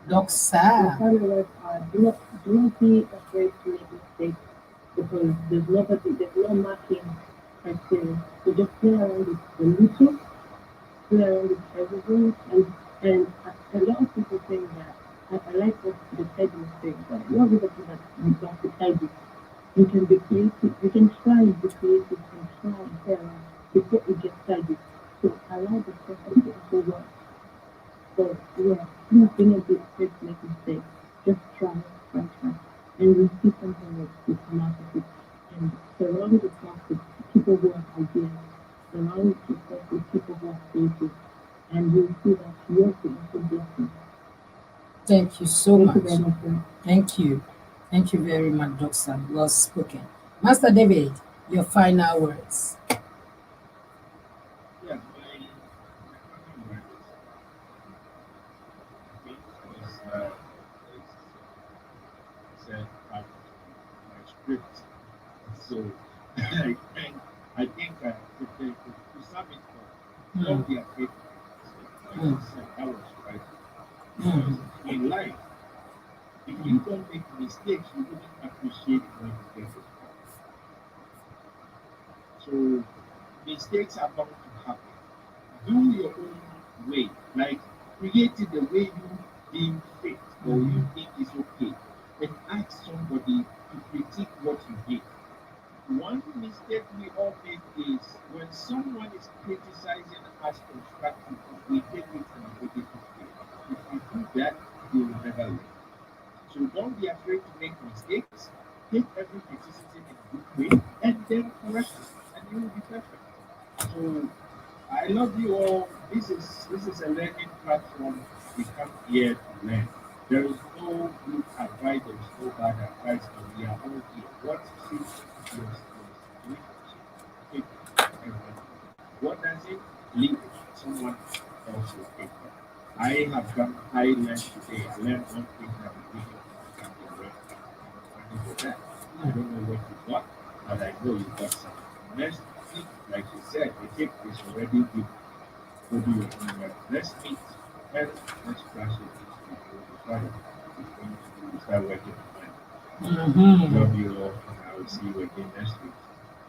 S4: The
S3: Doctor.
S4: final words are do not be afraid to make mistakes because there's no marking criteria. So just play around with the little, play around with everything, and a lot of people think that I like what the said mistake, but not everybody that you got to try it. You can be creative. You can try and be creative and try and play around before you get started. So allow the process to also work. So yeah, please do not be afraid to make mistakes. Just try. And you'll see something that will come out of it. And surround yourself with people who have ideas. Surround yourself with people who are creative. And you'll see that yours will also blossom.
S3: Thank you so
S4: Thank you
S3: much.
S4: very much. Sir.
S3: Thank you. Thank you very much, Doctor. Well spoken. Master David, your final words.
S5: Yeah, my final word is faith is part of my script. So I think to sum it up,
S3: Mm,
S5: don't be afraid. Like
S3: mm,
S5: you said, that was right. Because
S3: mm,
S5: in life, If you don't make mistakes, you wouldn't appreciate when you get it. So mistakes are bound to happen. Do your own way, like create it the way you deem fit or you think is okay, and ask somebody to critique what you did. One mistake we all make is when someone is criticizing us constructively, we take it in a negative way. If you do that, you will never learn. So don't be afraid to make mistakes. Take every criticism in a good way and then correct it, and you will be perfect. So I love you all. This is a learning platform. We come here to learn. There is no good advice, there is no bad advice, and we are all here. What suits your situation? Take it and run with it. What does it? Leave it. Someone else will take it. I learned today. I learned one thing that we didn't understand the rest. And for that, I don't know what you got, but I know you got something. Next week, like you said, the tip is already given. Go do your homework. Let's meet. Let's crash it. Friday. It's going to start working on Monday. Love you all, and I will see you again next week.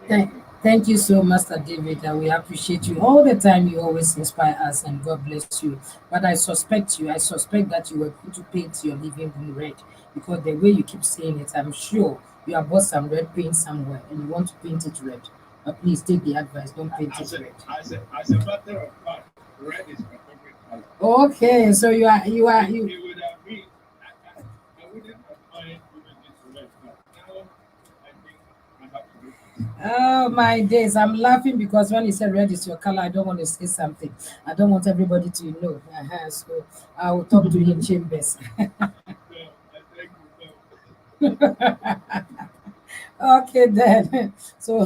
S3: Thank, thank you so, Master David. And we appreciate you all the time. You always inspire us, and God bless you. But I suspect you. I suspect that you were going to paint your living room red because the way you keep saying it, I'm sure you have bought some red paint somewhere and you want to paint it red. But please take the advice. Don't paint it red.
S5: As a matter of fact, red is my favorite color.
S3: Okay, so you.
S5: It would have been, I wouldn't have mind even this red, but now I think I have to do it.
S3: Oh my days, I'm laughing because when you said red is your color, I don't want to say something. I don't want everybody to know. So I will talk to him chambers.
S5: So I thank you.
S3: Okay then. So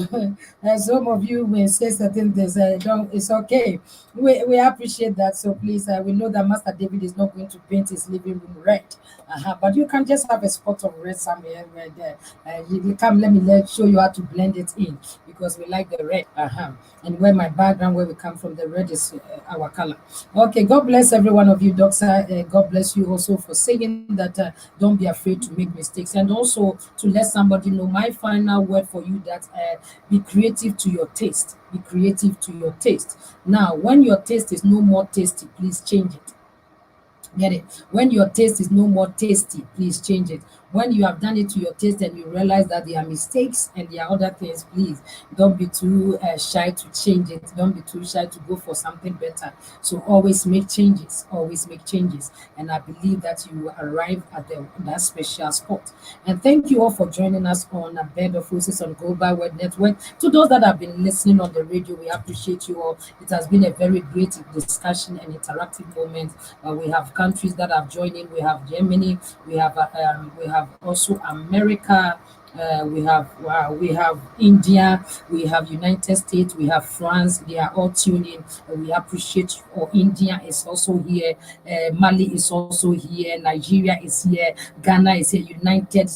S3: some of you may say certain things. Don't. It's okay. We appreciate that. So please, we know that Master David is not going to paint his living room red. But you can just have a spot of red somewhere where there. You come. Let show you how to blend it in because we like the red. And where my background, where we come from, the red is our color. Okay. God bless every one of you, Doctor. God bless you also for saying that. Don't be afraid to make mistakes, and also to let somebody know. My final word for you that be creative to your taste. Be creative to your taste. Now, when your taste is no more tasty, please change it. Get it? When your taste is no more tasty, please change it. When you have done it to your taste and you realize that there are mistakes and there are other things, please don't be too shy to change it. Don't be too shy to go for something better. So always make changes. Always make changes. And I believe that you will arrive at that special spot. And thank you all for joining us on a Bed of Roses on Global World Network. To those that have been listening on the radio, we appreciate you all. It has been a very great discussion and interactive moment. We have countries that have joined in. We have Germany. We have also America. We have India, we have United States, we have France. They are all tuning. We appreciate you. Or India is also here. Mali is also here. Nigeria is here. Ghana is here. United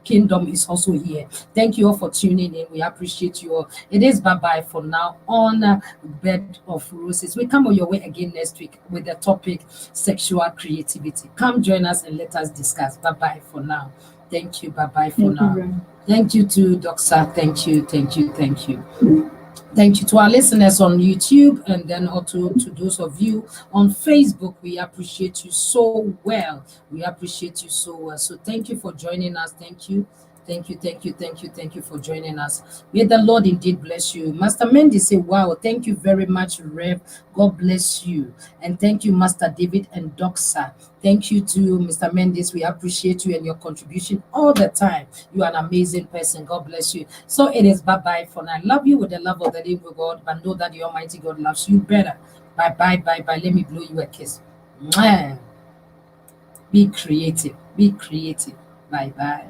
S3: Kingdom is also here. Thank you all for tuning in. We appreciate you all. It is bye-bye for now on Bed of Roses. We come on your way again next week with the topic sexual creativity. Come join us and let us discuss. Bye-bye for now. Thank you. Bye-bye for
S4: Thank you,
S3: now.
S4: Ren.
S3: Thank you to Doxa. Thank you. Thank you. Thank you. Thank you to our listeners on YouTube and then also to those of you on Facebook. We appreciate you so well. We appreciate you so well. So thank you for joining us. Thank you. Thank you, thank you, thank you, thank you for joining us. May the Lord indeed bless you. Master Mendy say, wow, thank you very much, Rev. God bless you. And thank you, Master David and Doxa. Thank you to Mr. Mendes. We appreciate you and your contribution all the time. You are an amazing person. God bless you. So it is bye-bye for now. I love you with the love of the living God, but know that the Almighty God loves you better. Bye-bye, bye-bye. Let me blow you a kiss. Mwah. Be creative. Be creative. Bye-bye.